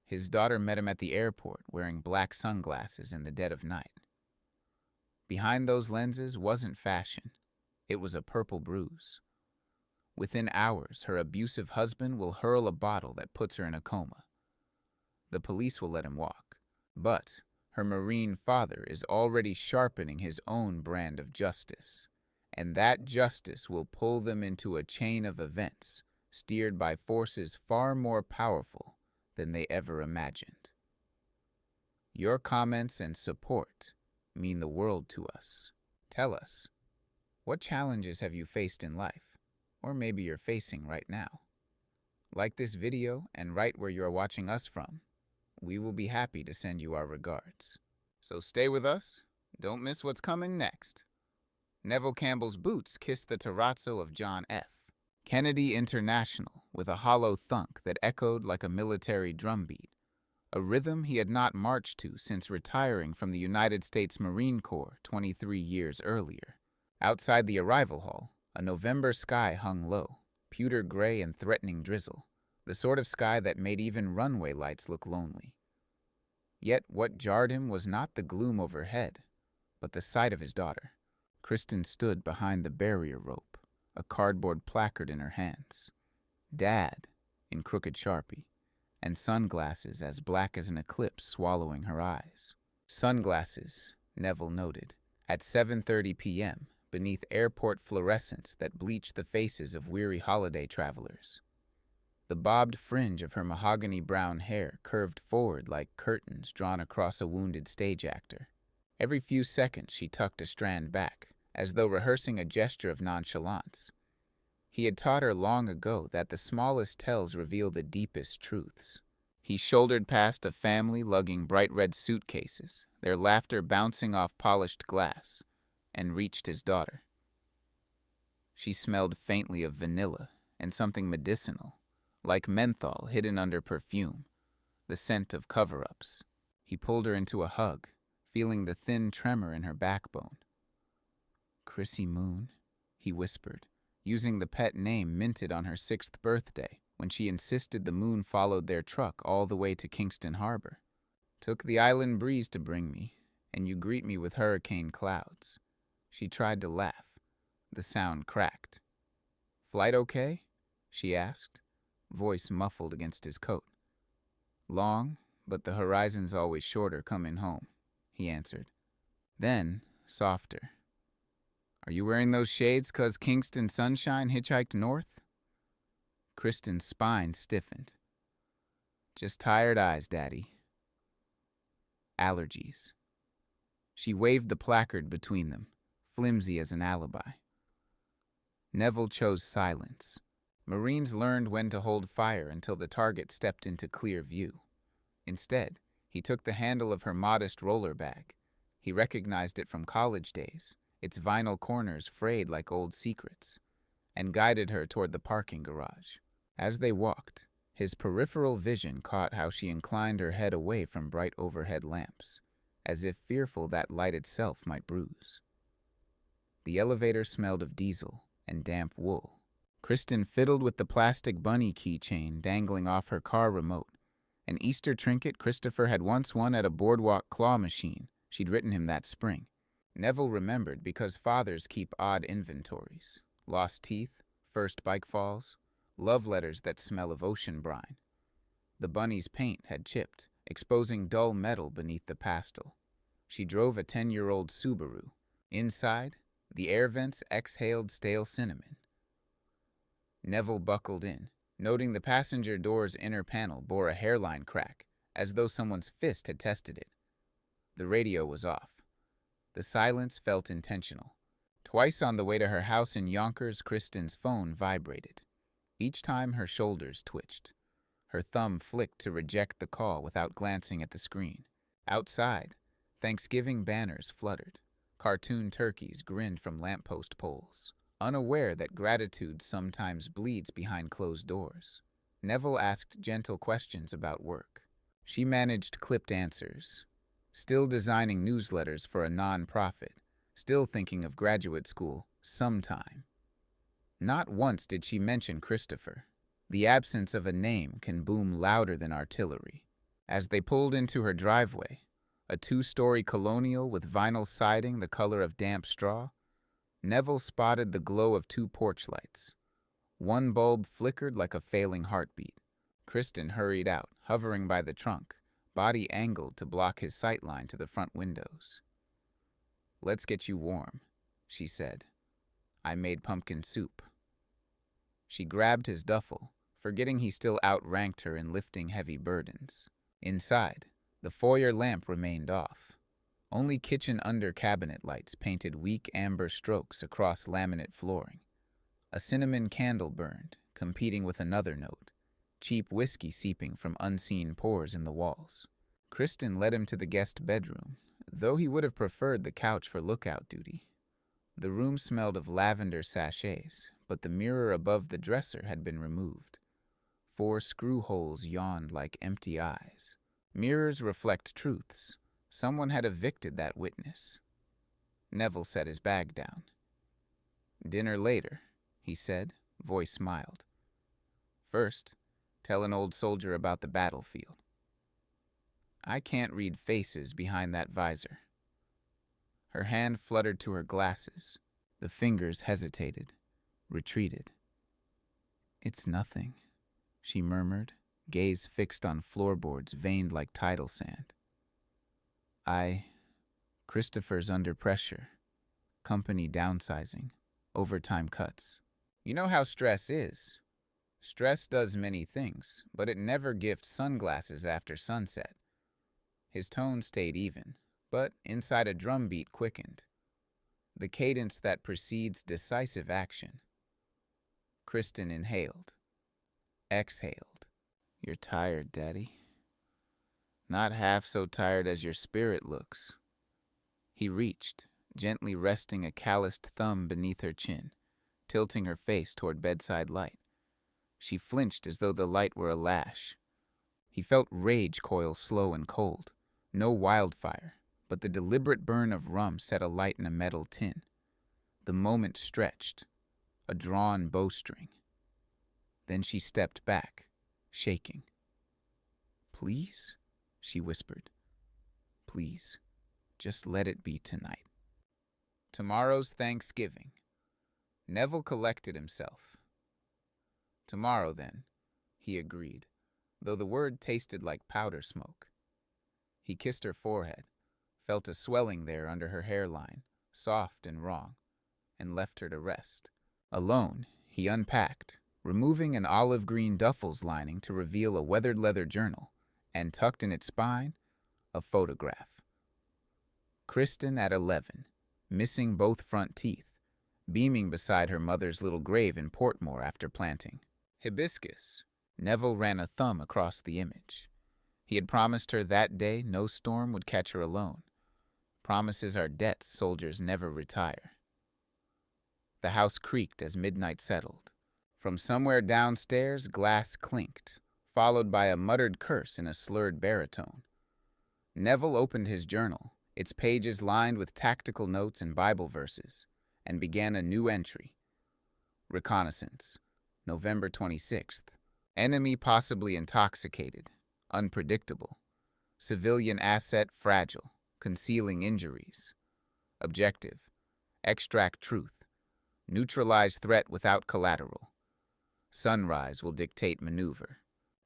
His daughter met him at the airport wearing black sunglasses in the dead of night. Behind those lenses wasn't fashion. It was a purple bruise. Within hours, her abusive husband will hurl a bottle that puts her in a coma. The police will let him walk. But her Marine father is already sharpening his own brand of justice. And that justice will pull them into a chain of events steered by forces far more powerful than they ever imagined. Your comments and support mean the world to us. Tell us, what challenges have you faced in life? Or maybe you're facing right now. Like this video and write where you're watching us from. We will be happy to send you our regards. So stay with us. Don't miss what's coming next. Neville Campbell's boots kissed the terrazzo of John F. Kennedy International with a hollow thunk that echoed like a military drumbeat, a rhythm he had not marched to since retiring from the United States Marine Corps 23 years earlier. Outside the arrival hall, a November sky hung low, pewter gray and threatening drizzle, the sort of sky that made even runway lights look lonely. Yet what jarred him was not the gloom overhead, but the sight of his daughter. Kristen stood behind the barrier rope, a cardboard placard in her hands. Dad, in crooked Sharpie, and sunglasses as black as an eclipse swallowing her eyes. Sunglasses, Neville noted, at 7:30 p.m., beneath airport fluorescents that bleached the faces of weary holiday travelers. The bobbed fringe of her mahogany brown hair curved forward like curtains drawn across a wounded stage actor. Every few seconds she tucked a strand back, as though rehearsing a gesture of nonchalance. He had taught her long ago that the smallest tells reveal the deepest truths. He shouldered past a family lugging bright red suitcases, their laughter bouncing off polished glass, and reached his daughter. She smelled faintly of vanilla and something medicinal, like menthol hidden under perfume, the scent of cover-ups. He pulled her into a hug, feeling the thin tremor in her backbone. "Chrissy Moon," he whispered, using the pet name minted on her 6th birthday when she insisted the moon followed their truck all the way to Kingston Harbor. "Took the island breeze to bring me, and you greet me with hurricane clouds." She tried to laugh. The sound cracked. "Flight okay?" she asked, voice muffled against his coat. "Long, but the horizon's always shorter coming home," he answered. Then, softer. "Are you wearing those shades 'cause Kingston sunshine hitchhiked north?" Kristen's spine stiffened. "Just tired eyes, Daddy." Allergies. She waved the placard between them, flimsy as an alibi. Neville chose silence. Marines learned when to hold fire until the target stepped into clear view. Instead, he took the handle of her modest roller bag. He recognized it from college days, its vinyl corners frayed like old secrets, and guided her toward the parking garage. As they walked, his peripheral vision caught how she inclined her head away from bright overhead lamps, as if fearful that light itself might bruise. The elevator smelled of diesel and damp wool. Kristen fiddled with the plastic bunny keychain dangling off her car remote, an Easter trinket Christopher had once won at a boardwalk claw machine she'd written him that spring. Neville remembered because fathers keep odd inventories: lost teeth, first bike falls, love letters that smell of ocean brine. The bunny's paint had chipped, exposing dull metal beneath the pastel. She drove a 10-year-old Subaru. Inside, the air vents exhaled stale cinnamon. Neville buckled in, noting the passenger door's inner panel bore a hairline crack, as though someone's fist had tested it. The radio was off. The silence felt intentional. Twice on the way to her house in Yonkers, Kristen's phone vibrated. Each time her shoulders twitched. Her thumb flicked to reject the call without glancing at the screen. Outside, Thanksgiving banners fluttered. Cartoon turkeys grinned from lamppost poles, unaware that gratitude sometimes bleeds behind closed doors. Neville asked gentle questions about work. She managed clipped answers, still designing newsletters for a non-profit, still thinking of graduate school sometime. Not once did she mention Christopher. The absence of a name can boom louder than artillery. As they pulled into her driveway, a two-story colonial with vinyl siding the color of damp straw, Neville spotted the glow of two porch lights. One bulb flickered like a failing heartbeat. Kristen hurried out, hovering by the trunk, body angled to block his sightline to the front windows. "Let's get you warm," she said. "I made pumpkin soup." She grabbed his duffel, forgetting he still outranked her in lifting heavy burdens. Inside, the foyer lamp remained off. Only kitchen under-cabinet lights painted weak amber strokes across laminate flooring. A cinnamon candle burned, competing with another note, cheap whiskey seeping from unseen pores in the walls. Kristen led him to the guest bedroom, though he would have preferred the couch for lookout duty. The room smelled of lavender sachets, but the mirror above the dresser had been removed. 4 screw holes yawned like empty eyes. Mirrors reflect truths. Someone had evicted that witness. Neville set his bag down. "Dinner later," he said, voice mild. "First, tell an old soldier about the battlefield." "I can't read faces behind that visor." Her hand fluttered to her glasses. The fingers hesitated, retreated. "It's nothing," she murmured, gaze fixed on floorboards veined like tidal sand. Christopher's under pressure. Company downsizing. Overtime cuts. You know how stress is. Stress does many things, but it never gifts sunglasses after sunset." His tone stayed even, but inside a drumbeat quickened. The cadence that precedes decisive action. Kristen inhaled. Exhaled. "You're tired, Daddy." "Not half so tired as your spirit looks." He reached, gently resting a calloused thumb beneath her chin, tilting her face toward bedside light. She flinched as though the light were a lash. He felt rage coil slow and cold. No wildfire, but the deliberate burn of rum set alight in a metal tin. The moment stretched, a drawn bowstring. Then she stepped back, shaking. "Please?" she whispered. "Please, just let it be tonight." Tomorrow's Thanksgiving. Neville collected himself. "Tomorrow, then," he agreed, though the word tasted like powder smoke. He kissed her forehead, felt a swelling there under her hairline, soft and wrong, and left her to rest. Alone, he unpacked, removing an olive green duffel's lining to reveal a weathered leather journal, and tucked in its spine, a photograph. Kristen at 11, missing both front teeth, beaming beside her mother's little grave in Portmore after planting. Hibiscus. Neville ran a thumb across the image. He had promised her that day no storm would catch her alone. Promises are debts soldiers never retire. The house creaked as midnight settled. From somewhere downstairs, glass clinked, followed by a muttered curse in a slurred baritone. Neville opened his journal, its pages lined with tactical notes and Bible verses, and began a new entry. Reconnaissance, November 26th. Enemy possibly intoxicated, unpredictable. Civilian asset fragile, concealing injuries. Objective, extract truth. Neutralize threat without collateral. Sunrise will dictate maneuver.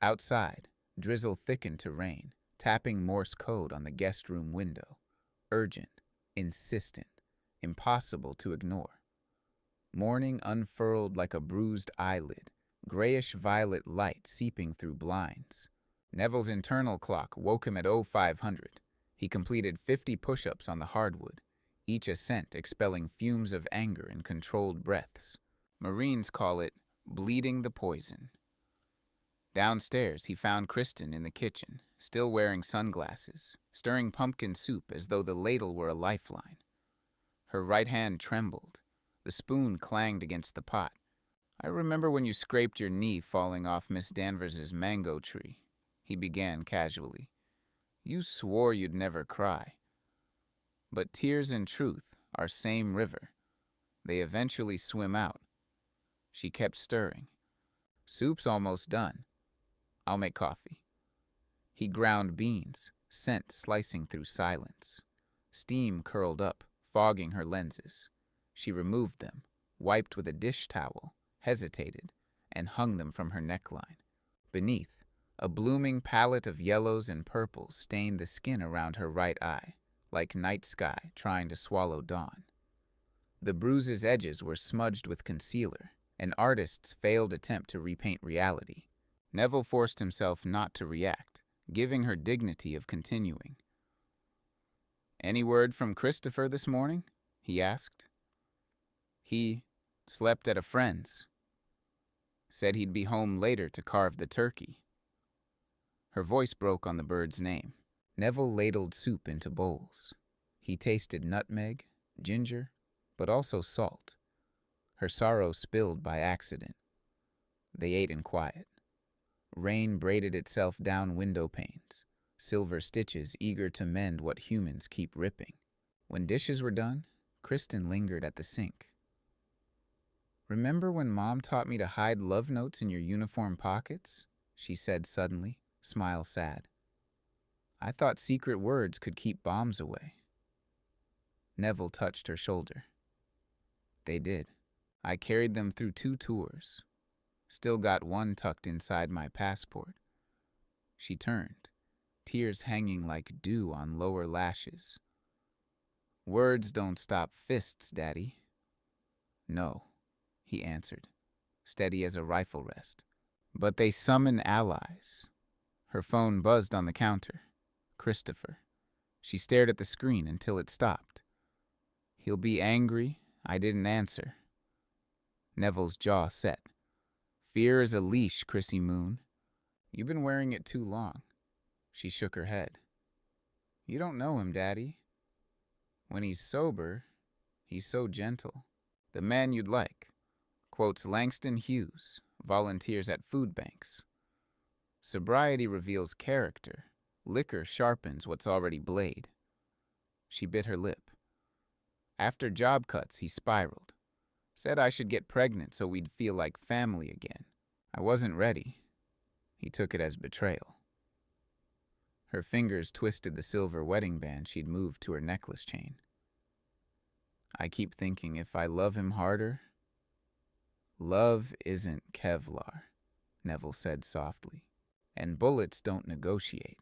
Outside, drizzle thickened to rain, tapping Morse code on the guest room window. Urgent, insistent, impossible to ignore. Morning unfurled like a bruised eyelid, grayish-violet light seeping through blinds. Neville's internal clock woke him at 0500. He completed 50 push-ups on the hardwood, each ascent expelling fumes of anger in controlled breaths. Marines call it bleeding the poison. Downstairs, he found Kristen in the kitchen, still wearing sunglasses, stirring pumpkin soup as though the ladle were a lifeline. Her right hand trembled. The spoon clanged against the pot. "I remember when you scraped your knee falling off Miss Danvers's mango tree," he began casually. "You swore you'd never cry. But tears and truth are same river. They eventually swim out." She kept stirring. "Soup's almost done. I'll make coffee." He ground beans, scent slicing through silence. Steam curled up, fogging her lenses. She removed them, wiped with a dish towel, hesitated, and hung them from her neckline. Beneath, a blooming palette of yellows and purples stained the skin around her right eye, like night sky trying to swallow dawn. The bruise's edges were smudged with concealer, an artist's failed attempt to repaint reality. Neville forced himself not to react, giving her dignity of continuing. "Any word from Christopher this morning?" he asked. "He slept at a friend's. Said he'd be home later to carve the turkey." Her voice broke on the bird's name. Neville ladled soup into bowls. He tasted nutmeg, ginger, but also salt. Her sorrow spilled by accident. They ate in quiet. Rain braided itself down window panes, silver stitches eager to mend what humans keep ripping. When dishes were done, Kristen lingered at the sink. "Remember when Mom taught me to hide love notes in your uniform pockets?" she said suddenly, smile sad. "I thought secret words could keep bombs away." Neville touched her shoulder. "They did. I carried them through 2 tours. Still got one tucked inside my passport." She turned, tears hanging like dew on lower lashes. "Words don't stop fists, Daddy." "No," he answered, steady as a rifle rest. "But they summon allies." Her phone buzzed on the counter. Christopher. She stared at the screen until it stopped. "He'll be angry I didn't answer." Neville's jaw set. "Fear is a leash, Chrissy Moon. You've been wearing it too long." She shook her head. "You don't know him, Daddy. When he's sober, he's so gentle. The man you'd like." Quotes Langston Hughes, volunteers at food banks. "Sobriety reveals character. Liquor sharpens what's already blade." She bit her lip. "After job cuts, he spiraled. Said I should get pregnant so we'd feel like family again. I wasn't ready. He took it as betrayal." Her fingers twisted the silver wedding band she'd moved to her necklace chain. "I keep thinking if I love him harder." "Love isn't Kevlar," Neville said softly, "and bullets don't negotiate."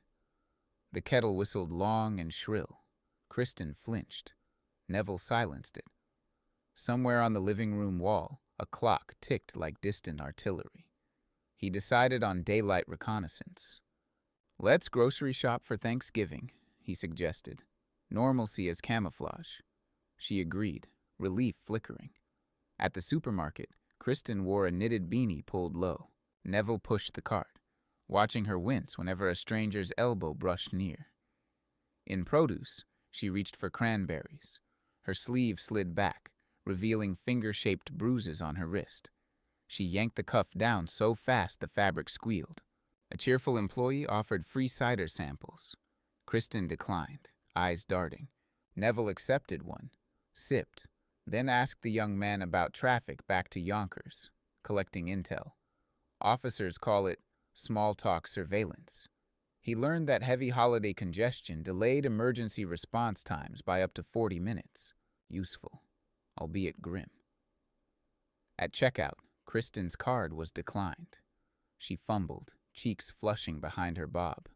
The kettle whistled long and shrill. Kristen flinched. Neville silenced it. Somewhere on the living room wall, a clock ticked like distant artillery. He decided on daylight reconnaissance. "Let's grocery shop for Thanksgiving," he suggested. "Normalcy is camouflage." She agreed, relief flickering. At the supermarket, Kristen wore a knitted beanie pulled low. Neville pushed the cart, watching her wince whenever a stranger's elbow brushed near. In produce, she reached for cranberries. Her sleeve slid back, revealing finger-shaped bruises on her wrist. She yanked the cuff down so fast the fabric squealed. A cheerful employee offered free cider samples. Kristen declined, eyes darting. Neville accepted one, sipped, then asked the young man about traffic back to Yonkers, collecting intel. Officers call it small talk surveillance. He learned that heavy holiday congestion delayed emergency response times by up to 40 minutes. Useful, albeit grim. At checkout, Kristen's card was declined. She fumbled, cheeks flushing behind her bob.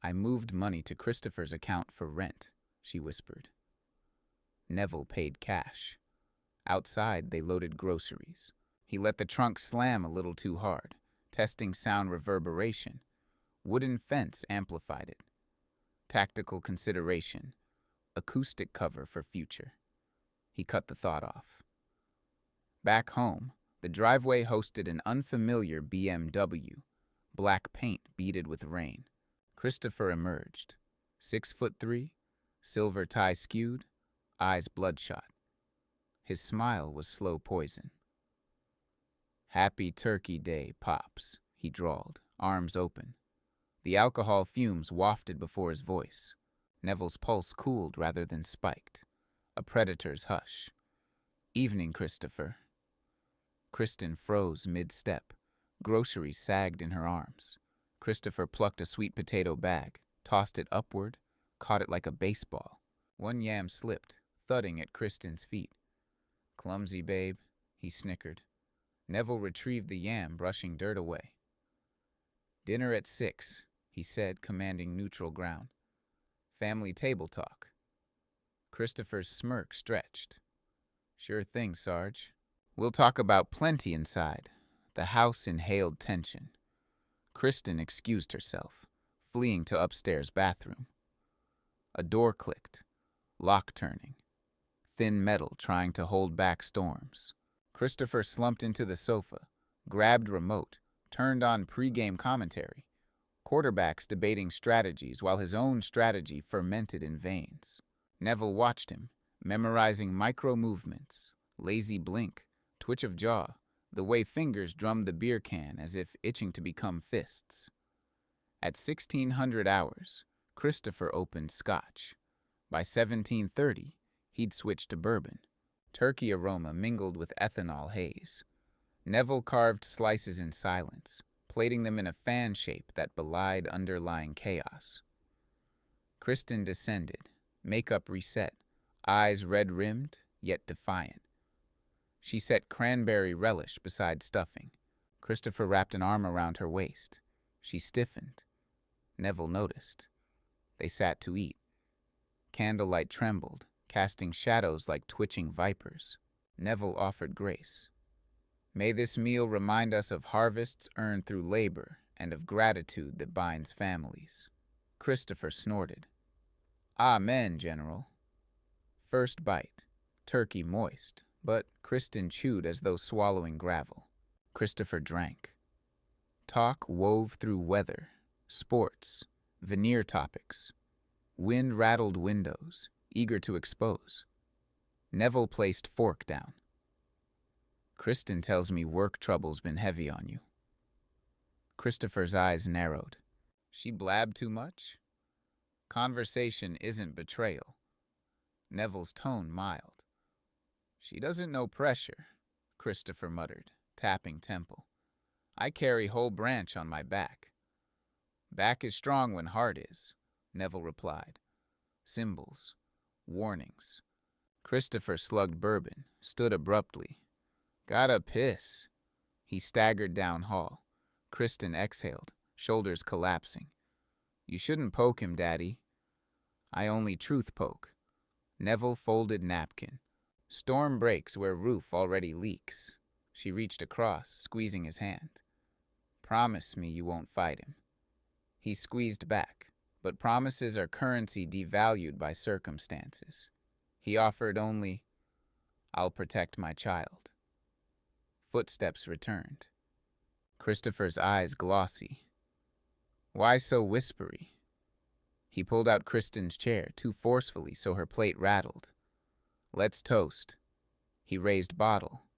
"I moved money to Christopher's account for rent," she whispered. Neville paid cash. Outside, they loaded groceries. He let the trunk slam a little too hard, testing sound reverberation. Wooden fence amplified it. Tactical consideration. Acoustic cover for future. He cut the thought off. Back home, the driveway hosted an unfamiliar BMW, black paint beaded with rain. Christopher emerged, 6'3", silver tie skewed, eyes bloodshot. His smile was slow poison. "Happy Turkey Day, Pops," he drawled, arms open. The alcohol fumes wafted before his voice. Neville's pulse cooled rather than spiked. A predator's hush. "Evening, Christopher." Kristen froze mid-step. Groceries sagged in her arms. Christopher plucked a sweet potato bag, tossed it upward, caught it like a baseball. One yam slipped, thudding at Kristen's feet. "Clumsy, babe," he snickered. Neville retrieved the yam, brushing dirt away. "Dinner at 6, he said, commanding neutral ground. "Family table talk." Christopher's smirk stretched. "Sure thing, Sarge. We'll talk about plenty inside." The house inhaled tension. Kristen excused herself, fleeing to upstairs bathroom. A door clicked, lock turning, thin metal trying to hold back storms. Christopher slumped into the sofa, grabbed remote, turned on pre-game commentary, quarterbacks debating strategies while his own strategy fermented in veins. Neville watched him, memorizing micro-movements, lazy blink, twitch of jaw, the way fingers drummed the beer can as if itching to become fists. At 1600 hours, Christopher opened scotch. By 1730, he'd switched to bourbon. Turkey aroma mingled with ethanol haze. Neville carved slices in silence, plating them in a fan shape that belied underlying chaos. Kristen descended, makeup reset, eyes red-rimmed, yet defiant. She set cranberry relish beside stuffing. Christopher wrapped an arm around her waist. She stiffened. Neville noticed. They sat to eat. Candlelight trembled, casting shadows like twitching vipers. Neville offered grace. "May this meal remind us of harvests earned through labor and of gratitude that binds families." Christopher snorted. "Amen, General." First bite, turkey moist, but Kristen chewed as though swallowing gravel. Christopher drank. Talk wove through weather, sports, veneer topics. Wind rattled windows, eager to expose. Neville placed fork down. "Kristen tells me work trouble's been heavy on you." Christopher's eyes narrowed. "She blabbed too much?" "Conversation isn't betrayal." Neville's tone mild. "She doesn't know pressure," Christopher muttered, tapping temple. "I carry whole branch on my back." "Back is strong when heart is," Neville replied. Symbols, warnings. Christopher slugged bourbon, stood abruptly. "Gotta piss." He staggered down hall. Kristen exhaled, shoulders collapsing. "You shouldn't poke him, Daddy." "I only truth poke." Neville folded napkin. "Storm breaks where roof already leaks." She reached across, squeezing his hand. "Promise me you won't fight him." He squeezed back, but promises are currency devalued by circumstances. He offered only, "I'll protect my child." Footsteps returned. Christopher's eyes glossy. "Why so whispery?" He pulled out Kristen's chair too forcefully so her plate rattled. "Let's toast." He raised bottle.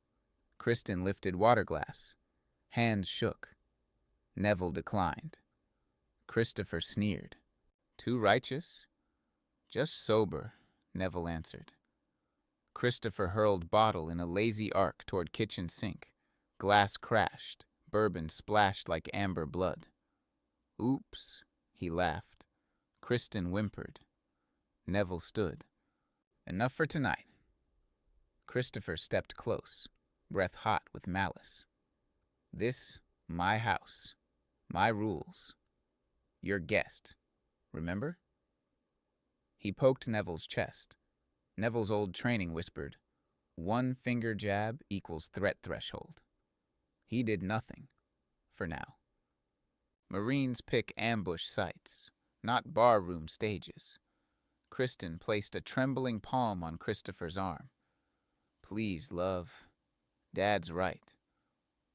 Kristen lifted water glass. Hands shook. Neville declined. Christopher sneered. "Too righteous?" "Just sober," Neville answered. Christopher hurled bottle in a lazy arc toward kitchen sink. Glass crashed. Bourbon splashed like amber blood. "Oops," he laughed. Kristen whimpered. Neville stood. "Enough for tonight." Christopher stepped close, breath hot with malice. "This, my house, my rules. Your guest, remember?" He poked Neville's chest. Neville's old training whispered, "One finger jab equals threat threshold." He did nothing, for now. Marines pick ambush sites, not barroom stages. Kristen placed a trembling palm on Christopher's arm. "Please, love. Dad's right.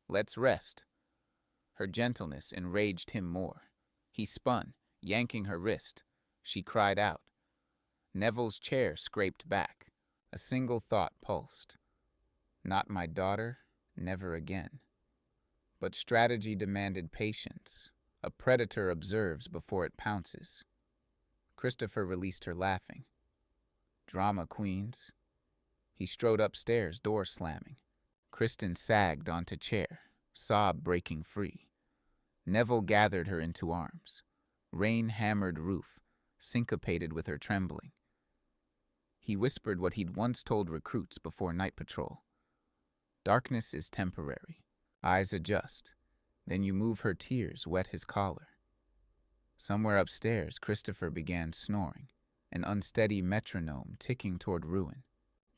Let's rest." Her gentleness enraged him more. He spun, yanking her wrist. She cried out. Neville's chair scraped back. A single thought pulsed. Not my daughter, never again. But strategy demanded patience. A predator observes before it pounces. Christopher released her, laughing. "Drama queens." He strode upstairs, door slamming. Kristen sagged onto chair, sob breaking free. Neville gathered her into arms. Rain-hammered roof, syncopated with her trembling. He whispered what he'd once told recruits before night patrol. Darkness is temporary. Eyes adjust. Then you move her tears, wet his collar. Somewhere upstairs, Christopher began snoring, an unsteady metronome ticking toward ruin.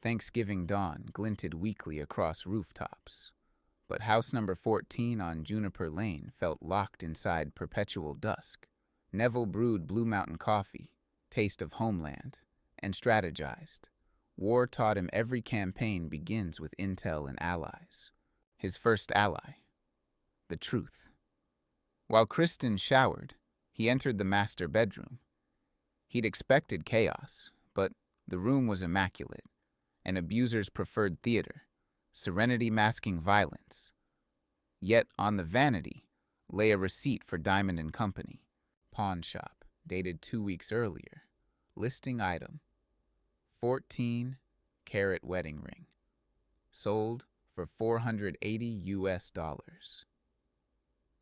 Thanksgiving dawn glinted weakly across rooftops, but house number 14 on Juniper Lane felt locked inside perpetual dusk. Neville brewed Blue Mountain coffee, taste of homeland, and strategized. War taught him every campaign begins with intel and allies. His first ally, the truth. While Kristen showered, he entered the master bedroom. He'd expected chaos, but the room was immaculate, an abuser's preferred theater, serenity masking violence. Yet on the vanity lay a receipt for Diamond and Company, pawn shop, dated 2 weeks earlier. Listing item, 14-carat wedding ring, sold for $480.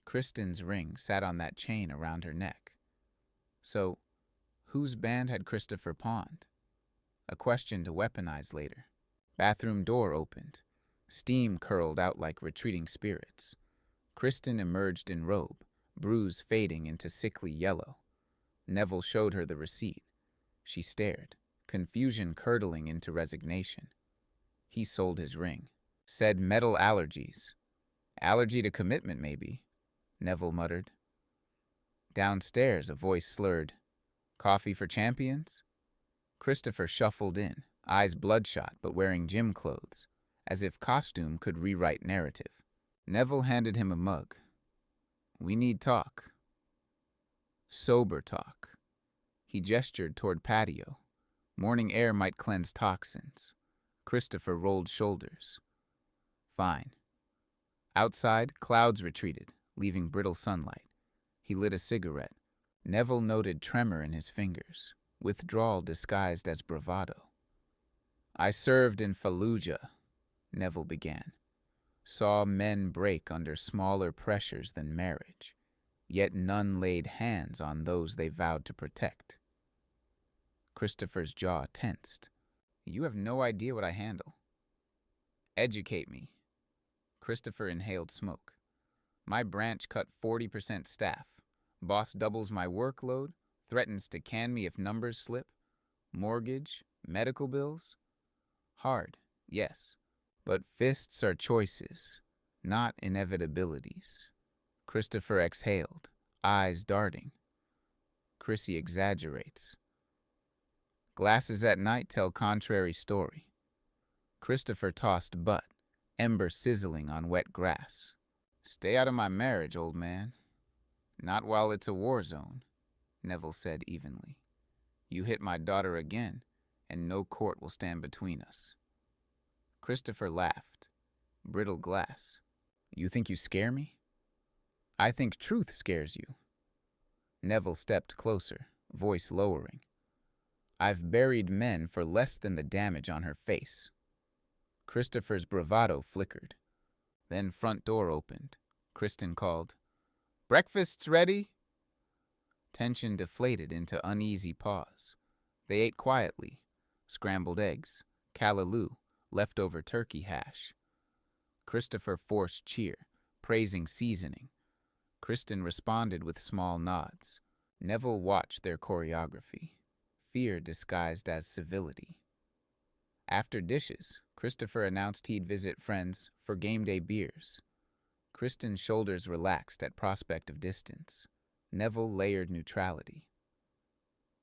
Kristen's ring sat on that chain around her neck. So, whose band had Christopher pawned? A question to weaponize later. Bathroom door opened. Steam curled out like retreating spirits. Kristen emerged in robe, bruise fading into sickly yellow. Neville showed her the receipt. She stared, confusion curdling into resignation. He sold his ring. Said metal allergies. Allergy to commitment, maybe, Neville muttered. Downstairs, a voice slurred. Coffee for champions? Christopher shuffled in, eyes bloodshot but wearing gym clothes, as if costume could rewrite narrative. Neville handed him a mug. We need talk. Sober talk. He gestured toward patio. Morning air might cleanse toxins. Christopher rolled shoulders. Fine. Outside, clouds retreated, leaving brittle sunlight. He lit a cigarette. Neville noted tremor in his fingers, withdrawal disguised as bravado. I served in Fallujah, Neville began. Saw men break under smaller pressures than marriage, yet none laid hands on those they vowed to protect. Christopher's jaw tensed. You have no idea what I handle. Educate me. Christopher inhaled smoke. My branch cut 40% staff. Boss doubles my workload, threatens to can me if numbers slip. Mortgage, medical bills. Hard, yes, but fists are choices, not inevitabilities. Christopher exhaled, eyes darting. Chrissy exaggerates. Glasses at night tell contrary story. Christopher tossed butt, ember sizzling on wet grass. Stay out of my marriage, old man. Not while it's a war zone, Neville said evenly. You hit my daughter again, and no court will stand between us. Christopher laughed. Brittle glass. You think you scare me? I think truth scares you. Neville stepped closer, voice lowering. I've buried men for less than the damage on her face. Christopher's bravado flickered. Then front door opened. Kristen called, Breakfast's ready. Tension deflated into uneasy pause. They ate quietly. Scrambled eggs, callaloo, leftover turkey hash. Christopher forced cheer, praising seasoning. Kristen responded with small nods. Neville watched their choreography, fear disguised as civility. After dishes, Christopher announced he'd visit friends for game day beers. Kristen's shoulders relaxed at prospect of distance. Neville layered neutrality.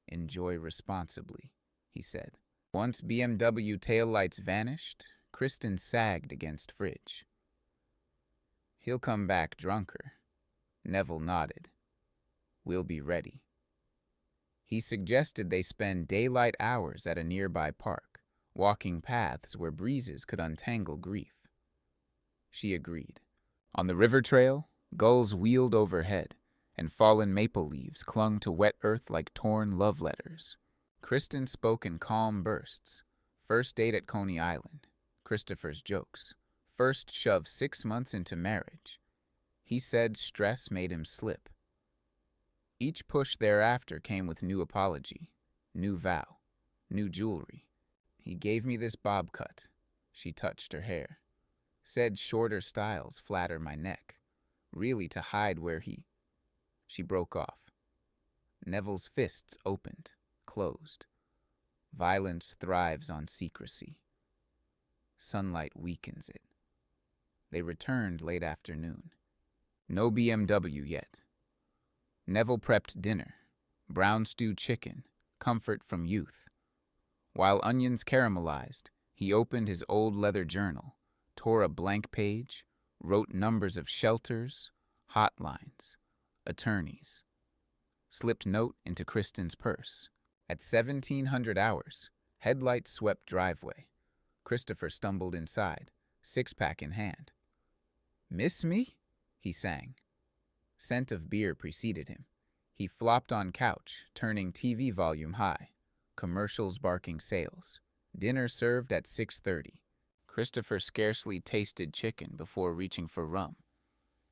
Enjoy responsibly, he said. Once BMW taillights vanished, Kristen sagged against fridge. He'll come back drunker. Neville nodded. We'll be ready. He suggested they spend daylight hours at a nearby park, walking paths where breezes could untangle grief. She agreed. On the river trail, gulls wheeled overhead, and fallen maple leaves clung to wet earth like torn love letters. Kristen spoke in calm bursts. First date at Coney Island. Christopher's jokes. First shove 6 months into marriage. He said stress made him slip. Each push thereafter came with new apology, new vow, new jewelry. He gave me this bob cut. She touched her hair. Said shorter styles flatter my neck. Really to hide where he... She broke off. Neville's fists opened, closed. Violence thrives on secrecy. Sunlight weakens it. They returned late afternoon. No BMW yet. Neville prepped dinner. Brown stewed chicken, comfort from youth. While onions caramelized, he opened his old leather journal, tore a blank page, wrote numbers of shelters, hotlines, attorneys. Slipped note into Kristen's purse. At 1700 hours, headlights swept driveway. Christopher stumbled inside, six-pack in hand. "Miss me?" he sang. Scent of beer preceded him. He flopped on couch, turning TV volume high. Commercials barking sales. Dinner served at 6:30. Christopher scarcely tasted chicken before reaching for rum.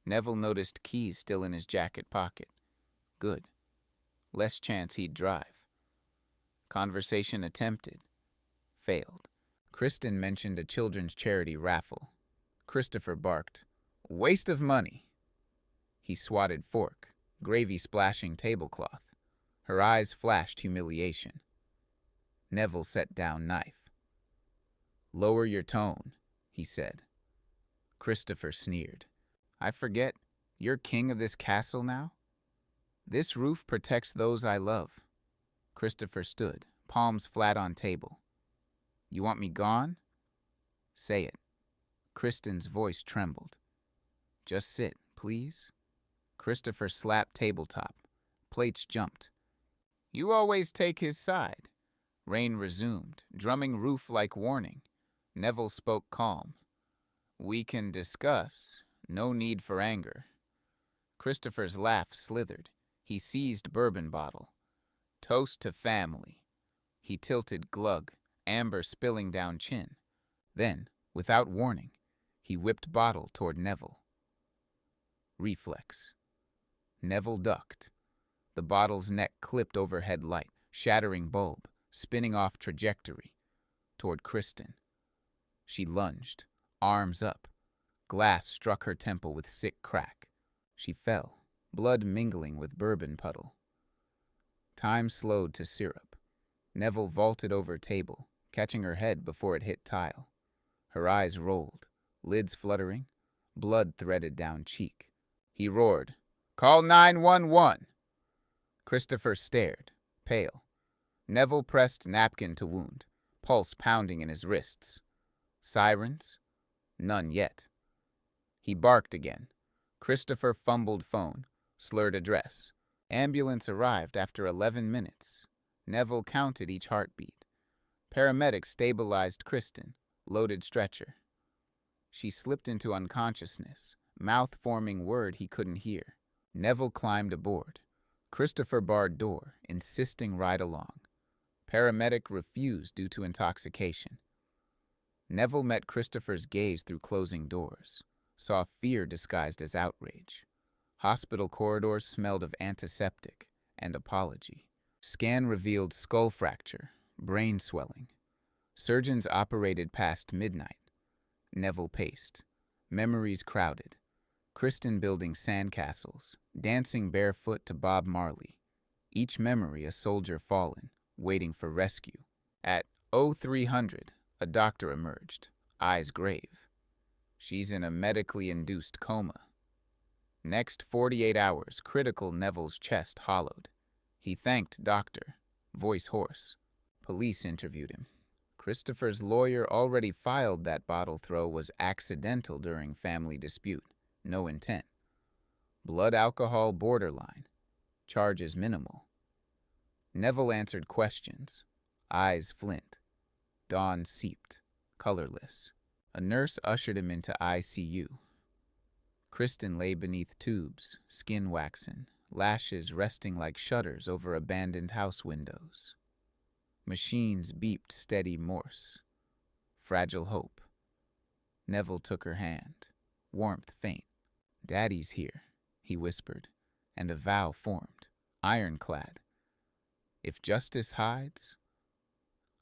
Neville noticed keys still in his jacket pocket. Good. Less chance he'd drive. Conversation attempted. Failed. Kristen mentioned a children's charity raffle. Christopher barked, "Waste of money." He swatted fork, gravy splashing tablecloth. Her eyes flashed humiliation. Neville set down knife. "Lower your tone," he said. Christopher sneered. "I forget, you're king of this castle now? This roof protects those I love." Christopher stood, palms flat on table. "You want me gone?" "Say it." Kristen's voice trembled. "Just sit, please." Christopher slapped tabletop. Plates jumped. "You always take his side." Rain resumed, drumming roof like warning. Neville spoke calm. "We can discuss. No need for anger." Christopher's laugh slithered. He seized bourbon bottle. "Toast to family." He tilted glug, amber spilling down chin. Then, without warning, he whipped bottle toward Neville. Reflex. Neville ducked. The bottle's neck clipped overhead light, shattering bulb, spinning off trajectory, toward Kristen. She lunged, arms up. Glass struck her temple with sick crack. She fell, blood mingling with bourbon puddle. Time slowed to syrup. Neville vaulted over table, catching her head before it hit tile. Her eyes rolled, lids fluttering, blood threaded down cheek. He roared, "Call 911!" Christopher stared, pale. Neville pressed napkin to wound, pulse pounding in his wrists. Sirens? None yet. He barked again. Christopher fumbled phone, slurred address. Ambulance arrived after 11 minutes. Neville counted each heartbeat. Paramedics stabilized Kristen, loaded stretcher. She slipped into unconsciousness, mouth forming word he couldn't hear. Neville climbed aboard. Christopher barred door, insisting ride along. Paramedic refused due to intoxication. Neville met Christopher's gaze through closing doors, saw fear disguised as outrage. Hospital corridors smelled of antiseptic and apology. Scan revealed skull fracture, brain swelling. Surgeons operated past midnight. Neville paced. Memories crowded. Kristen building sandcastles, dancing barefoot to Bob Marley. Each memory a soldier fallen, waiting for rescue. At 0300, a doctor emerged, eyes grave. She's in a medically induced coma. Next 48 hours, critical. Neville's chest hollowed. He thanked doctor, voice hoarse. Police interviewed him. Christopher's lawyer already filed that bottle throw was accidental during family dispute, no intent. Blood alcohol borderline, charges minimal. Neville answered questions, eyes flint. Dawn seeped, colorless. A nurse ushered him into ICU. Kristen lay beneath tubes, skin waxen, lashes resting like shutters over abandoned house windows. Machines beeped steady Morse. Fragile hope. Neville took her hand, warmth faint. "Daddy's here," he whispered, and a vow formed, ironclad. "If justice hides,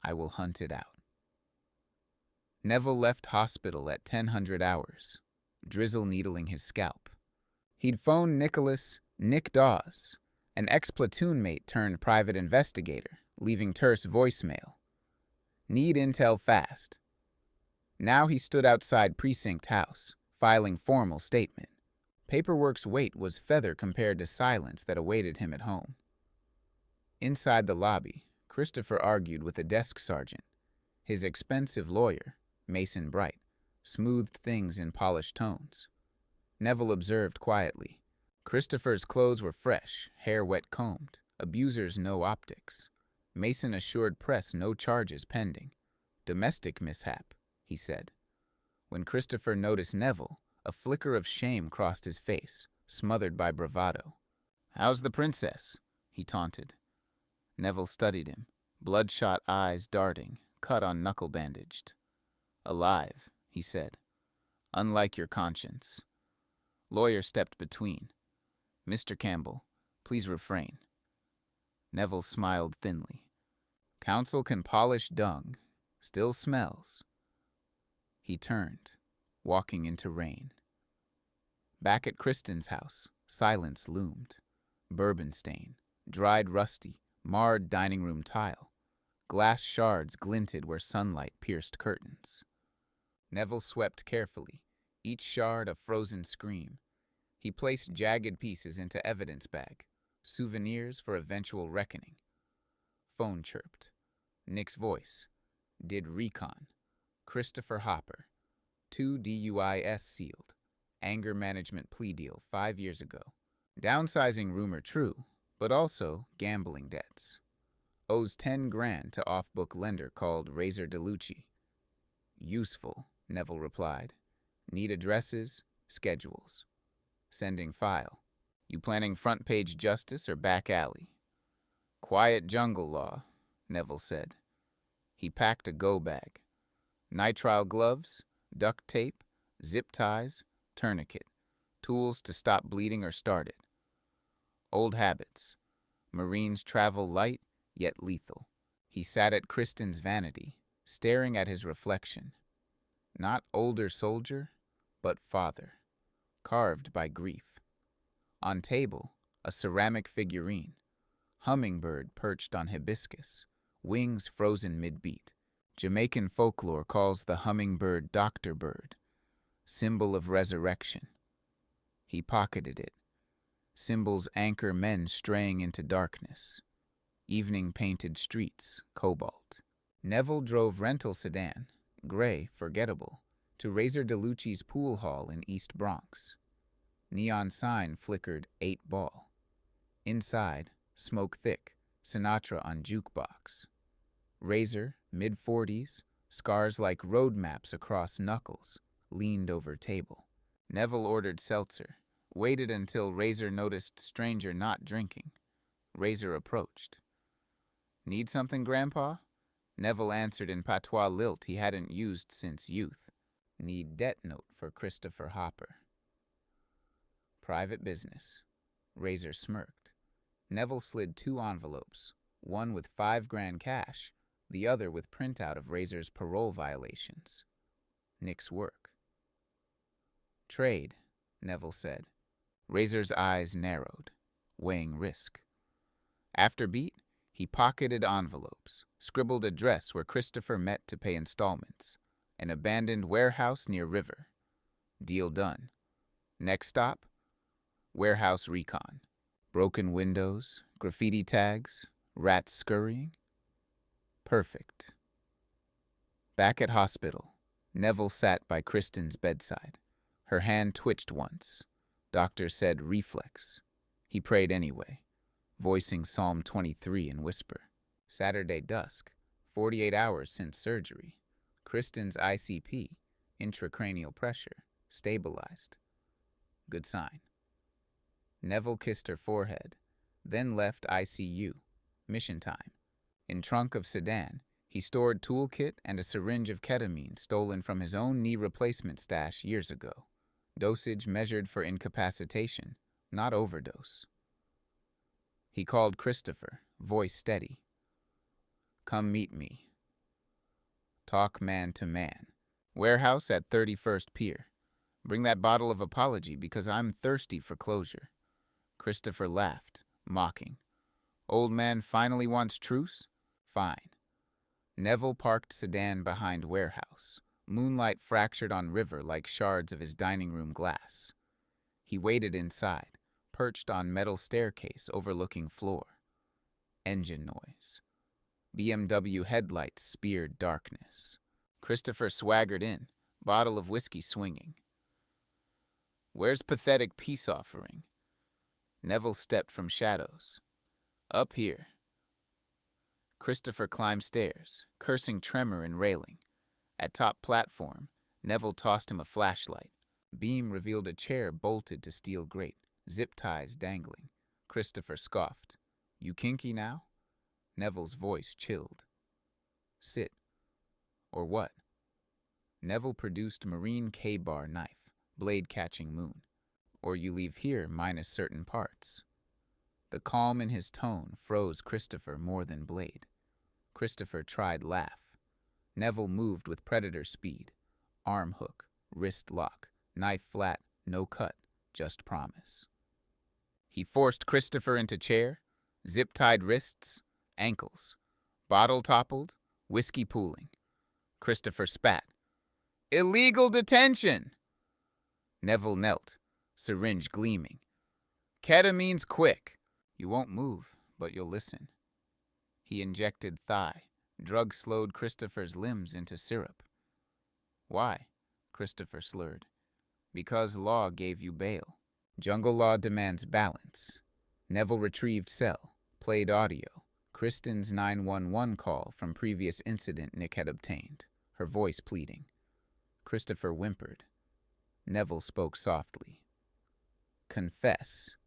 I will hunt it out." Neville left hospital at 1000 hours, drizzle needling his scalp. He'd phoned Nick Dawes, an ex-platoon mate turned private investigator, leaving terse voicemail. "Need intel fast." Now he stood outside Precinct House, filing formal statement. Paperwork's weight was feather compared to silence that awaited him at home. Inside the lobby, Christopher argued with a desk sergeant. His expensive lawyer, Mason Bright, smoothed things in polished tones. Neville observed quietly. Christopher's clothes were fresh, hair wet-combed, abusers no optics. Mason assured press no charges pending. "Domestic mishap," he said. When Christopher noticed Neville, a flicker of shame crossed his face, smothered by bravado. "How's the princess?" he taunted. Neville studied him, bloodshot eyes darting, cut on knuckle bandaged. "Alive," he said. "Unlike your conscience." Lawyer stepped between. "Mr. Campbell, please refrain." Neville smiled thinly. "Counsel can polish dung. Still smells." He turned, walking into rain. Back at Kristen's house, silence loomed. Bourbon stain, dried rusty, marred dining room tile. Glass shards glinted where sunlight pierced curtains. Neville swept carefully, each shard a frozen scream. He placed jagged pieces into evidence bag, souvenirs for eventual reckoning. Phone chirped. Nick's voice. "Did recon. Christopher Hopper. 2 DUIs sealed. Anger management plea deal 5 years ago. Downsizing rumor true, but also gambling debts. Owes 10 grand to off-book lender called Razor DeLucci." "Useful," Neville replied. "Need addresses, schedules." Sending file. "You planning front page justice or back alley?" "Quiet jungle law," Neville said. He packed a go bag. Nitrile gloves, duct tape, zip ties, tourniquet, tools to stop bleeding or start it. Old habits. Marines travel light, yet lethal. He sat at Kristen's vanity, staring at his reflection. Not older soldier, but father, carved by grief. On table, a ceramic figurine. Hummingbird perched on hibiscus, wings frozen mid-beat. Jamaican folklore calls the hummingbird Dr. Bird, symbol of resurrection. He pocketed it. Symbols anchor men straying into darkness. Evening painted streets, cobalt. Neville drove rental sedan, gray, forgettable, to Razor DeLucci's pool hall in East Bronx. Neon sign flickered 8 ball. Inside, smoke thick, Sinatra on jukebox. Razor, mid-40s, scars like road maps across knuckles, leaned over table. Neville ordered seltzer, waited until Razor noticed stranger not drinking. Razor approached. "Need something, Grandpa?" Neville answered in patois lilt he hadn't used since youth. "Need debt note for Christopher Hopper." "Private business." Razor smirked. Neville slid 2 envelopes, one with 5 grand cash, the other with printout of Razor's parole violations. Nick's work. "Trade," Neville said. Razor's eyes narrowed, weighing risk. After beat, he pocketed envelopes, scribbled address where Christopher met to pay installments. An abandoned warehouse near river. Deal done. Next stop, warehouse recon. Broken windows, graffiti tags, rats scurrying. Perfect. Back at hospital, Neville sat by Kristen's bedside. Her hand twitched once. Doctor said reflex. He prayed anyway, voicing Psalm 23 in whisper. Saturday dusk, 48 hours since surgery. Kristen's ICP, intracranial pressure, stabilized. Good sign. Neville kissed her forehead, then left ICU. Mission time. In trunk of sedan, he stored toolkit and a syringe of ketamine stolen from his own knee replacement stash years ago. Dosage measured for incapacitation, not overdose. He called Christopher, voice steady. Come meet me. Talk man to man. Warehouse at 31st Pier. Bring that bottle of apology because I'm thirsty for closure. Christopher laughed, mocking. Old man finally wants truce? Fine. Neville parked sedan behind warehouse. Moonlight fractured on river like shards of his dining room glass. He waited inside, perched on metal staircase overlooking floor. Engine noise. BMW headlights speared darkness. Christopher swaggered in, bottle of whiskey swinging. Where's pathetic peace offering? Neville stepped from shadows. Up here. Christopher climbed stairs, cursing tremor and railing. At top platform, Neville tossed him a flashlight. Beam revealed a chair bolted to steel grate, zip ties dangling. Christopher scoffed. You kinky now? Neville's voice chilled. Sit. Or what? Neville produced marine K-bar knife, blade catching moon. Or you leave here minus certain parts. The calm in his tone froze Christopher more than Blade. Christopher tried laugh. Neville moved with predator speed. Arm hook, wrist lock, knife flat, no cut, just promise. He forced Christopher into chair, zip-tied wrists, ankles. Bottle toppled, whiskey pooling. Christopher spat. Illegal detention! Neville knelt, syringe gleaming. Ketamine's quick. You won't move, but you'll listen. He injected thigh. Drug slowed Christopher's limbs into syrup. Why? Christopher slurred. Because law gave you bail. Jungle law demands balance. Neville retrieved cell, played audio. Kristen's 911 call from previous incident Nick had obtained, her voice pleading. Christopher whimpered. Neville spoke softly. Confess.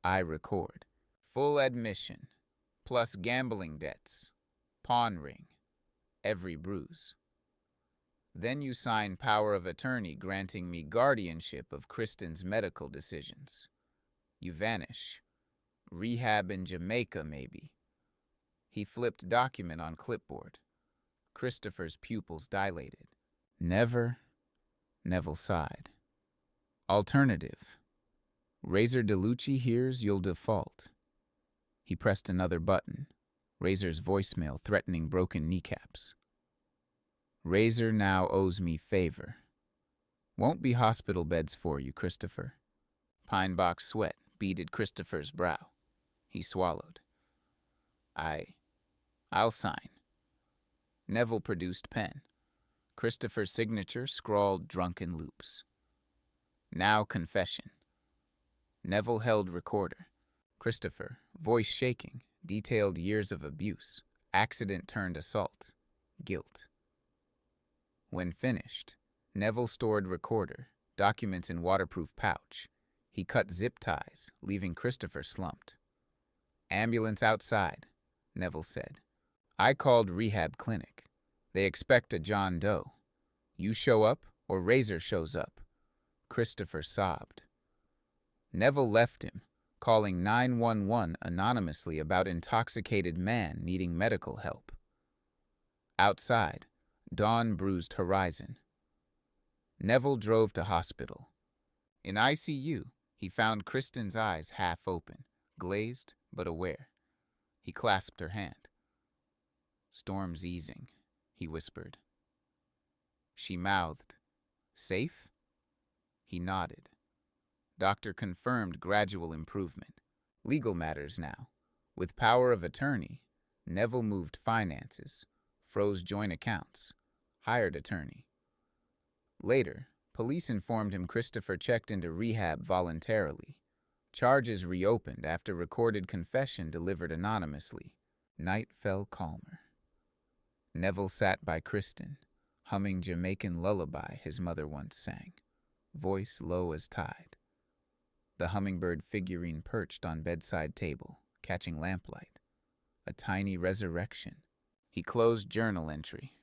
I record. Full admission. Plus gambling debts. Pawn ring. Every bruise. Then you sign power of attorney granting me guardianship of Kristen's medical decisions. You vanish. Rehab in Jamaica, maybe. He flipped document on clipboard. Christopher's pupils dilated. Never, Neville sighed. Alternative. Razor DeLucci hears you'll default. He pressed another button. Razor's voicemail threatening broken kneecaps. Razor now owes me favor. Won't be hospital beds for you, Christopher. Pine box sweat beaded Christopher's brow. He swallowed. I'll sign. Neville produced pen. Christopher's signature scrawled drunken loops. Now confession. Neville held recorder. Christopher, voice shaking, detailed years of abuse, accident turned assault, guilt. When finished, Neville stored recorder, documents in waterproof pouch. He cut zip ties, leaving Christopher slumped. Ambulance outside, Neville said. I called rehab clinic. They expect a John Doe. You show up or Razor shows up. Christopher sobbed. Neville left him, calling 911 anonymously about intoxicated man needing medical help. Outside, dawn bruised horizon. Neville drove to hospital. In ICU, he found Kristen's eyes half open, glazed but aware. He clasped her hand. Storm's easing, he whispered. She mouthed, Safe? He nodded. Doctor confirmed gradual improvement. Legal matters now. With power of attorney, Neville moved finances, froze joint accounts, hired attorney. Later, police informed him Christopher checked into rehab voluntarily. Charges reopened after recorded confession delivered anonymously. Night fell calmer. Neville sat by Kristen, humming Jamaican lullaby his mother once sang, voice low as tide. The hummingbird figurine perched on bedside table, catching lamplight. A tiny resurrection. He closed journal entry.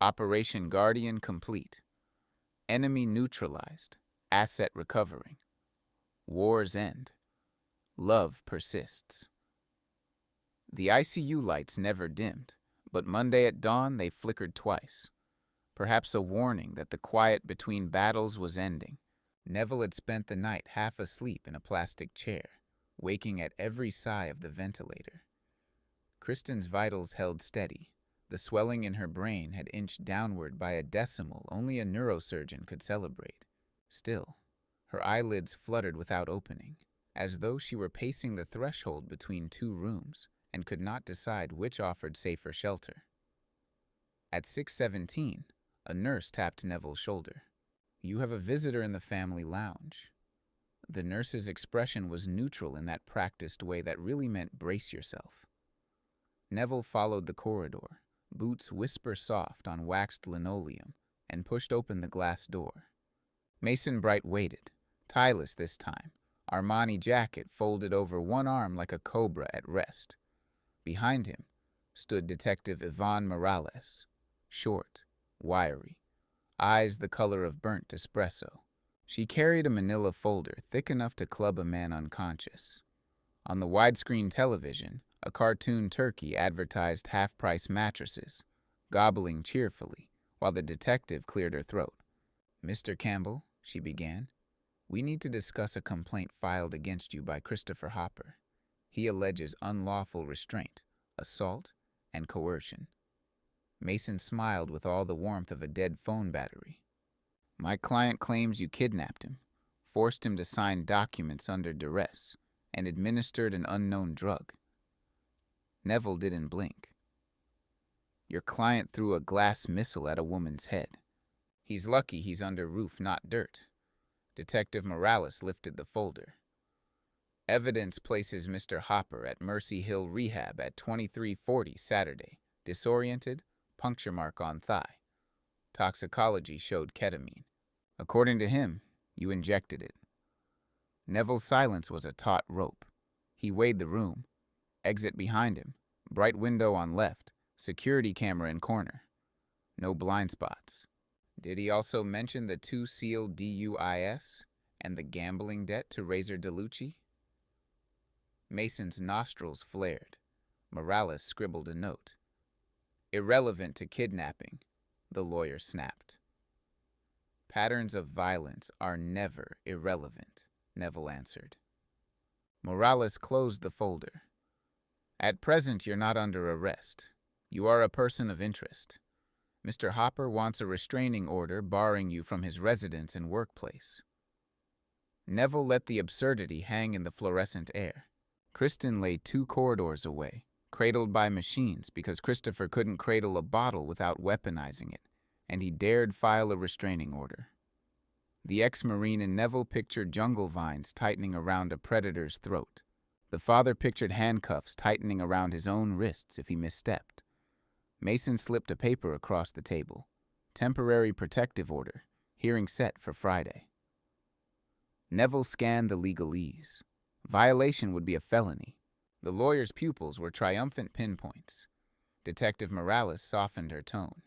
Operation Guardian complete. Enemy neutralized. Asset recovering. Wars end. Love persists. The ICU lights never dimmed, but Monday at dawn they flickered twice. Perhaps a warning that the quiet between battles was ending. Neville had spent the night half asleep in a plastic chair, waking at every sigh of the ventilator. Kristen's vitals held steady. The swelling in her brain had inched downward by a decimal only a neurosurgeon could celebrate. Still, her eyelids fluttered without opening, as though she were pacing the threshold between two rooms and could not decide which offered safer shelter. At 6:17, a nurse tapped Neville's shoulder. "You have a visitor in the family lounge." The nurse's expression was neutral in that practiced way that really meant brace yourself. Neville followed the corridor, boots whisper soft on waxed linoleum, and pushed open the glass door. Mason Bright waited, tieless this time, Armani jacket folded over one arm like a cobra at rest. Behind him stood Detective Yvonne Morales, short, wiry, eyes the color of burnt espresso. She carried a manila folder thick enough to club a man unconscious. On the widescreen television, a cartoon turkey advertised half-price mattresses, gobbling cheerfully, while the detective cleared her throat. "Mr. Campbell," she began, "we need to discuss a complaint filed against you by Christopher Hopper. He alleges unlawful restraint, assault, and coercion." Mason smiled with all the warmth of a dead phone battery. "My client claims you kidnapped him, forced him to sign documents under duress, and administered an unknown drug." Neville didn't blink. "Your client threw a glass missile at a woman's head. He's lucky he's under roof, not dirt." Detective Morales lifted the folder. "Evidence places Mr. Hopper at Mercy Hill Rehab at 23:40 Saturday. Disoriented, puncture mark on thigh. Toxicology showed ketamine. According to him, you injected it." Neville's silence was a taut rope. He weighed the room. Exit behind him, bright window on left, security camera in corner. No blind spots. Did he also mention the 2 sealed DUIs and the gambling debt to Razor DeLucci? Mason's nostrils flared. Morales scribbled a note. "Irrelevant to kidnapping," the lawyer snapped. "Patterns of violence are never irrelevant," Neville answered. Morales closed the folder. "At present, you're not under arrest. You are a person of interest. Mr. Hopper wants a restraining order barring you from his residence and workplace." Neville let the absurdity hang in the fluorescent air. Kristen lay 2 corridors away, cradled by machines because Christopher couldn't cradle a bottle without weaponizing it, and he dared file a restraining order. The ex-Marine in Neville pictured jungle vines tightening around a predator's throat. The father pictured handcuffs tightening around his own wrists if he misstepped. Mason slipped a paper across the table. Temporary protective order, hearing set for Friday. Neville scanned the legalese. Violation would be a felony. The lawyer's pupils were triumphant pinpoints. Detective Morales softened her tone.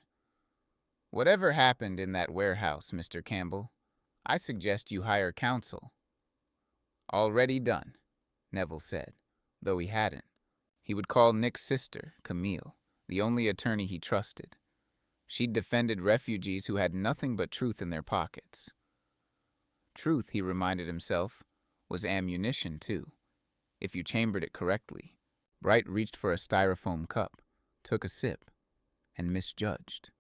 "Whatever happened in that warehouse, Mr. Campbell, I suggest you hire counsel." "Already done," Neville said, though he hadn't. He would call Nick's sister, Camille, the only attorney he trusted. She'd defended refugees who had nothing but truth in their pockets. Truth, he reminded himself, was ammunition too, if you chambered it correctly. Bright reached for a styrofoam cup, took a sip, and misjudged.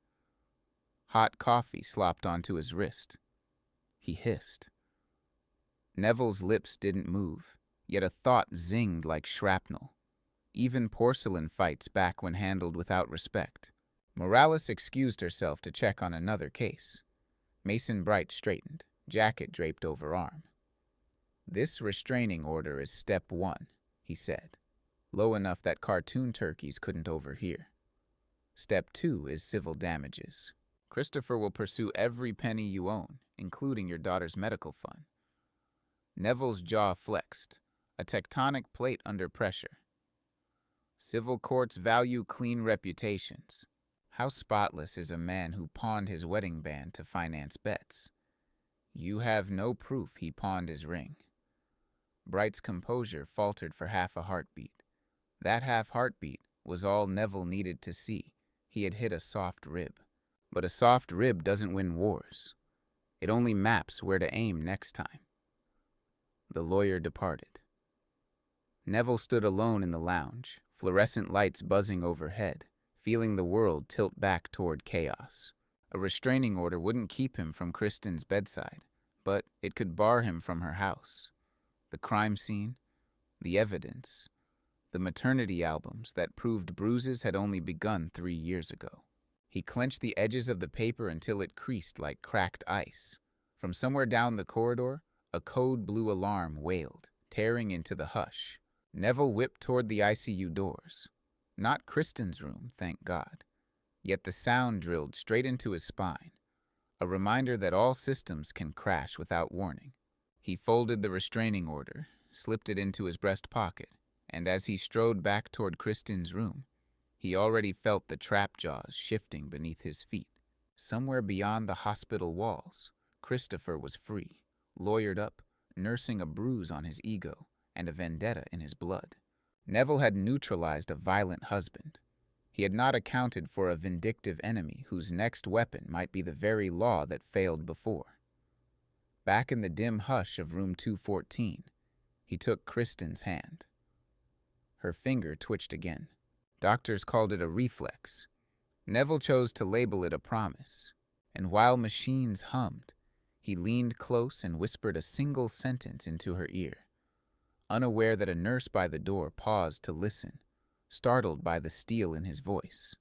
Hot coffee slopped onto his wrist. He hissed. Neville's lips didn't move, yet a thought zinged like shrapnel. Even porcelain fights back when handled without respect. Morales excused herself to check on another case. Mason Bright straightened, jacket draped over arm. "This restraining order is step 1, he said, low enough that cartoon turkeys couldn't overhear. Step 2 is civil damages. Christopher will pursue every penny you own, including your daughter's medical fund." Neville's jaw flexed, a tectonic plate under pressure. Civil courts value clean reputations. How spotless is a man who pawned his wedding band to finance bets? You have no proof he pawned his ring. Bright's composure faltered for half a heartbeat. That half heartbeat was all Neville needed to see. He had hit a soft rib. But a soft rib doesn't win wars. It only maps where to aim next time. The lawyer departed. Neville stood alone in the lounge, fluorescent lights buzzing overhead, feeling the world tilt back toward chaos. A restraining order wouldn't keep him from Kristen's bedside, but it could bar him from her house. The crime scene, the evidence, the maternity albums that proved Bruises had only begun 3 years ago. He clenched the edges of the paper until it creased like cracked ice. From somewhere down the corridor, a code blue alarm wailed, tearing into the hush. Neville whipped toward the ICU doors. Not Kristen's room, thank God. Yet the sound drilled straight into his spine, a reminder that all systems can crash without warning. He folded the restraining order, slipped it into his breast pocket, and as he strode back toward Kristen's room, he already felt the trap jaws shifting beneath his feet. Somewhere beyond the hospital walls, Christopher was free, lawyered up, nursing a bruise on his ego and a vendetta in his blood. Neville had neutralized a violent husband. He had not accounted for a vindictive enemy whose next weapon might be the very law that failed before. Back in the dim hush of room 214, he took Kristen's hand. Her finger twitched again. Doctors called it a reflex. Neville chose to label it a promise. And while machines hummed, he leaned close and whispered a single sentence into her ear, unaware that a nurse by the door paused to listen, startled by the steel in his voice.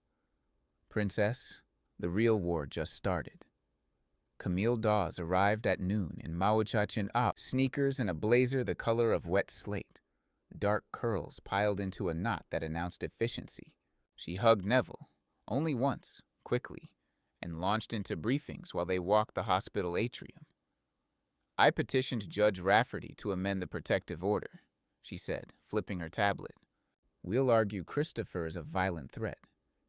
Princess, the real war just started. Camille Dawes arrived at noon in Mawachachin sneakers and a blazer the color of wet slate, dark curls piled into a knot that announced efficiency. She hugged Neville, only once, quickly, and launched into briefings while they walked the hospital atrium. I petitioned Judge Rafferty to amend the protective order, she said, flipping her tablet. We'll argue Christopher is a violent threat.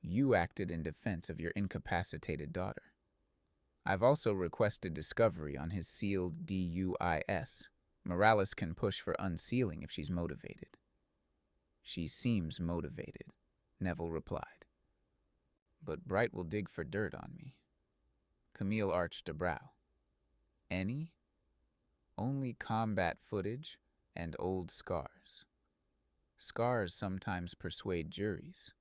You acted in defense of your incapacitated daughter. I've also requested discovery on his sealed DUIS. Morales can push for unsealing if she's motivated. She seems motivated, Neville replied. But Bright will dig for dirt on me. Camille arched a brow. Any? Only combat footage and old scars. Scars sometimes persuade juries.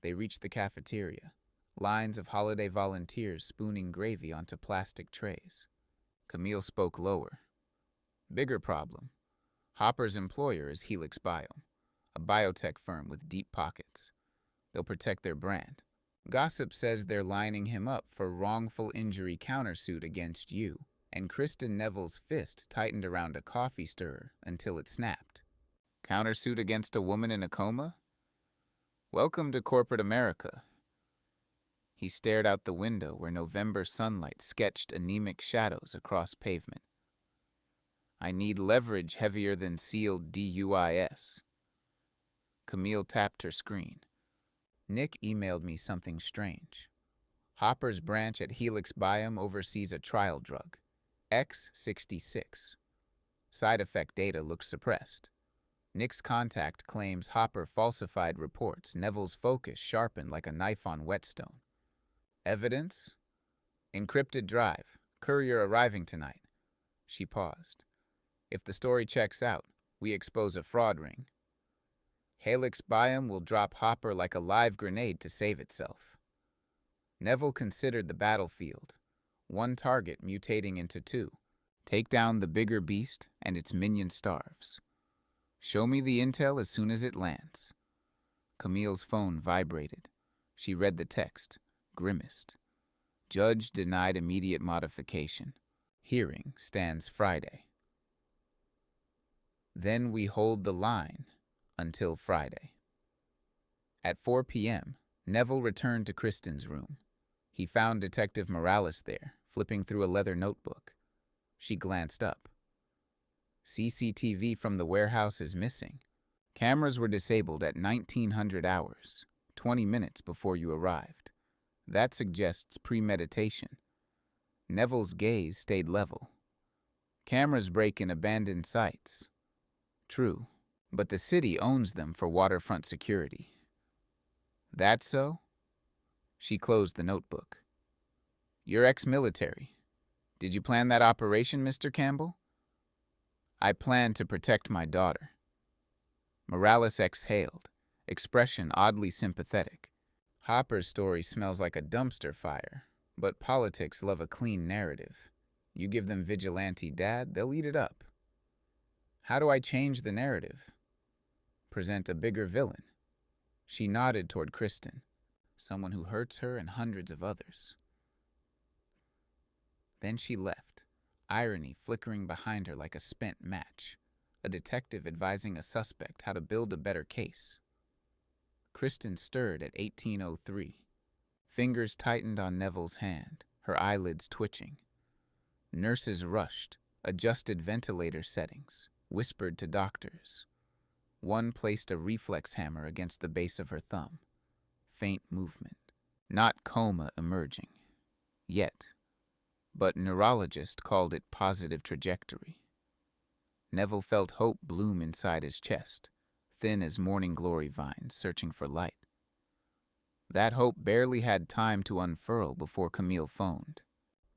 They reached the cafeteria, lines of holiday volunteers spooning gravy onto plastic trays. Camille spoke lower. Bigger problem. Hopper's employer is Helix Biome, a biotech firm with deep pockets. They'll protect their brand. Gossip says they're lining him up for wrongful injury countersuit against you, and Kristen Neville's fist tightened around a coffee stirrer until it snapped. Countersuit against a woman in a coma? Welcome to corporate America. He stared out the window where November sunlight sketched anemic shadows across pavement. I need leverage heavier than sealed DUIS. Camille tapped her screen. Nick emailed me something strange. Hopper's branch at Helix Biome oversees a trial drug, X66. Side effect data looks suppressed. Nick's contact claims Hopper falsified reports. Neville's focus sharpened like a knife on whetstone. Evidence? Encrypted drive. Courier arriving tonight. She paused. If the story checks out, we expose a fraud ring. Helix Biome will drop Hopper like a live grenade to save itself. Neville considered the battlefield, one target mutating into two. Take down the bigger beast and its minion starves. Show me the intel as soon as it lands. Camille's phone vibrated. She read the text, grimaced. Judge denied immediate modification. Hearing stands Friday. Then we hold the line until Friday. At 4 p.m., Neville returned to Kristen's room. He found Detective Morales there, flipping through a leather notebook. She glanced up. CCTV from the warehouse is missing. Cameras were disabled at 1900 hours, 20 minutes before you arrived. That suggests premeditation. Neville's gaze stayed level. Cameras break in abandoned sites. True, but the city owns them for waterfront security. That so? She closed the notebook. You're ex-military. Did you plan that operation, Mr. Campbell? I planned to protect my daughter. Morales exhaled, expression oddly sympathetic. Hopper's story smells like a dumpster fire, but politics love a clean narrative. You give them vigilante dad, they'll eat it up. How do I change the narrative? Present a bigger villain. She nodded toward Kristen, someone who hurts her and hundreds of others. Then she left, irony flickering behind her like a spent match, a detective advising a suspect how to build a better case. Kristen stirred at 18:03. Fingers tightened on Neville's hand, her eyelids twitching. Nurses rushed, adjusted ventilator settings, whispered to doctors. One placed a reflex hammer against the base of her thumb. Faint movement. Not coma emerging. Yet. But neurologist called it positive trajectory. Neville felt hope bloom inside his chest, thin as morning glory vines searching for light. That hope barely had time to unfurl before Camille phoned.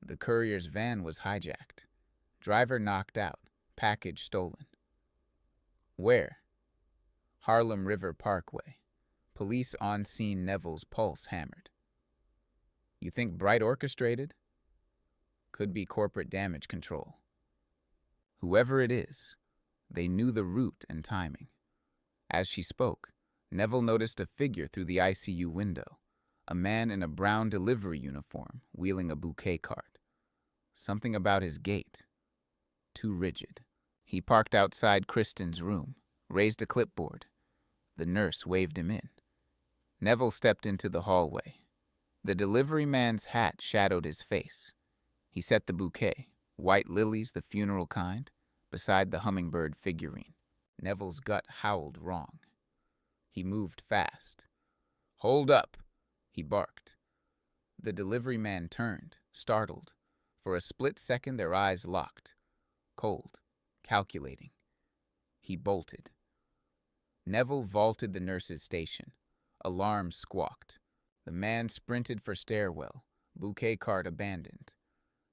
The courier's van was hijacked. Driver knocked out, package stolen. Where? Harlem River Parkway. Police on scene. Neville's pulse hammered. You think Bright orchestrated? Could be corporate damage control. Whoever it is, they knew the route and timing. As she spoke, Neville noticed a figure through the ICU window, a man in a brown delivery uniform wheeling a bouquet cart. Something about his gait. Too rigid. He parked outside Kristen's room, raised a clipboard. The nurse waved him in. Neville stepped into the hallway. The delivery man's hat shadowed his face. He set the bouquet, white lilies, the funeral kind, beside the hummingbird figurine. Neville's gut howled wrong. He moved fast. Hold up, he barked. The delivery man turned, startled. For a split second, their eyes locked. Cold, calculating. He bolted. Neville vaulted the nurse's station. Alarm squawked. The man sprinted for stairwell, bouquet cart abandoned.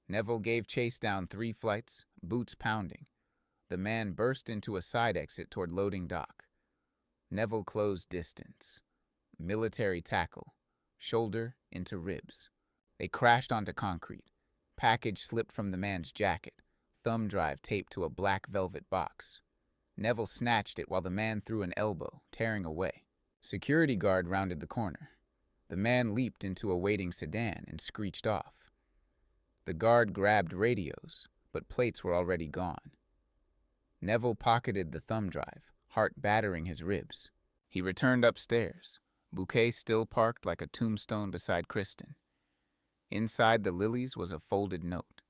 Neville gave chase down 3 flights, boots pounding. The man burst into a side exit toward loading dock. Neville closed distance. Military tackle, shoulder into ribs. They crashed onto concrete. Package slipped from the man's jacket, thumb drive taped to a black velvet box. Neville snatched it while the man threw an elbow, tearing away. Security guard rounded the corner. The man leaped into a waiting sedan and screeched off. The guard grabbed radios, but plates were already gone. Neville pocketed the thumb drive, heart battering his ribs. He returned upstairs, bouquet still parked like a tombstone beside Kristen. Inside the lilies was a folded note.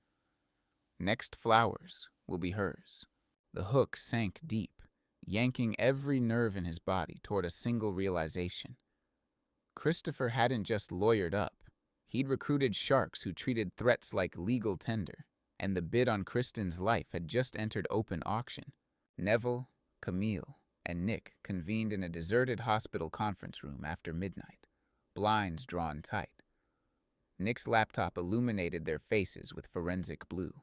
Next flowers will be hers. The hook sank deep, yanking every nerve in his body toward a single realization. Christopher hadn't just lawyered up. He'd recruited sharks who treated threats like legal tender, and the bid on Kristen's life had just entered open auction. Neville, Camille, and Nick convened in a deserted hospital conference room after midnight, blinds drawn tight. Nick's laptop illuminated their faces with forensic blue.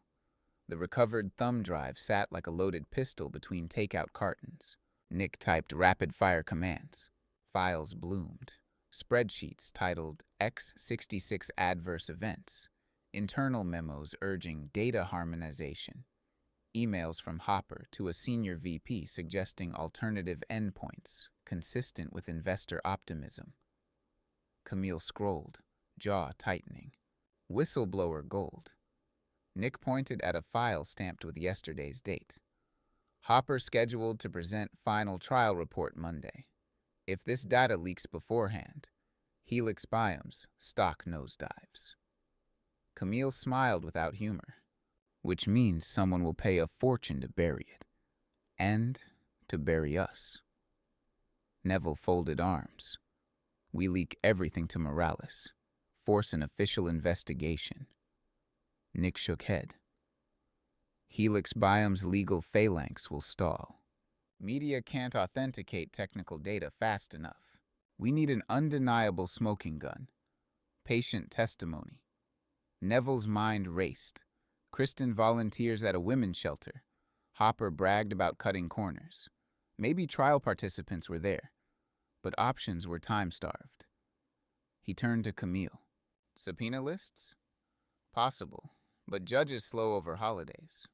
The recovered thumb drive sat like a loaded pistol between takeout cartons. Nick typed rapid-fire commands. Files bloomed. Spreadsheets titled X66 Adverse Events. Internal memos urging data harmonization. Emails from Hopper to a senior VP suggesting alternative endpoints consistent with investor optimism. Camille scrolled, jaw tightening. Whistleblower gold. Nick pointed at a file stamped with yesterday's date. Hopper scheduled to present final trial report Monday. If this data leaks beforehand, Helix Biome's stock nosedives. Camille smiled without humor, which means someone will pay a fortune to bury it, and to bury us. Neville folded arms. We leak everything to Morales, force an official investigation. Nick shook head. Helix Biome's legal phalanx will stall. Media can't authenticate technical data fast enough. We need an undeniable smoking gun. Patient testimony. Neville's mind raced. Kristen volunteers at a women's shelter. Hopper bragged about cutting corners. Maybe trial participants were there, but options were time-starved. He turned to Camille. Subpoena lists? Possible, but judges slow over holidays.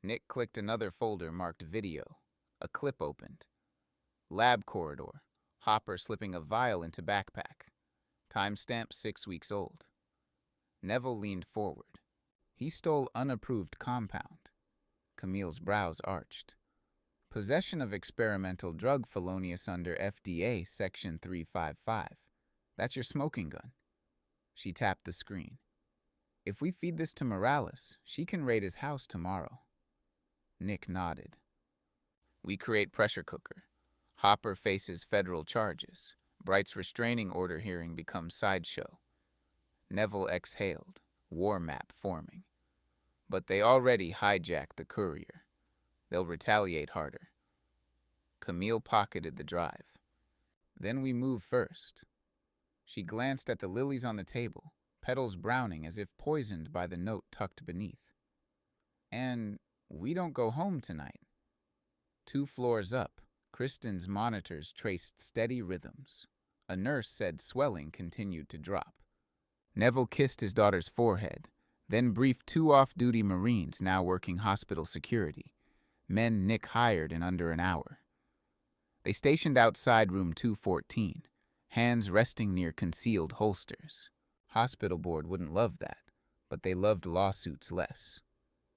Nick clicked another folder marked video. A clip opened. Lab corridor. Hopper slipping a vial into backpack. Timestamp 6 weeks old. Neville leaned forward. He stole unapproved compound. Camille's brows arched. Possession of experimental drug felonious under FDA Section 355. That's your smoking gun. She tapped the screen. If we feed this to Morales, she can raid his house tomorrow. Nick nodded. We create pressure cooker. Hopper faces federal charges. Bright's restraining order hearing becomes sideshow. Neville exhaled, war map forming. But they already hijacked the courier. They'll retaliate harder. Camille pocketed the drive. Then we move first. She glanced at the lilies on the table, petals browning as if poisoned by the note tucked beneath. And we don't go home tonight. 2 floors up, Kristen's monitors traced steady rhythms. A nurse said swelling continued to drop. Neville kissed his daughter's forehead, then briefed 2 off-duty Marines now working hospital security, men Nick hired in under an hour. They stationed outside room 214, hands resting near concealed holsters. Hospital board wouldn't love that, but they loved lawsuits less.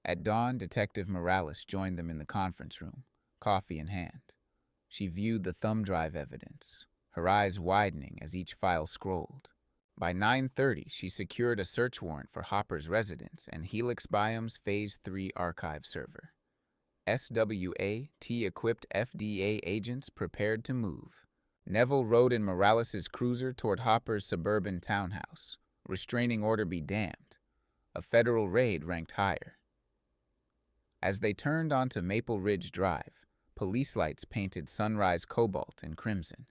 At dawn, Detective Morales joined them in the conference room, coffee in hand. She viewed the thumb drive evidence, her eyes widening as each file scrolled. By 9:30, she secured a search warrant for Hopper's residence and Helix Biome's Phase 3 archive server. SWAT-equipped FDA agents prepared to move. Neville rode in Morales' cruiser toward Hopper's suburban townhouse. Restraining order be damned. A federal raid ranked higher. As they turned onto Maple Ridge Drive, police lights painted sunrise cobalt and crimson.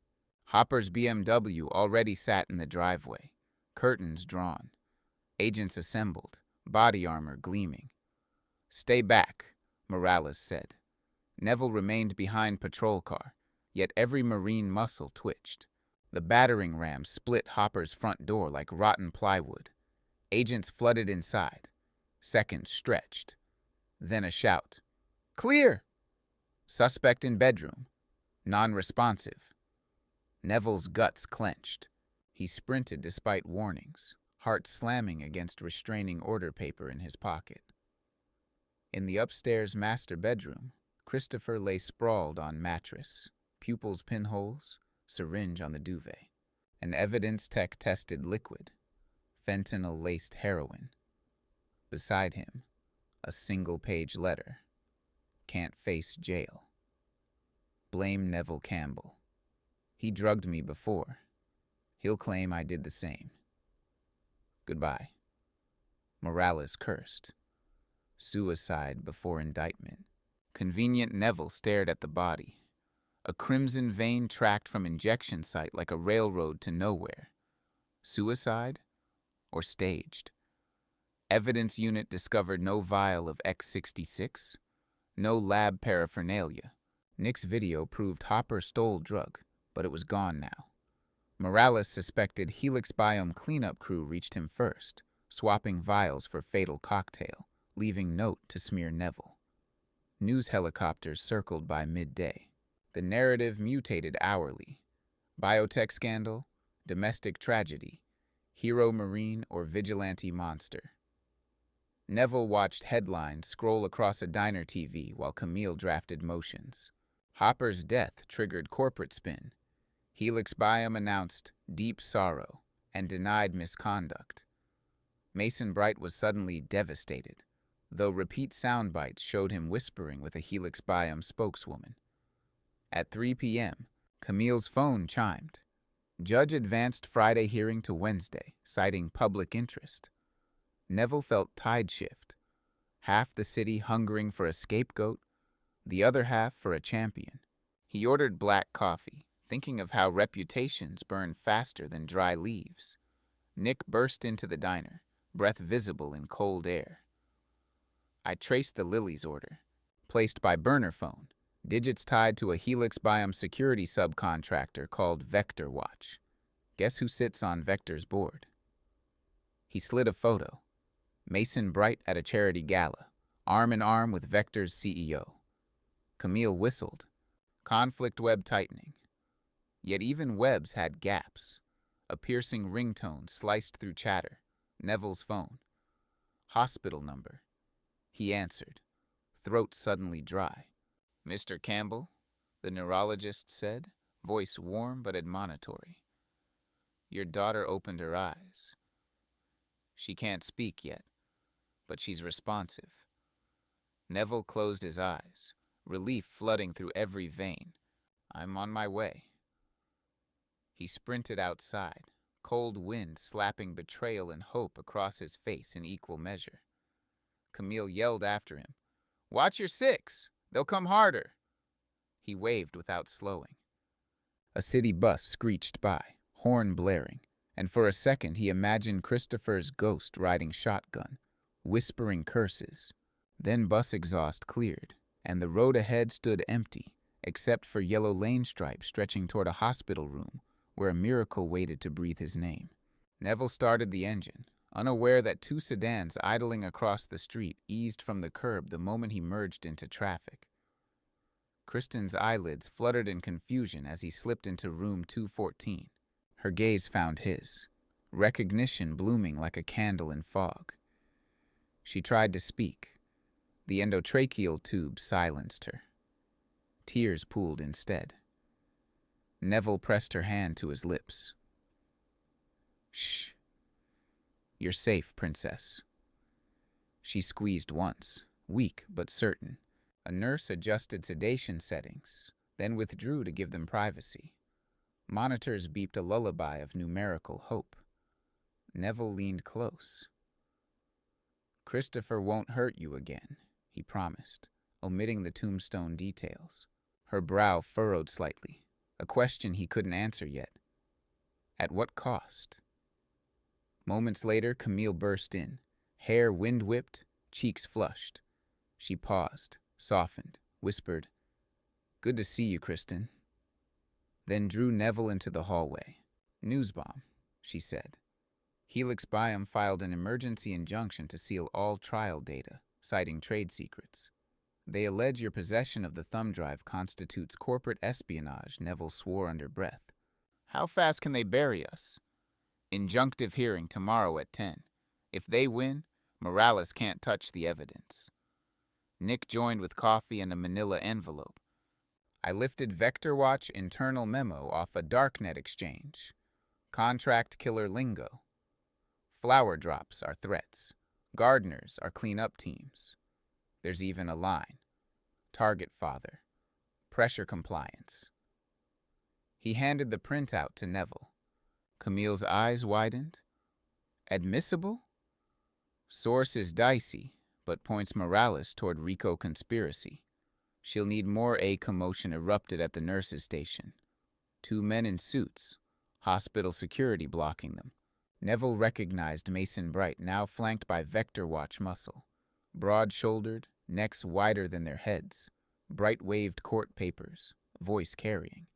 Hopper's BMW already sat in the driveway, curtains drawn. Agents assembled, body armor gleaming. Stay back, Morales said. Neville remained behind patrol car, yet every Marine muscle twitched. The battering ram split Hopper's front door like rotten plywood. Agents flooded inside. Seconds stretched. Then a shout. Clear! Suspect in bedroom. Non-responsive. Neville's guts clenched. He sprinted despite warnings, heart slamming against restraining order paper in his pocket. In the upstairs master bedroom, Christopher lay sprawled on mattress, pupils pinholes, syringe on the duvet. An evidence tech tested liquid, fentanyl-laced heroin. Beside him, a single-page letter. Can't face jail. Blame Neville Campbell. He drugged me before. He'll claim I did the same. Goodbye. Morales cursed. Suicide before indictment. Convenient Neville stared at the body. A crimson vein tracked from injection site like a railroad to nowhere. Suicide or staged? Evidence unit discovered no vial of X66, no lab paraphernalia. Nick's video proved Hopper stole drug, but it was gone now. Morales suspected Helix Biome cleanup crew reached him first, swapping vials for fatal cocktail, leaving note to smear Neville. News helicopters circled by midday. The narrative mutated hourly. Biotech scandal, domestic tragedy, hero Marine or vigilante monster. Neville watched headlines scroll across a diner TV while Camille drafted motions. Hopper's death triggered corporate spin. Helix Biome announced deep sorrow and denied misconduct. Mason Bright was suddenly devastated, though repeat sound bites showed him whispering with a Helix Biome spokeswoman. At 3 p.m., Camille's phone chimed. Judge advanced Friday hearing to Wednesday, citing public interest. Neville felt tide shift, half the city hungering for a scapegoat, the other half for a champion. He ordered black coffee, thinking of how reputations burn faster than dry leaves. Nick burst into the diner, breath visible in cold air. I traced the Lily's order, placed by burner phone, digits tied to a Helix Biome security subcontractor called Vector Watch. Guess who sits on Vector's board? He slid a photo. Mason Bright at a charity gala, arm in arm with Vector's CEO. Camille whistled. Conflict web tightening. Yet even webs had gaps. A piercing ringtone sliced through chatter. Neville's phone. Hospital number. He answered, throat suddenly dry. "Mr. Campbell," the neurologist said, voice warm but admonitory. "Your daughter opened her eyes. She can't speak yet, but she's responsive." Neville closed his eyes, relief flooding through every vein. "I'm on my way." He sprinted outside, cold wind slapping betrayal and hope across his face in equal measure. Camille yelled after him, "Watch your six! They'll come harder!" He waved without slowing. A city bus screeched by, horn blaring, and for a second he imagined Christopher's ghost riding shotgun, whispering curses. Then bus exhaust cleared, and the road ahead stood empty, except for yellow lane stripes stretching toward a hospital room where a miracle waited to breathe his name. Neville started the engine, unaware that two sedans idling across the street eased from the curb the moment he merged into traffic. Kristen's eyelids fluttered in confusion as he slipped into room 214. Her gaze found his, recognition blooming like a candle in fog. She tried to speak. The endotracheal tube silenced her. Tears pooled instead. Neville pressed her hand to his lips. "Shh. You're safe, princess." She squeezed once, weak but certain. A nurse adjusted sedation settings, then withdrew to give them privacy. Monitors beeped a lullaby of numerical hope. Neville leaned close. "Christopher won't hurt you again," he promised, omitting the tombstone details. Her brow furrowed slightly, a question he couldn't answer yet. At what cost? Moments later, Camille burst in, hair wind-whipped, cheeks flushed. She paused, softened, whispered, "Good to see you, Kristen." Then drew Neville into the hallway. "News bomb," she said. Helix Biome filed an emergency injunction to seal all trial data, citing trade secrets. "They allege your possession of the thumb drive constitutes corporate espionage," Neville swore under breath. "How fast can they bury us?" "Injunctive hearing tomorrow at 10. If they win, Morales can't touch the evidence." Nick joined with coffee and a manila envelope. I lifted Vector Watch internal memo off a darknet exchange. Contract killer lingo. Flower drops are threats. Gardeners are cleanup teams. There's even a line. Target father. Pressure compliance. He handed the printout to Neville. Camille's eyes widened. "Admissible?" "Source is dicey, but points Morales toward RICO conspiracy. She'll need more." A commotion erupted at the nurses' station. Two men in suits, hospital security blocking them. Neville recognized Mason Bright, now flanked by Vector Watch muscle. Broad-shouldered, necks wider than their heads. Bright waved court papers, voice carrying.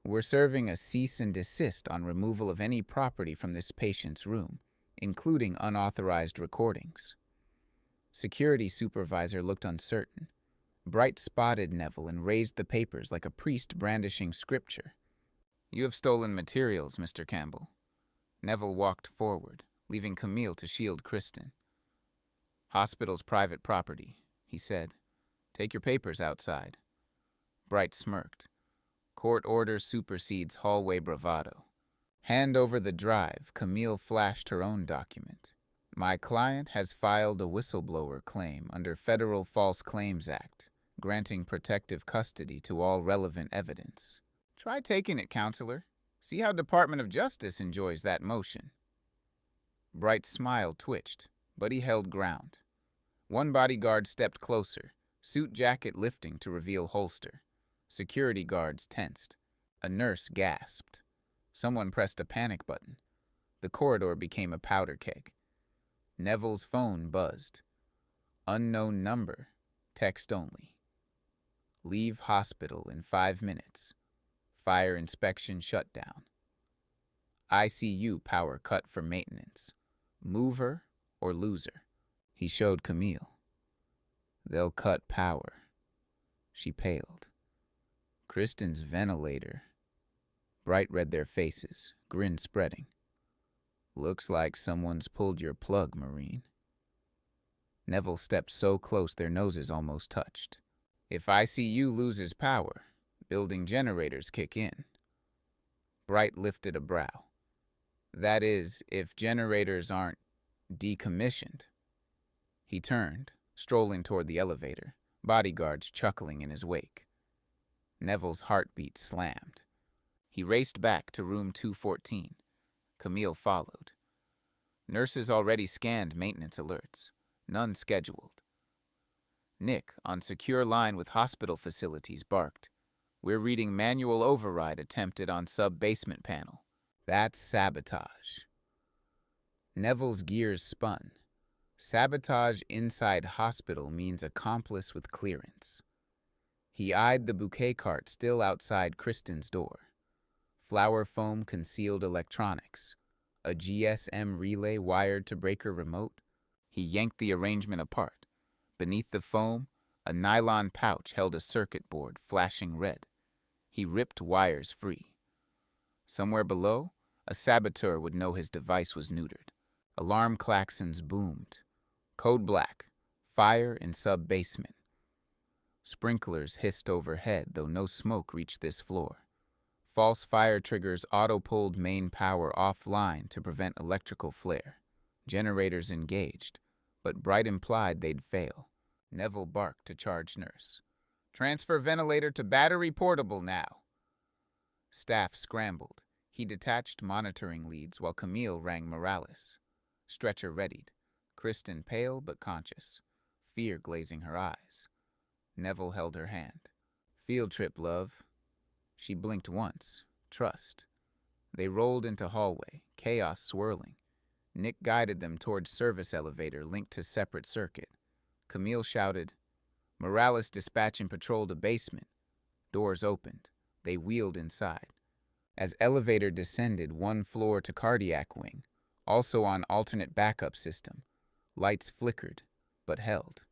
"We're serving a cease and desist on removal of any property from this patient's room, including unauthorized recordings." Security supervisor looked uncertain. Bright spotted Neville and raised the papers like a priest brandishing scripture. "You have stolen materials, Mr. Campbell." Neville walked forward, leaving Camille to shield Kristen. "Hospital's private property," he said. "Take your papers outside." Bright smirked. "Court order supersedes hallway bravado." "Hand over the drive." Camille flashed her own document. "My client has filed a whistleblower claim under Federal False Claims Act, granting protective custody to all relevant evidence." "Try taking it, counselor. See how Department of Justice enjoys that motion." Bright's smile twitched, but he held ground. One bodyguard stepped closer, suit jacket lifting to reveal holster. Security guards tensed. A nurse gasped. Someone pressed a panic button. The corridor became a powder keg. Neville's phone buzzed. Unknown number. Text only. Leave hospital in 5 minutes. Fire inspection shut down. ICU power cut for maintenance. Mover or loser? He showed Camille. They'll cut power. She paled. Kristen's ventilator. Bright read their faces, grin spreading. Looks like someone's pulled your plug, Marine. Neville stepped so close their noses almost touched. If ICU loses power, building generators kick in. Bright lifted a brow. That is, if generators aren't decommissioned. He turned, strolling toward the elevator, bodyguards chuckling in his wake. Neville's heartbeat slammed. He raced back to room 214. Camille followed. Nurses already scanned maintenance alerts, none scheduled. Nick, on secure line with hospital facilities, barked. We're reading manual override attempted on sub-basement panel. That's sabotage. Neville's gears spun. Sabotage inside hospital means accomplice with clearance. He eyed the bouquet cart still outside Kristen's door. Flower foam concealed electronics. A GSM relay wired to breaker remote. He yanked the arrangement apart. Beneath the foam, a nylon pouch held a circuit board flashing red. He ripped wires free. Somewhere below, a saboteur would know his device was neutered. Alarm klaxons boomed. Code black. Fire in sub-basement. Sprinklers hissed overhead, though no smoke reached this floor. False fire triggers auto-pulled main power offline to prevent electrical flare. Generators engaged, but Bright implied they'd fail. Neville barked to charge nurse. Transfer ventilator to battery portable now. Staff scrambled. He detached monitoring leads while Camille rang Morales. Stretcher readied. Kristen pale but conscious, fear glazing her eyes. Neville held her hand. Field trip, love. She blinked once. Trust. They rolled into hallway, chaos swirling. Nick guided them towards service elevator linked to separate circuit. Camille shouted, Morales dispatch and patrol to basement. Doors opened. They wheeled inside. As elevator descended 1 floor to cardiac wing, also on alternate backup system, lights flickered, but held.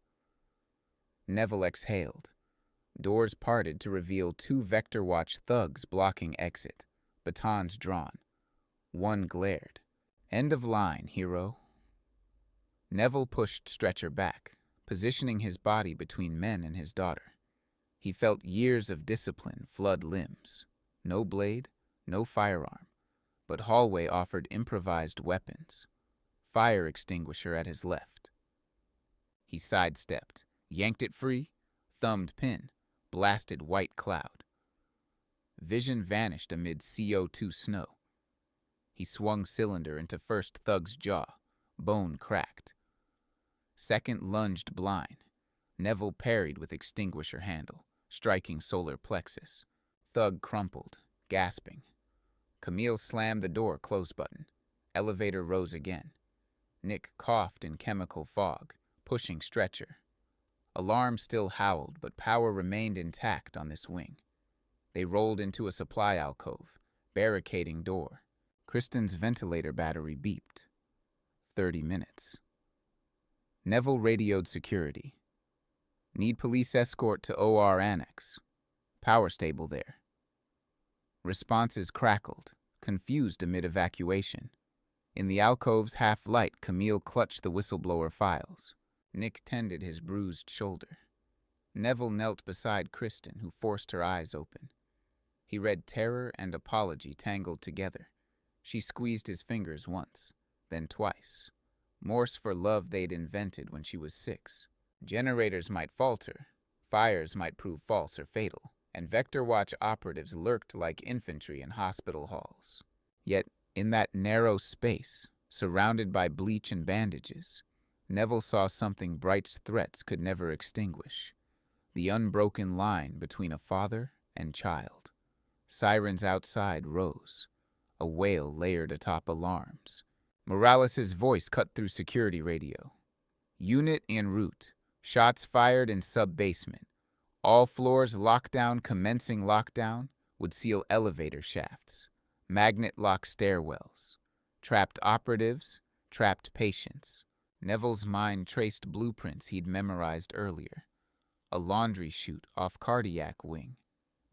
Neville exhaled. Doors parted to reveal 2 Vector Watch thugs blocking exit, batons drawn. One glared. End of line, hero. Neville pushed Stretcher back, positioning his body between men and his daughter. He felt years of discipline flood limbs. No blade, no firearm, but hallway offered improvised weapons. Fire extinguisher at his left. He sidestepped, yanked it free, thumbed pin, blasted white cloud. Vision vanished amid CO2 snow. He swung cylinder into first thug's jaw, bone cracked. Second lunged blind. Neville parried with extinguisher handle, striking solar plexus. Thug crumpled, gasping. Camille slammed the door close button. Elevator rose again. Nick coughed in chemical fog, pushing Stretcher. Alarm still howled, but power remained intact on this wing. They rolled into a supply alcove, barricading door. Kristen's ventilator battery beeped. 30 minutes. Neville radioed security. Need police escort to OR Annex. Power stable there. Responses crackled, confused amid evacuation. In the alcove's half-light, Camille clutched the whistleblower files. Nick tended his bruised shoulder. Neville knelt beside Kristen, who forced her eyes open. He read terror and apology tangled together. She squeezed his fingers once, then twice. Morse for love they'd invented when she was 6. Generators might falter, fires might prove false or fatal, and Vector Watch operatives lurked like infantry in hospital halls. Yet, in that narrow space, surrounded by bleach and bandages, Neville saw something Bright's threats could never extinguish: the unbroken line between a father and child. Sirens outside rose, a wail layered atop alarms. Morales' voice cut through security radio. Unit en route. Shots fired in sub-basement. All floors lockdown. Commencing lockdown would seal elevator shafts, magnet lock stairwells. Trapped operatives, trapped patients. Neville's mind traced blueprints he'd memorized earlier. A laundry chute off cardiac wing,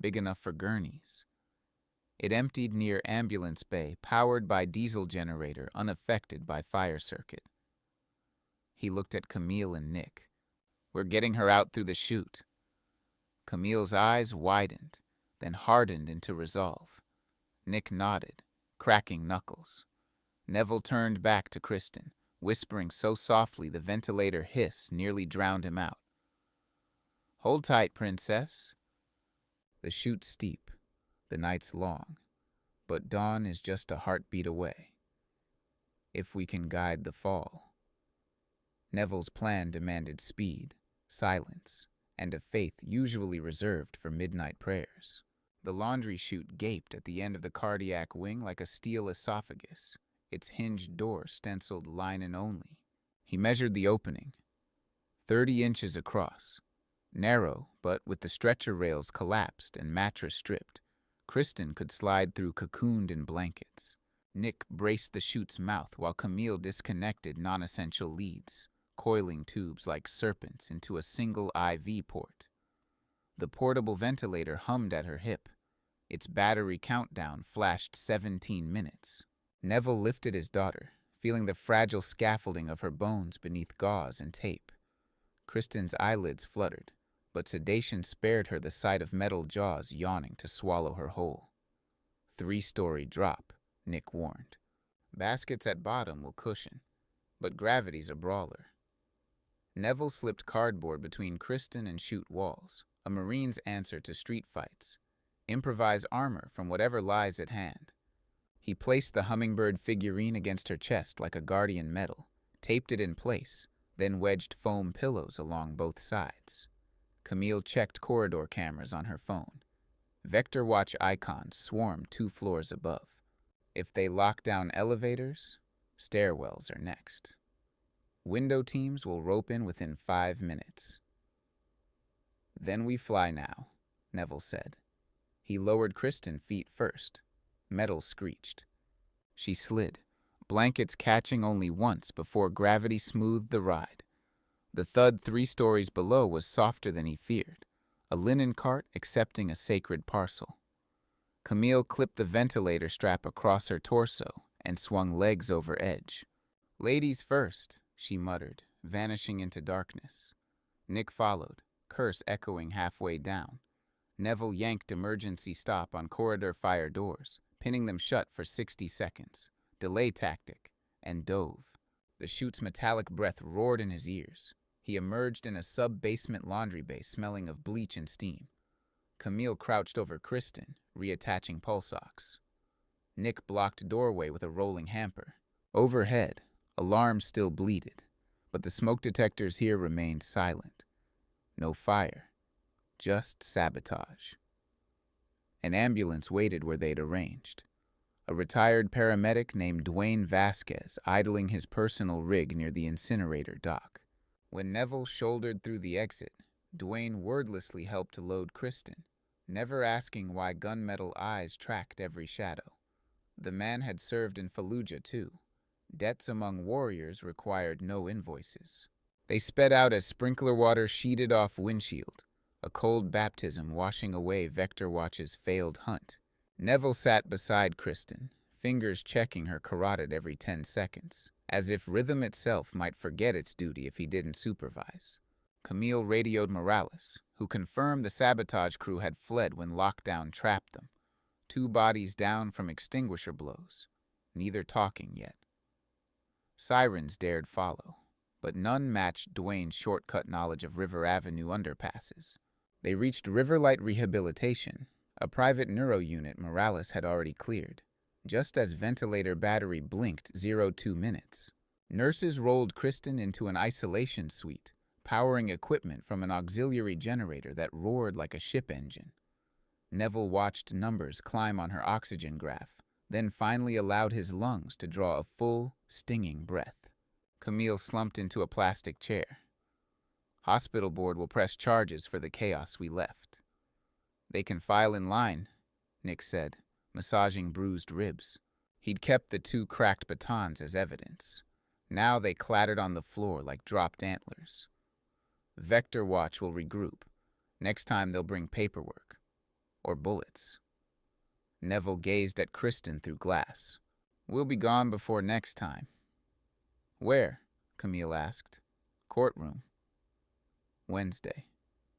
big enough for gurneys. It emptied near ambulance bay, powered by diesel generator, unaffected by fire circuit. He looked at Camille and Nick. "We're getting her out through the chute." Camille's eyes widened, then hardened into resolve. Nick nodded, cracking knuckles. Neville turned back to Kristen, whispering so softly the ventilator hiss nearly drowned him out. "Hold tight, princess." The chute's steep, the night's long, but dawn is just a heartbeat away. If we can guide the fall. Neville's plan demanded speed, silence, and a faith usually reserved for midnight prayers. The laundry chute gaped at the end of the cardiac wing like a steel esophagus, its hinged door stenciled linen only. He measured the opening, 30 inches across. Narrow, but with the stretcher rails collapsed and mattress stripped, Kristen could slide through cocooned in blankets. Nick braced the chute's mouth while Camille disconnected non-essential leads, coiling tubes like serpents into a single IV port. The portable ventilator hummed at her hip. Its battery countdown flashed 17 minutes. Neville lifted his daughter, feeling the fragile scaffolding of her bones beneath gauze and tape. Kristen's eyelids fluttered, but sedation spared her the sight of metal jaws yawning to swallow her whole. 3-story drop, Nick warned. Baskets at bottom will cushion, but gravity's a brawler. Neville slipped cardboard between Kristen and chute walls, a Marine's answer to street fights. Improvise armor from whatever lies at hand. He placed the hummingbird figurine against her chest like a guardian medal, taped it in place, then wedged foam pillows along both sides. Camille checked corridor cameras on her phone. Vector watch icons swarmed 2 floors above. If they lock down elevators, stairwells are next. Window teams will rope in within 5 minutes. "Then we fly now," Neville said. He lowered Kristen feet first. Metal screeched. She slid, blankets catching only once before gravity smoothed the ride. The thud 3 stories below was softer than he feared, a linen cart accepting a sacred parcel. Camille clipped the ventilator strap across her torso and swung legs over edge. "Ladies first," she muttered, vanishing into darkness. Nick followed, curse echoing halfway down. Neville yanked emergency stop on corridor fire doors, pinning them shut for 60 seconds. Delay tactic, and dove. The chute's metallic breath roared in his ears. He emerged in a sub-basement laundry bay smelling of bleach and steam. Camille crouched over Kristen, reattaching pulse ox. Nick blocked doorway with a rolling hamper. Overhead, alarms still bleated, but the smoke detectors here remained silent. No fire, just sabotage. An ambulance waited where they'd arranged. A retired paramedic named Dwayne Vasquez idling his personal rig near the incinerator dock. When Neville shouldered through the exit, Dwayne wordlessly helped to load Kristen, never asking why gunmetal eyes tracked every shadow. The man had served in Fallujah too. Debts among warriors required no invoices. They sped out as sprinkler water sheeted off windshield, a cold baptism washing away Vector Watch's failed hunt. Neville sat beside Kristen, fingers checking her carotid every 10 seconds, as if rhythm itself might forget its duty if he didn't supervise. Camille radioed Morales, who confirmed the sabotage crew had fled when lockdown trapped them. 2 bodies down from extinguisher blows, neither talking yet. Sirens dared follow, but none matched Dwayne's shortcut knowledge of River Avenue underpasses. They reached Riverlight Rehabilitation, a private neuro unit Morales had already cleared, just as ventilator battery blinked 02 minutes. Nurses rolled Kristen into an isolation suite, powering equipment from an auxiliary generator that roared like a ship engine. Neville watched numbers climb on her oxygen graph, then finally allowed his lungs to draw a full, stinging breath. Camille slumped into a plastic chair. Hospital board will press charges for the chaos we left. They can file in line, Nick said, massaging bruised ribs. He'd kept the 2 cracked batons as evidence. Now they clattered on the floor like dropped antlers. Vector Watch will regroup. Next time they'll bring paperwork. Or bullets. Neville gazed at Kristen through glass. We'll be gone before next time. Where? Camille asked. Courtroom. Wednesday.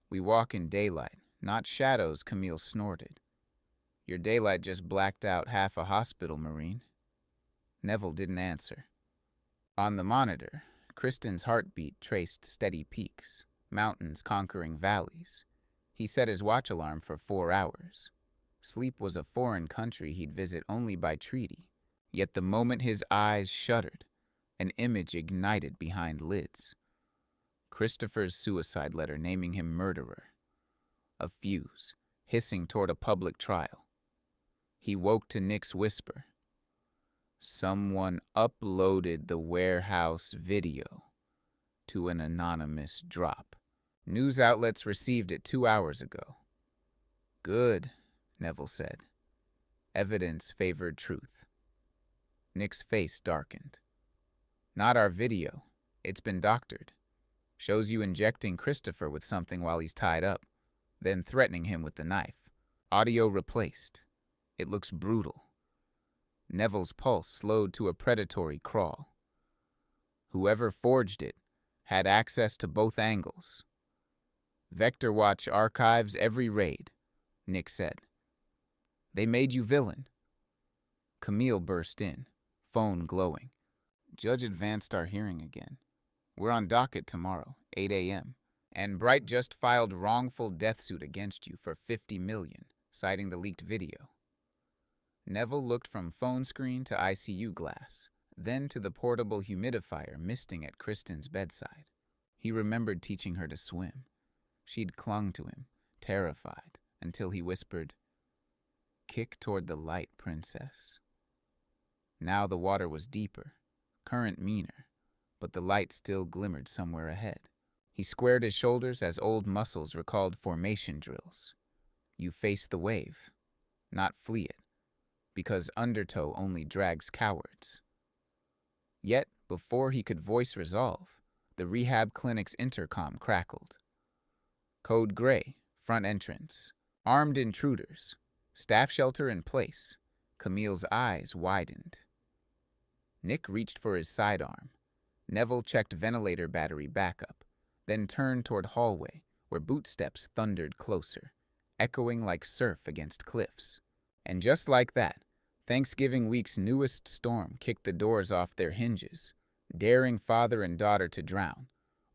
We walk in daylight, not shadows, Camille snorted. Your daylight just blacked out half a hospital, Marine. Neville didn't answer. On the monitor, Kristen's heartbeat traced steady peaks, mountains conquering valleys. He set his watch alarm for 4 hours. Sleep was a foreign country he'd visit only by treaty. Yet the moment his eyes shuttered, an image ignited behind lids. Christopher's suicide letter naming him murderer. A fuse, hissing toward a public trial. He woke to Nick's whisper. Someone uploaded the warehouse video to an anonymous drop. News outlets received it 2 hours ago. Good, Neville said. Evidence favored truth. Nick's face darkened. Not our video. It's been doctored. Shows you injecting Christopher with something while he's tied up, then threatening him with the knife. Audio replaced. It looks brutal. Neville's pulse slowed to a predatory crawl. Whoever forged it had access to both angles. Vector Watch archives every raid, Nick said. They made you villain. Camille burst in, phone glowing. Judge advanced our hearing again. We're on docket tomorrow, 8 a.m., and Bright just filed wrongful death suit against you for $50 million, citing the leaked video. Neville looked from phone screen to ICU glass, then to the portable humidifier misting at Kristen's bedside. He remembered teaching her to swim. She'd clung to him, terrified, until he whispered, "Kick toward the light, princess." Now the water was deeper, current meaner, but the light still glimmered somewhere ahead. He squared his shoulders as old muscles recalled formation drills. You face the wave, not flee it, because undertow only drags cowards. Yet, before he could voice resolve, the rehab clinic's intercom crackled. Code Gray, front entrance. Armed intruders. Staff shelter in place. Camille's eyes widened. Nick reached for his sidearm. Neville checked ventilator battery backup, then turned toward hallway, where bootsteps thundered closer, echoing like surf against cliffs. And just like that, Thanksgiving week's newest storm kicked the doors off their hinges, daring father and daughter to drown,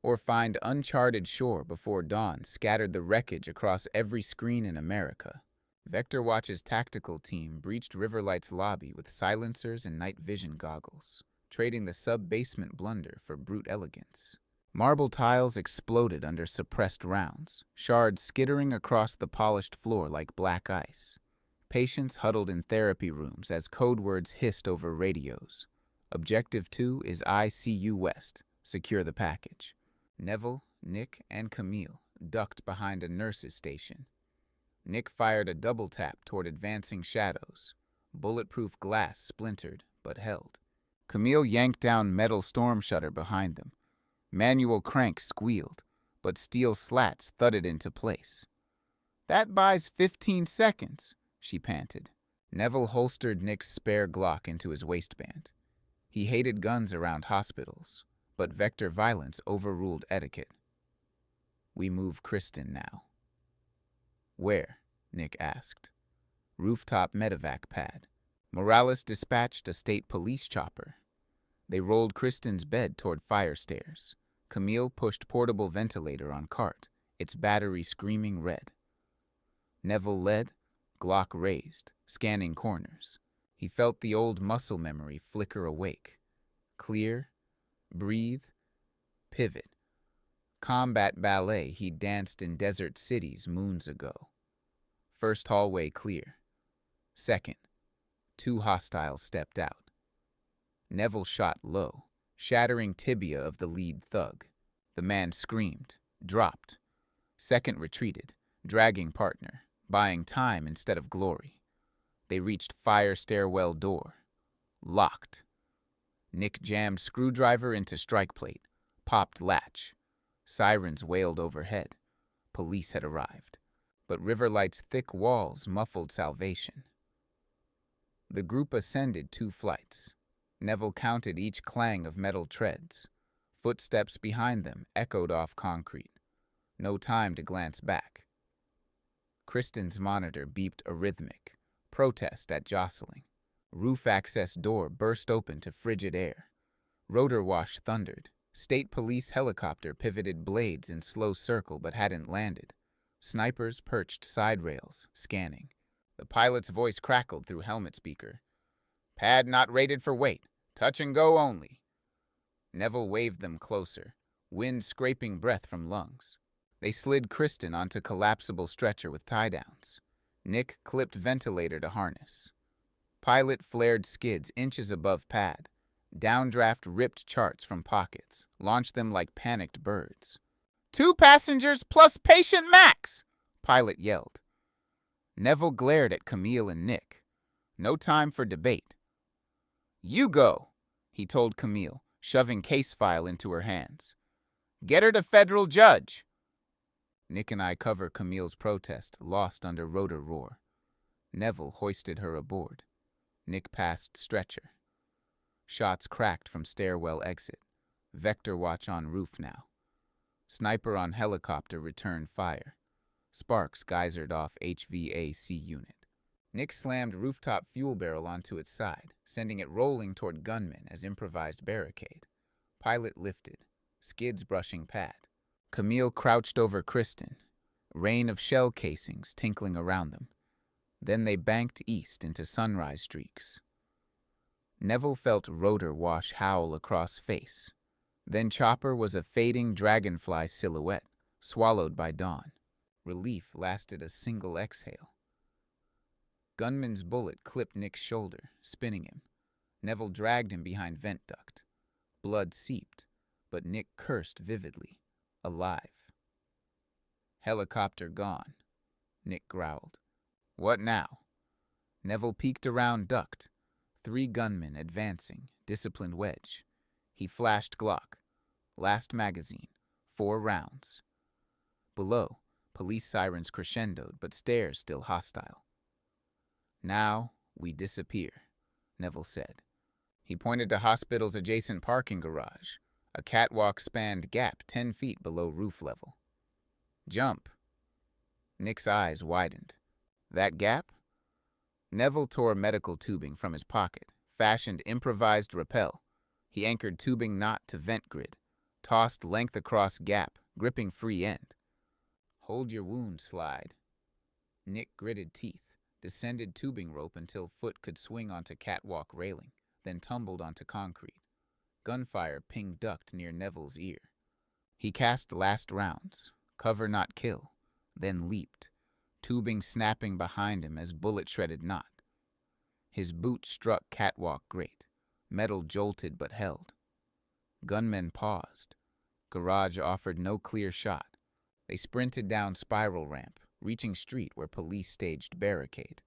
or find uncharted shore before dawn scattered the wreckage across every screen in America. Vector Watch's tactical team breached Riverlight's lobby with silencers and night vision goggles, trading the sub-basement blunder for brute elegance. Marble tiles exploded under suppressed rounds, shards skittering across the polished floor like black ice. Patients huddled in therapy rooms as code words hissed over radios. Objective 2 is ICU West. Secure the package. Neville, Nick, and Camille ducked behind a nurse's station. Nick fired a double tap toward advancing shadows. Bulletproof glass splintered, but held. Camille yanked down metal storm shutter behind them. Manual cranks squealed, but steel slats thudded into place. That buys 15 seconds, she panted. Neville holstered Nick's spare Glock into his waistband. He hated guns around hospitals, but vector violence overruled etiquette. We move Kristen now. Where? Nick asked. Rooftop medevac pad. Morales dispatched a state police chopper. They rolled Kristen's bed toward fire stairs. Camille pushed portable ventilator on cart, its battery screaming red. Neville led, Glock raised, scanning corners. He felt the old muscle memory flicker awake. Clear, Breathe, pivot. Combat ballet he danced in desert cities moons ago. First hallway clear. Second, 2 hostiles stepped out. Neville shot low, shattering tibia of the lead thug. The man screamed, dropped. Second retreated, dragging partner, buying time instead of glory. They reached fire stairwell door. Locked. Nick jammed screwdriver into strike plate, popped latch. Sirens wailed overhead. Police had arrived, but Riverlight's thick walls muffled salvation. The group ascended 2 flights. Neville counted each clang of metal treads. Footsteps behind them echoed off concrete. No time to glance back. Kristen's monitor beeped arrhythmic, protest at jostling. Roof access door burst open to frigid air. Rotor wash thundered. State police helicopter pivoted blades in slow circle but hadn't landed. Snipers perched side rails, scanning. The pilot's voice crackled through helmet speaker. Pad not rated for weight. Touch and go only. Neville waved them closer, wind scraping breath from lungs. They slid Kristen onto collapsible stretcher with tie-downs. Nick clipped ventilator to harness. Pilot flared skids inches above pad. Downdraft ripped charts from pockets, launched them like panicked birds. 2 passengers plus patient max, pilot yelled. Neville glared at Camille and Nick. No time for debate. You go, he told Camille, shoving case file into her hands. Get her to federal judge. Nick and I cover Camille's protest, lost under rotor roar. Neville hoisted her aboard. Nick passed stretcher. Shots cracked from stairwell exit. Vector watch on roof now. Sniper on helicopter returned fire. Sparks geysered off HVAC unit. Nick slammed rooftop fuel barrel onto its side, sending it rolling toward gunmen as improvised barricade. Pilot lifted, skids brushing pad. Camille crouched over Kristen, rain of shell casings tinkling around them. Then they banked east into sunrise streaks. Neville felt rotor wash howl across face. Then Chopper was a fading dragonfly silhouette, swallowed by dawn. Relief lasted a single exhale. Gunman's bullet clipped Nick's shoulder, spinning him. Neville dragged him behind vent duct. Blood seeped, but Nick cursed vividly. Alive. Helicopter gone, Nick growled. What now? Neville peeked around duct. 3 gunmen advancing, disciplined wedge. He flashed Glock. Last magazine, 4 rounds. Below, police sirens crescendoed, but stairs still hostile. Now we disappear, Neville said. He pointed to hospital's adjacent parking garage. A catwalk spanned gap 10 feet below roof level. Jump. Nick's eyes widened. That gap? Neville tore medical tubing from his pocket, fashioned improvised rappel. He anchored tubing knot to vent grid, tossed length across gap, gripping free end. Hold your wound, slide. Nick gritted teeth, descended tubing rope until foot could swing onto catwalk railing, then tumbled onto concrete. Gunfire pinged duct near Neville's ear. He cast last rounds, cover not kill, then leaped, tubing snapping behind him as bullet shredded knot. His boot struck catwalk grate, metal jolted but held. Gunmen paused. Garage offered no clear shot. They sprinted down spiral ramp, reaching street where police staged barricade.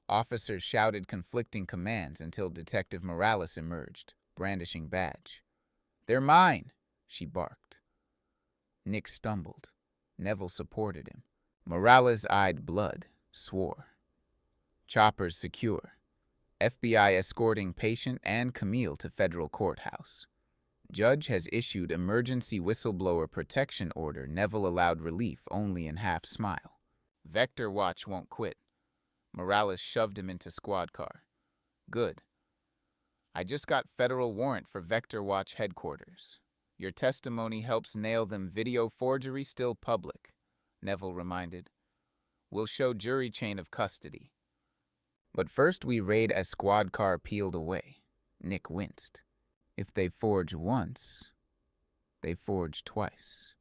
Officers shouted conflicting commands until Detective Morales emerged, brandishing badge. They're mine, she barked. Nick stumbled. Neville supported him. Morales eyed blood, swore. Choppers secure. FBI escorting patient and Camille to federal courthouse. Judge has issued emergency whistleblower protection order. Neville allowed relief only in half smile. Vector watch won't quit. Morales shoved him into squad car. Good. I just got federal warrant for Vector Watch headquarters. Your testimony helps nail them. Video forgery still public, Neville reminded. We'll show jury chain of custody. But first we raid as squad car peeled away. Nick winced. If they forge once, they forge twice.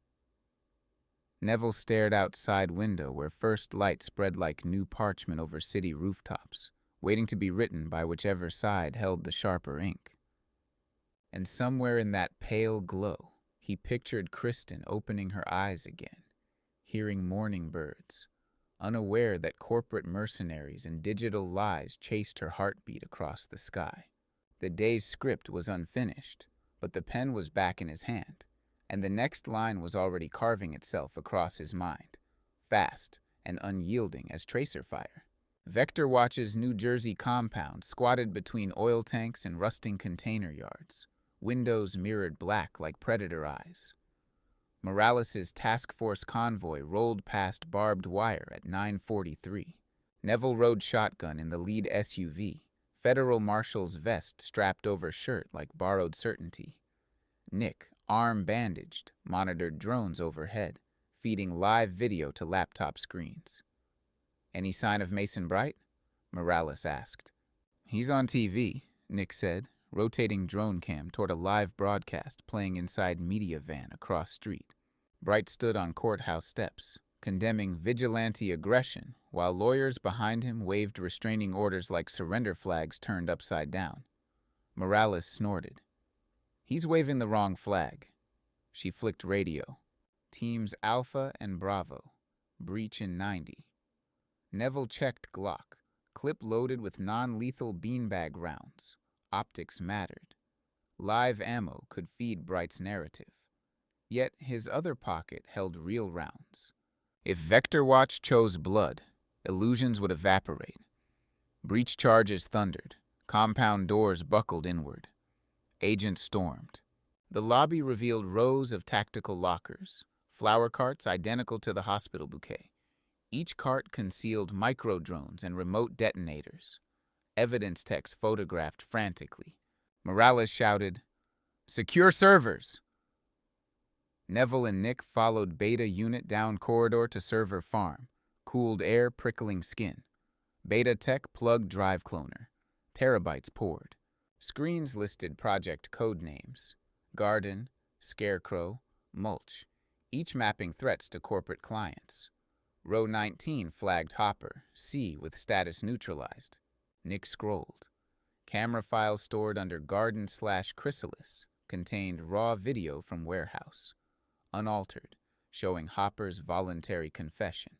Neville stared outside window where first light spread like new parchment over city rooftops, waiting to be written by whichever side held the sharper ink. And somewhere in that pale glow, he pictured Kristen opening her eyes again, hearing morning birds, unaware that corporate mercenaries and digital lies chased her heartbeat across the sky. The day's script was unfinished, but the pen was back in his hand, and the next line was already carving itself across his mind, fast and unyielding as tracer fire. Vector Watch's New Jersey compound squatted between oil tanks and rusting container yards, windows mirrored black like predator eyes. Morales' task force convoy rolled past barbed wire at 9:43. Neville rode shotgun in the lead SUV, federal marshal's vest strapped over shirt like borrowed certainty. Nick, arm bandaged, monitored drones overhead, feeding live video to laptop screens. "Any sign of Mason Bright?" Morales asked. "He's on TV," Nick said, rotating drone cam toward a live broadcast playing inside media van across street. Bright stood on courthouse steps, condemning vigilante aggression, while lawyers behind him waved restraining orders like surrender flags turned upside down. Morales snorted. "He's waving the wrong flag." She flicked radio. "Teams Alpha and Bravo. Breach in 90. Neville checked Glock, clip loaded with non-lethal beanbag rounds. Optics mattered. Live ammo could feed Bright's narrative. Yet his other pocket held real rounds. If Vector Watch chose blood, illusions would evaporate. Breach charges thundered. Compound doors buckled inward. Agents stormed. The lobby revealed rows of tactical lockers, flower carts identical to the hospital bouquet. Each cart concealed micro-drones and remote detonators. Evidence techs photographed frantically. Morales shouted, "Secure servers!" Neville and Nick followed Beta unit down corridor to server farm, cooled air prickling skin. Beta tech plugged drive cloner. Terabytes poured. Screens listed project code names: Garden, Scarecrow, Mulch, each mapping threats to corporate clients. Row 19 flagged Hopper, C with status neutralized. Nick scrolled. Camera files stored under Garden/Chrysalis contained raw video from warehouse, unaltered, showing Hopper's voluntary confession.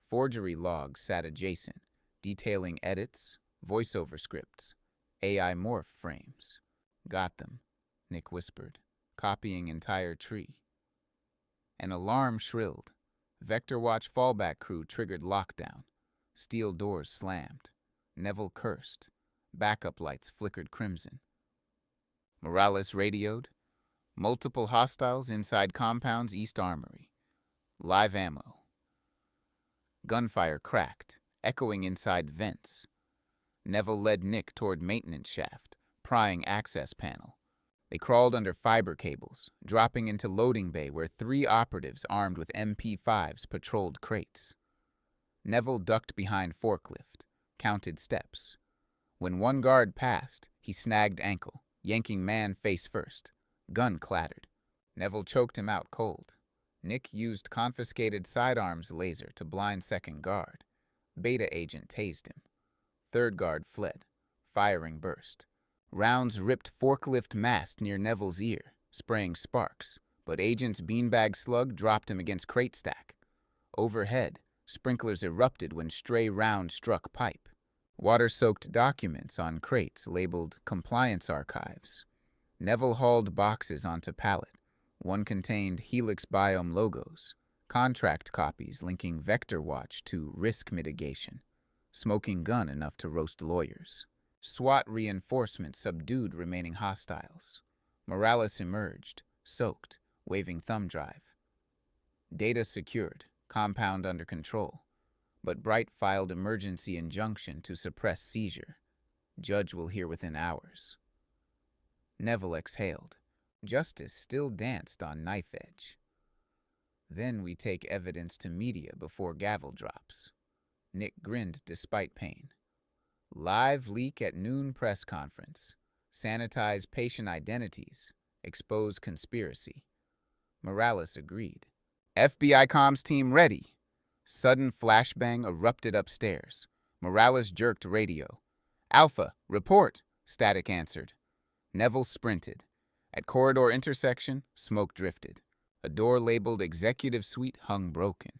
Forgery logs sat adjacent, detailing edits, voiceover scripts, AI morph frames. "Got them," Nick whispered, copying entire tree. An alarm shrilled. Vector Watch fallback crew triggered lockdown. Steel doors slammed. Neville cursed. Backup lights flickered crimson. Morales radioed. "Multiple hostiles inside compound's East Armory. Live ammo." Gunfire cracked, echoing inside vents. Neville led Nick toward maintenance shaft, prying access panel. They crawled under fiber cables, dropping into loading bay where 3 operatives armed with MP5s patrolled crates. Neville ducked behind forklift, counted steps. When one guard passed, he snagged ankle, yanking man face first. Gun clattered. Neville choked him out cold. Nick used confiscated sidearms laser to blind second guard. Beta agent tased him. Third guard fled. Firing burst. Rounds ripped forklift mast near Neville's ear, spraying sparks, but agent's beanbag slug dropped him against crate stack. Overhead, sprinklers erupted when stray round struck pipe. Water-soaked documents on crates labeled compliance archives. Neville hauled boxes onto pallet. One contained Helix Biome logos, contract copies linking Vector Watch to risk mitigation, smoking gun enough to roast lawyers. SWAT reinforcements subdued remaining hostiles. Morales emerged, soaked, waving thumb drive. Data secured, compound under control. But Bright filed emergency injunction to suppress seizure. Judge will hear within hours. Neville exhaled. Justice still danced on knife edge. Then we take evidence to media before gavel drops. Nick grinned despite pain. Live leak at noon press conference. Sanitize patient identities. Expose conspiracy. Morales agreed. FBI comms team ready. Sudden flashbang erupted upstairs. Morales jerked radio. Alpha, report, Static answered. Neville sprinted. At corridor intersection, smoke drifted. A door labeled Executive Suite hung broken.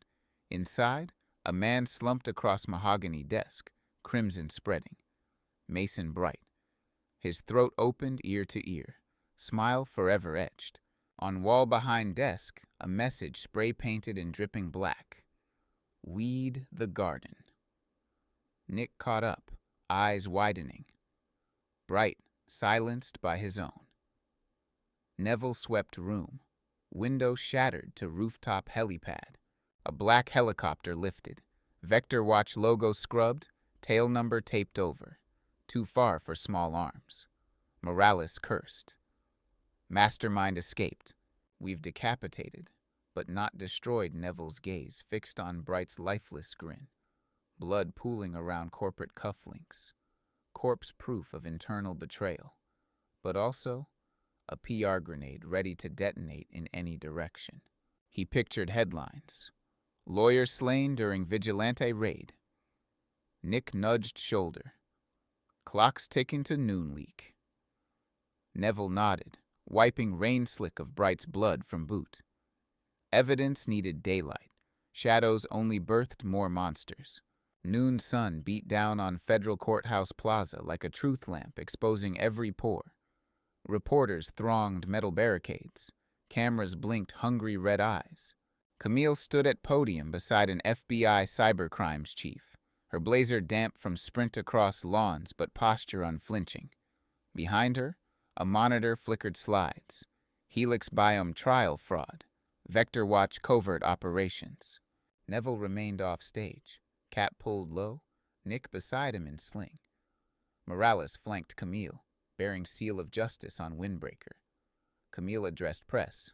Inside, a man slumped across mahogany desk, crimson spreading. Mason Bright. His throat opened ear to ear, smile forever etched. On wall behind desk, a message spray-painted in dripping black. Weed the garden. Nick caught up, eyes widening. Bright, silenced by his own. Neville swept room. Window shattered to rooftop helipad. A black helicopter lifted. Vector Watch logo scrubbed, tail number taped over. Too far for small arms. Morales cursed. Mastermind escaped. We've decapitated, but not destroyed. Neville's gaze fixed on Bright's lifeless grin. Blood pooling around corporate cufflinks. Corpse proof of internal betrayal. But also a PR grenade ready to detonate in any direction. He pictured headlines. Lawyer slain during vigilante raid. Nick nudged shoulder. Clocks ticking to noon leak. Neville nodded, wiping rain slick of Bright's blood from boot. Evidence needed daylight. Shadows only birthed more monsters. Noon sun beat down on Federal Courthouse Plaza like a truth lamp exposing every pore. Reporters thronged metal barricades. Cameras blinked hungry red eyes. Camille stood at podium beside an FBI cybercrimes chief, her blazer damp from sprint across lawns but posture unflinching. Behind her, a monitor flickered slides. Helix Biome trial fraud. Vector Watch covert operations. Neville remained off stage. Cap pulled low, Nick beside him in sling. Morales flanked Camille, bearing seal of justice on windbreaker. Camille addressed press.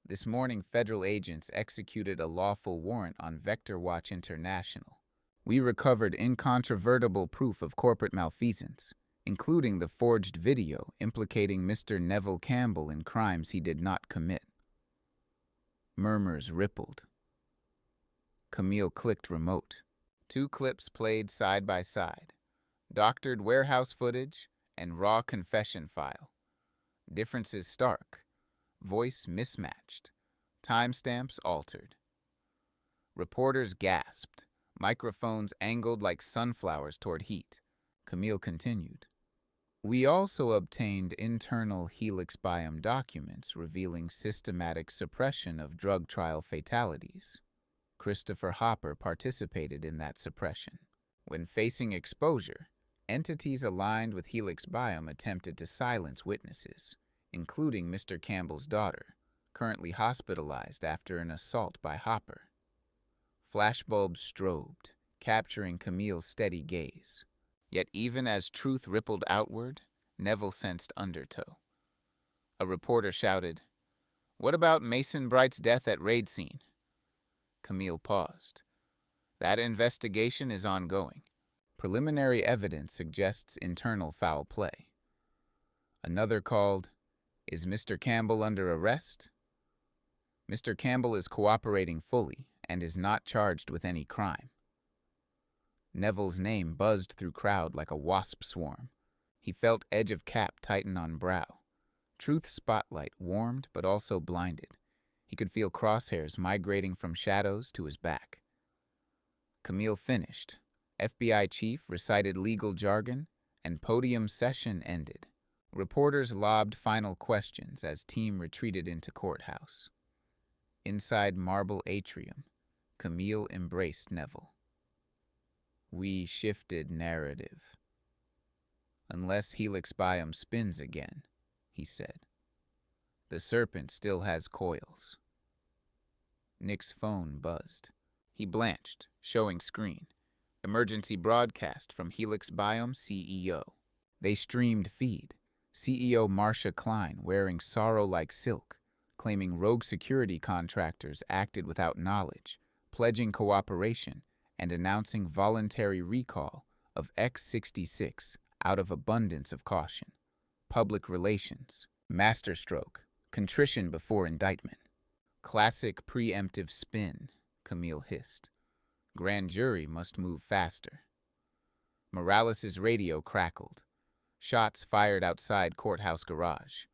This morning, federal agents executed a lawful warrant on Vector Watch International. We recovered incontrovertible proof of corporate malfeasance, including the forged video implicating Mr. Neville Campbell in crimes he did not commit. Murmurs rippled. Camille clicked remote. 2 clips played side by side. Doctored warehouse footage and raw confession file. Differences stark. Voice mismatched. Timestamps altered. Reporters gasped. Microphones angled like sunflowers toward heat. Camille continued. We also obtained internal Helix Biome documents revealing systematic suppression of drug trial fatalities. Christopher Hopper participated in that suppression. When facing exposure, entities aligned with Helix Biome attempted to silence witnesses, including Mr. Campbell's daughter, currently hospitalized after an assault by Hopper. Flashbulbs strobed, capturing Camille's steady gaze. Yet even as truth rippled outward, Neville sensed undertow. A reporter shouted, "What about Mason Bright's death at raid scene?" Camille paused. That investigation is ongoing. Preliminary evidence suggests internal foul play. Another called, "Is Mr. Campbell under arrest?" Mr. Campbell is cooperating fully and is not charged with any crime. Neville's name buzzed through crowd like a wasp swarm. He felt edge of cap tighten on brow. Truth's spotlight warmed but also blinded. He could feel crosshairs migrating from shadows to his back. Camille finished. FBI chief recited legal jargon, and podium session ended. Reporters lobbed final questions as team retreated into courthouse. Inside marble atrium, Camille embraced Neville. We shifted narrative. Unless Helix Biome spins again, he said. The serpent still has coils. Nick's phone buzzed. He blanched, showing screen. Emergency broadcast from Helix Biome CEO. They streamed feed. CEO Marcia Klein wearing sorrow like silk, claiming rogue security contractors acted without knowledge, pledging cooperation, and announcing voluntary recall of X-66 out of abundance of caution. public relations, masterstroke, contrition before indictment. Classic preemptive spin, Camille hissed. Grand jury must move faster. Morales' radio crackled. Shots fired outside courthouse garage.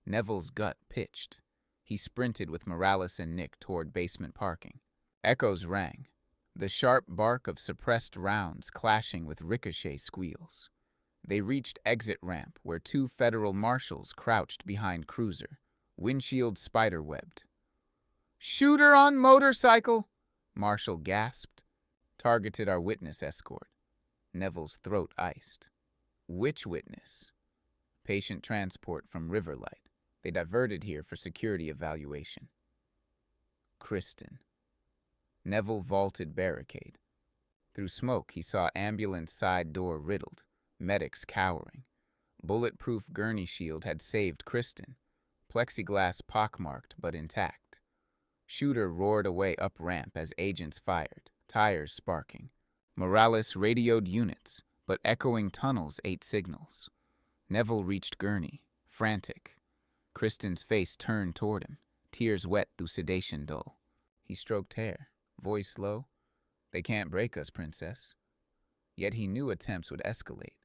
Neville's gut pitched. He sprinted with Morales and Nick toward basement parking. Echoes rang, the sharp bark of suppressed rounds clashing with ricochet squeals. They reached exit ramp where two federal marshals crouched behind cruiser, windshield spiderwebbed. "Shooter on motorcycle!" Marshal gasped. "Targeted our witness escort." Neville's throat iced. "Which witness?" "Patient transport from Riverlight. They diverted here for security evaluation." Kristen. Neville vaulted barricade. Through smoke, he saw ambulance side door riddled, medics cowering. Bulletproof gurney shield had saved Kristen, plexiglass pockmarked but intact. Shooter roared away up ramp as agents fired, tires sparking. Morales radioed units, but echoing tunnels ate signals. Neville reached gurney, frantic. Kristen's face turned toward him, tears wet through sedation dull. He stroked hair, voice low. "They can't break us, Princess." Yet he knew attempts would escalate.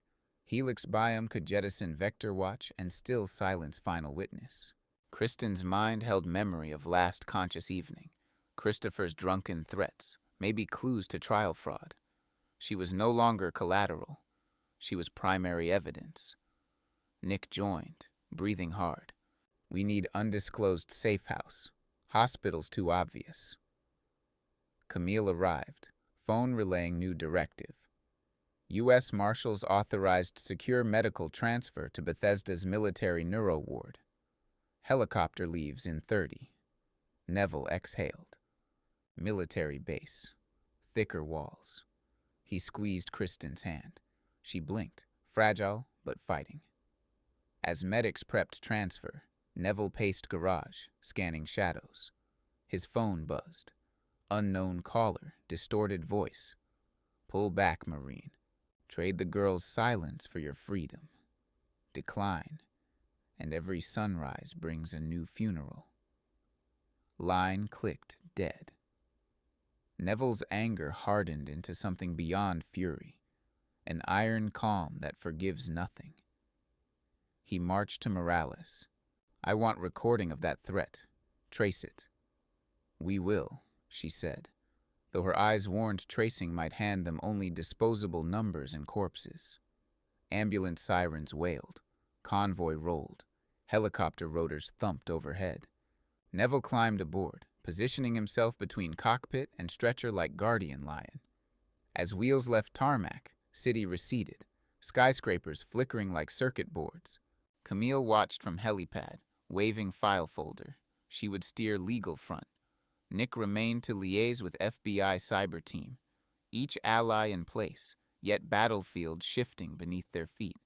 Helix Biome could jettison Vector Watch and still silence final witness. Kristen's mind held memory of last conscious evening, Christopher's drunken threats, maybe clues to trial fraud. She was no longer collateral. She was primary evidence. Nick joined, breathing hard. "We need undisclosed safe house. Hospital's too obvious." Camille arrived, phone relaying new directive. U.S. Marshals authorized secure medical transfer to Bethesda's military neuro ward. Helicopter leaves in 30. Neville exhaled. Military base. Thicker walls. He squeezed Kristen's hand. She blinked, fragile but fighting. As medics prepped transfer, Neville paced garage, scanning shadows. His phone buzzed. Unknown caller, distorted voice. "Pull back, Marine. Trade the girl's silence for your freedom. Decline, and every sunrise brings a new funeral." Line clicked dead. Neville's anger hardened into something beyond fury, an iron calm that forgives nothing. He marched to Morales. "I want recording of that threat. Trace it." "We will," she said, though her eyes warned tracing might hand them only disposable numbers and corpses. Ambulance sirens wailed. Convoy rolled. Helicopter rotors thumped overhead. Neville climbed aboard, positioning himself between cockpit and stretcher like guardian lion. As wheels left tarmac, city receded, skyscrapers flickering like circuit boards. Camille watched from helipad, waving file folder. She would steer legal front. Nick remained to liaise with FBI cyber team, each ally in place, yet battlefield shifting beneath their feet.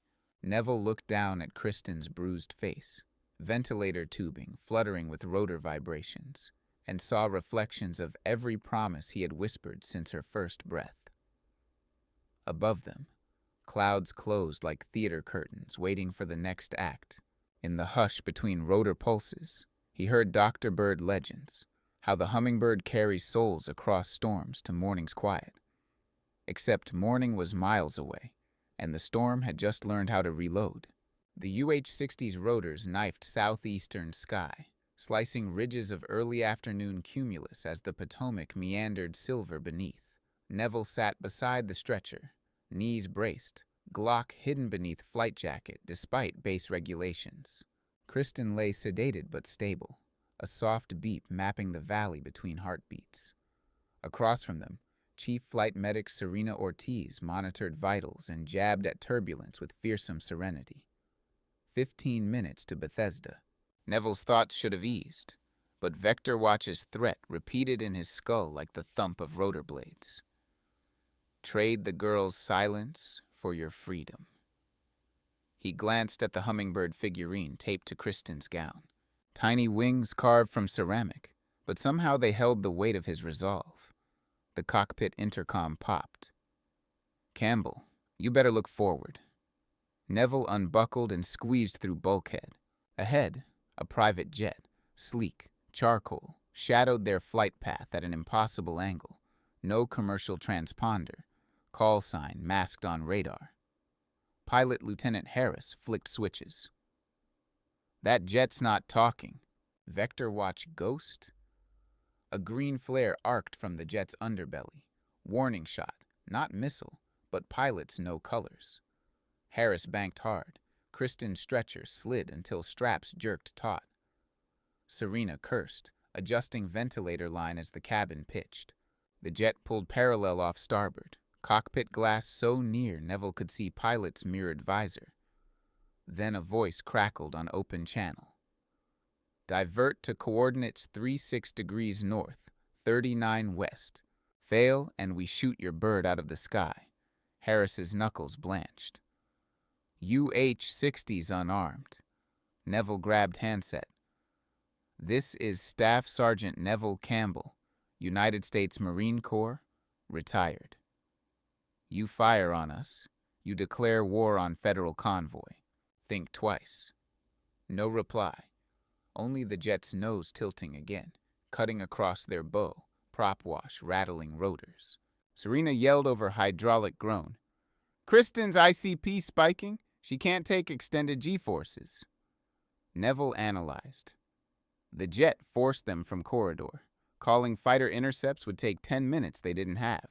Neville looked down at Kristen's bruised face, ventilator tubing fluttering with rotor vibrations, and saw reflections of every promise he had whispered since her first breath. Above them, clouds closed like theater curtains waiting for the next act. In the hush between rotor pulses, he heard Dr. Bird legends, how the hummingbird carries souls across storms to morning's quiet. Except morning was miles away, and the storm had just learned how to reload. The UH-60's rotors knifed southeastern sky, slicing ridges of early afternoon cumulus as the Potomac meandered silver beneath. Neville sat beside the stretcher, knees braced, Glock hidden beneath flight jacket despite base regulations. Kristen lay sedated but stable, a soft beep mapping the valley between heartbeats. Across from them, Chief Flight Medic Serena Ortiz monitored vitals and jabbed at turbulence with fearsome serenity. 15 minutes to Bethesda. Neville's thoughts should have eased, but Vector Watch's threat repeated in his skull like the thump of rotor blades. Trade the girl's silence for your freedom. He glanced at the hummingbird figurine taped to Kristen's gown. Tiny wings carved from ceramic, but somehow they held the weight of his resolve. The cockpit intercom popped. "Campbell, you better look forward." Neville unbuckled and squeezed through bulkhead. Ahead, a private jet, sleek, charcoal, shadowed their flight path at an impossible angle. No commercial transponder, call sign masked on radar. Pilot Lieutenant Harris flicked switches. That jet's not talking. Vector watch ghost? A green flare arced from the jet's underbelly. Warning shot, not missile, but pilot's no colors. Harris banked hard. Kristen's stretcher slid until straps jerked taut. Serena cursed, adjusting ventilator line as the cabin pitched. The jet pulled parallel off starboard, cockpit glass so near Neville could see pilot's mirrored visor. Then a voice crackled on open channel. Divert to coordinates 36 degrees north, 39 west. Fail and we shoot your bird out of the sky. Harris's knuckles blanched. UH-60's unarmed. Neville grabbed handset. This is Staff Sergeant Neville Campbell, United States Marine Corps, retired. You fire on us. You declare war on federal convoy. Think twice. No reply. Only the jet's nose tilting again, cutting across their bow, prop wash rattling rotors. Serena yelled over hydraulic groan. Kristen's ICP spiking. She can't take extended G-forces. Neville analyzed. The jet forced them from corridor. Calling fighter intercepts would take 10 minutes they didn't have.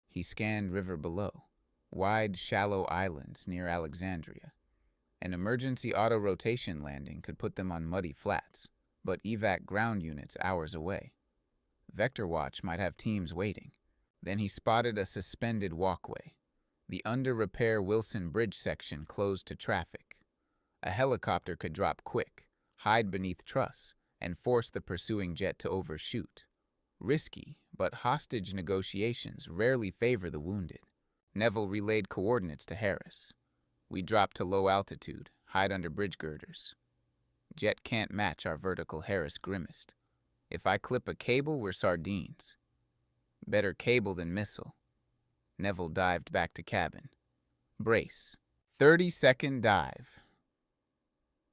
He scanned river below. Wide, shallow islands near Alexandria. An emergency auto-rotation landing could put them on muddy flats, but evac ground units hours away. Vector Watch might have teams waiting. Then he spotted a suspended walkway. The under-repair Wilson Bridge section closed to traffic. A helicopter could drop quick, hide beneath truss, and force the pursuing jet to overshoot. Risky, but hostage negotiations rarely favor the wounded. Neville relayed coordinates to Harris. We drop to low altitude, hide under bridge girders. Jet can't match our vertical, Harris grimaced. If I clip a cable, we're sardines. Better cable than missile. Neville dived back to cabin. Brace. 30-second dive.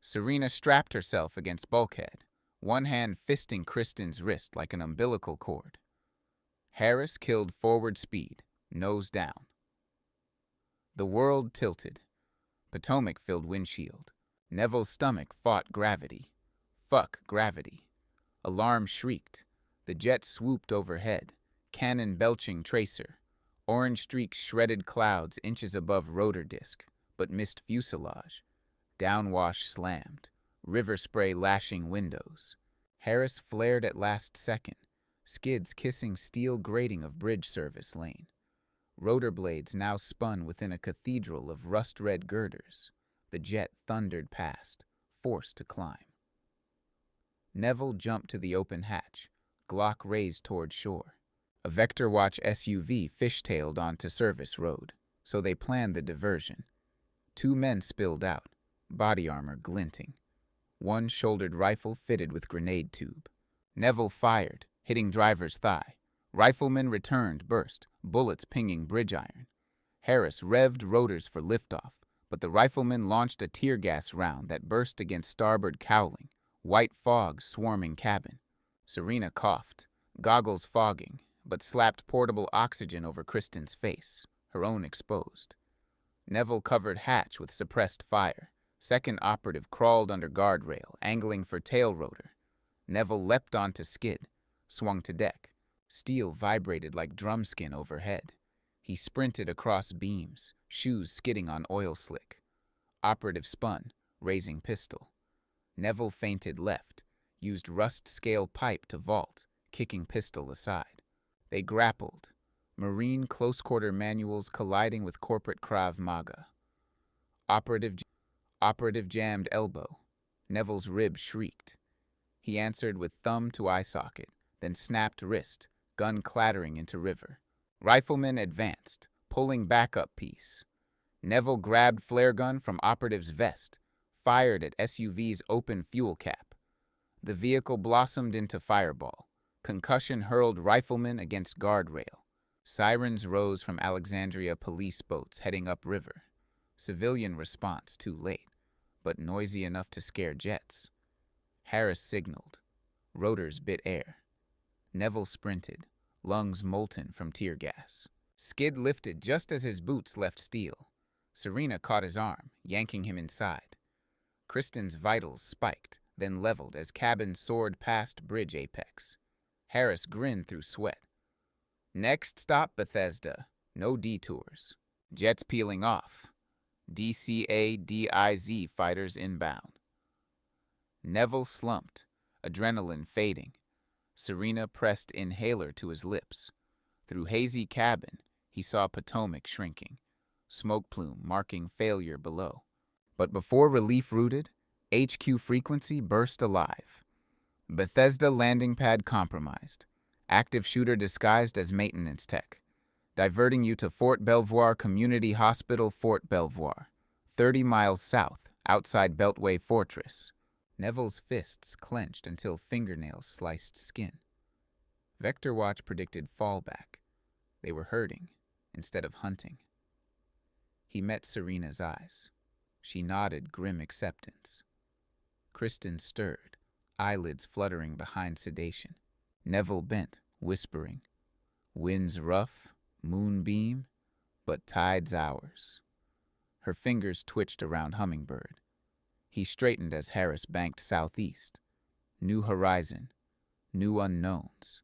Serena strapped herself against bulkhead, one hand fisting Kristen's wrist like an umbilical cord. Harris killed forward speed, nose down. The world tilted. Potomac filled windshield. Neville's stomach fought gravity. Fuck gravity. Alarm shrieked. The jet swooped overhead, cannon belching tracer. Orange streaks shredded clouds inches above rotor disc, but missed fuselage. Downwash slammed. River spray lashing windows. Harris flared at last second, skids kissing steel grating of bridge service lane. Rotor blades now spun within a cathedral of rust-red girders. The jet thundered past, forced to climb. Neville jumped to the open hatch, Glock raised toward shore. A Vector Watch SUV fishtailed onto service road, so they planned the diversion. 2 men spilled out, body armor glinting. One shouldered rifle fitted with grenade tube. Neville fired, hitting driver's thigh. Rifleman returned, burst, bullets pinging bridge iron. Harris revved rotors for liftoff, but the rifleman launched a tear gas round that burst against starboard cowling, white fog swarming cabin. Serena coughed, goggles fogging, but slapped portable oxygen over Kristen's face, her own exposed. Neville covered hatch with suppressed fire. Second operative crawled under guardrail, angling for tail rotor. Neville leapt onto skid, swung to deck. Steel vibrated like drum skin overhead. He sprinted across beams, shoes skidding on oil slick. Operative spun, raising pistol. Neville feinted left, used rust-scale pipe to vault, kicking pistol aside. They grappled, Marine close-quarter manuals colliding with corporate Krav Maga. Operative jammed elbow. Neville's rib shrieked. He answered with thumb to eye socket, then snapped wrist, gun clattering into river. Rifleman advanced, pulling backup piece. Neville grabbed flare gun from operative's vest, fired at SUV's open fuel cap. The vehicle blossomed into fireball. Concussion hurled rifleman against guardrail. Sirens rose from Alexandria police boats heading upriver. Civilian response too late, but noisy enough to scare jets. Harris signaled. Rotors bit air. Neville sprinted, lungs molten from tear gas. Skid lifted just as his boots left steel. Serena caught his arm, yanking him inside. Kristen's vitals spiked, then leveled as cabin soared past bridge apex. Harris grinned through sweat. Next stop, Bethesda. No detours. Jets peeling off. DCA-DIZ fighters inbound. Neville slumped, adrenaline fading. Serena pressed inhaler to his lips. Through hazy cabin, he saw Potomac shrinking, smoke plume marking failure below. But before relief rooted, HQ frequency burst alive. Bethesda landing pad compromised. Active shooter disguised as maintenance tech. Diverting you to Fort Belvoir Community Hospital, Fort Belvoir, 30 miles south, outside Beltway Fortress. Neville's fists clenched until fingernails sliced skin. Vector Watch predicted fallback. They were hurting instead of hunting. He met Serena's eyes. She nodded grim acceptance. Kristen stirred, eyelids fluttering behind sedation. Neville bent, whispering, "Wind's rough, moonbeam, but tide's ours." Her fingers twitched around Hummingbird. He straightened as Harris banked southeast. New horizon, new unknowns,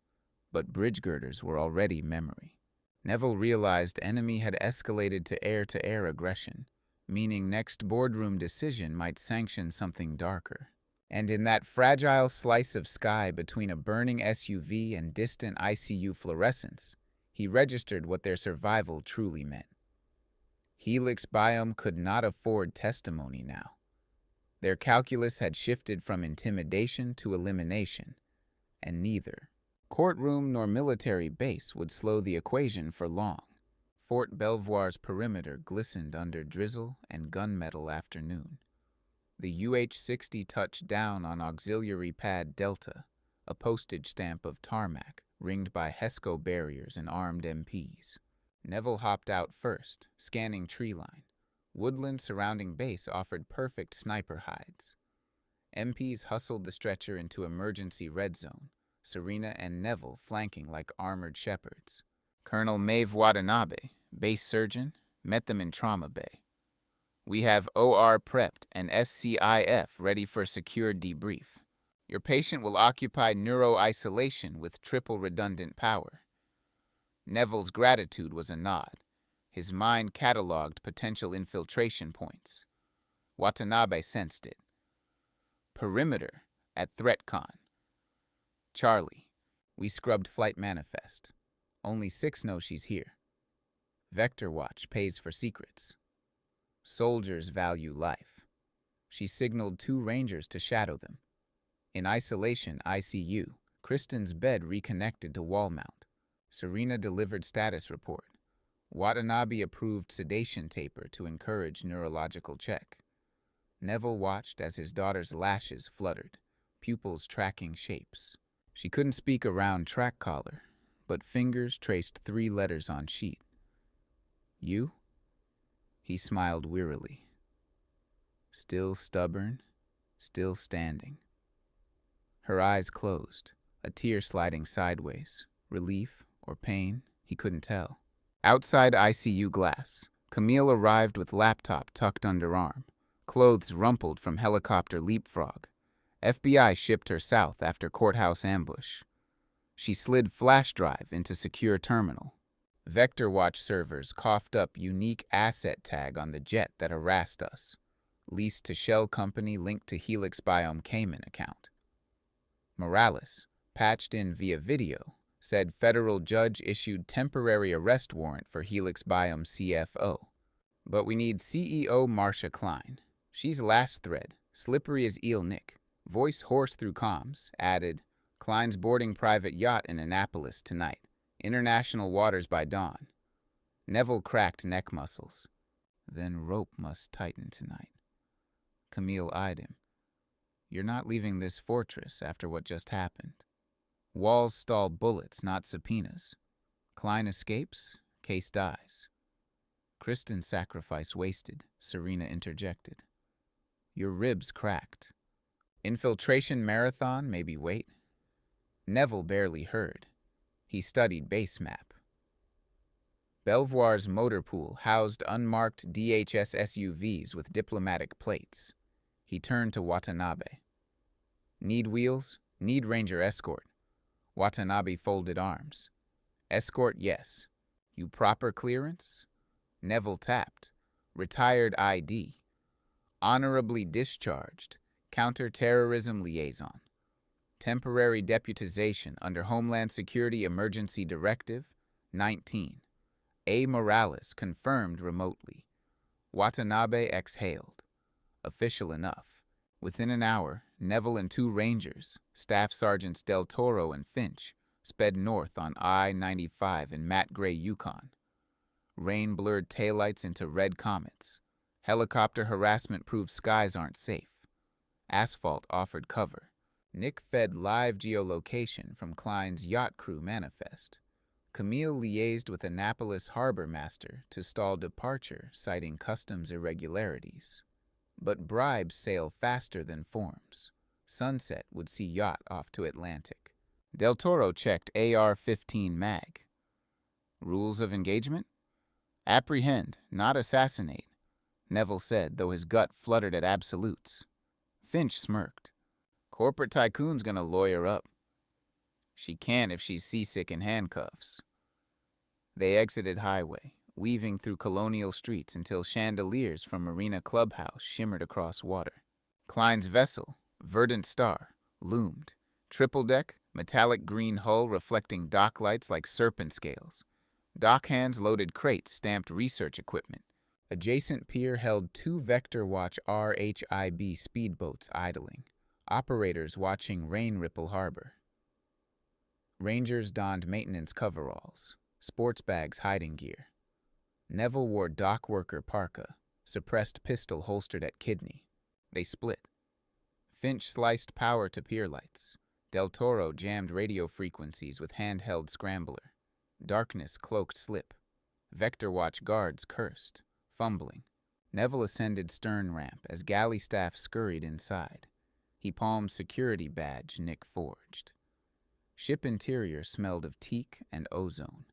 but bridge girders were already memory. Neville realized enemy had escalated to air-to-air aggression, meaning next boardroom decision might sanction something darker. And in that fragile slice of sky between a burning SUV and distant ICU fluorescence, he registered what their survival truly meant. Helix Biome could not afford testimony now. Their calculus had shifted from intimidation to elimination, and neither courtroom nor military base would slow the equation for long. Fort Belvoir's perimeter glistened under drizzle and gunmetal afternoon. The UH-60 touched down on Auxiliary Pad Delta, a postage stamp of tarmac ringed by HESCO barriers and armed MPs. Neville hopped out first, scanning treeline. Woodland surrounding base offered perfect sniper hides. MPs hustled the stretcher into emergency red zone, Serena and Neville flanking like armored shepherds. Colonel Maeve Watanabe, base surgeon, met them in trauma bay. "We have OR prepped and SCIF ready for secure debrief. Your patient will occupy neuro-isolation with triple redundant power." Neville's gratitude was a nod. His mind cataloged potential infiltration points. Watanabe sensed it. Perimeter at ThreatCon. Charlie, we scrubbed flight manifest. Only 6 know she's here. Vector Watch pays for secrets. Soldiers value life. She signaled 2 Rangers to shadow them. In isolation ICU, Kristen's bed reconnected to wall mount. Serena delivered status report. Watanabe approved sedation taper to encourage neurological check. Neville watched as his daughter's lashes fluttered, pupils tracking shapes. She couldn't speak around track collar, but fingers traced 3 letters on sheet. "You?" He smiled wearily. Still stubborn, still standing. Her eyes closed, a tear sliding sideways. Relief or pain, he couldn't tell. Outside ICU glass, Camille arrived with laptop tucked underarm, clothes rumpled from helicopter leapfrog. FBI shipped her south after courthouse ambush. She slid flash drive into secure terminal. Vector Watch servers coughed up unique asset tag on the jet that harassed us. Leased to shell company linked to Helix Biome Cayman account. Morales, patched in via video, said federal judge issued temporary arrest warrant for Helix Biome CFO. But we need CEO Marcia Klein. She's last thread, slippery as eel Nick. Voice hoarse through comms, added, "Klein's boarding private yacht in Annapolis tonight. International waters by dawn." Neville cracked neck muscles. Then rope must tighten tonight. Camille eyed him. "You're not leaving this fortress after what just happened. Walls stall bullets, not subpoenas. Klein escapes, case dies." Kristen's sacrifice wasted, Serena interjected. Your ribs cracked. Infiltration marathon, maybe wait. Neville barely heard. He studied base map. Belvoir's motor pool housed unmarked DHS SUVs with diplomatic plates. He turned to Watanabe. Need wheels? Need Ranger escort. Watanabe folded arms. Escort, yes. You proper clearance? Neville tapped. Retired ID. Honorably discharged. Counter-terrorism liaison. Temporary deputization under Homeland Security Emergency Directive 19. A. Morales confirmed remotely. Watanabe exhaled. Official enough. Within an hour, Neville and 2 Rangers, Staff Sergeants Del Toro and Finch, sped north on I-95 in matte gray Yukon. Rain blurred taillights into red comets. Helicopter harassment proved skies aren't safe. Asphalt offered cover. Nick fed live geolocation from Klein's yacht crew manifest. Camille liaised with Annapolis harbor master to stall departure, citing customs irregularities. But bribes sail faster than forms. Sunset would see yacht off to Atlantic. Del Toro checked AR-15 mag. Rules of engagement? Apprehend, not assassinate, Neville said, though his gut fluttered at absolutes. Finch smirked. Corporate tycoon's gonna lawyer up. She can't if she's seasick in handcuffs. They exited highway, weaving through colonial streets until chandeliers from Marina Clubhouse shimmered across water. Klein's vessel, Verdant Star, loomed. Triple deck, metallic green hull reflecting dock lights like serpent scales. Dock hands loaded crates stamped research equipment. Adjacent pier held 2 Vector Watch RHIB speedboats idling, operators watching Rain Ripple Harbor. Rangers donned maintenance coveralls, sports bags hiding gear. Neville wore dock worker parka, suppressed pistol holstered at kidney. They split. Finch sliced power to pier lights. Del Toro jammed radio frequencies with handheld scrambler. Darkness cloaked slip. Vector Watch guards cursed, fumbling. Neville ascended stern ramp as galley staff scurried inside. He palmed security badge Nick forged. Ship interior smelled of teak and ozone.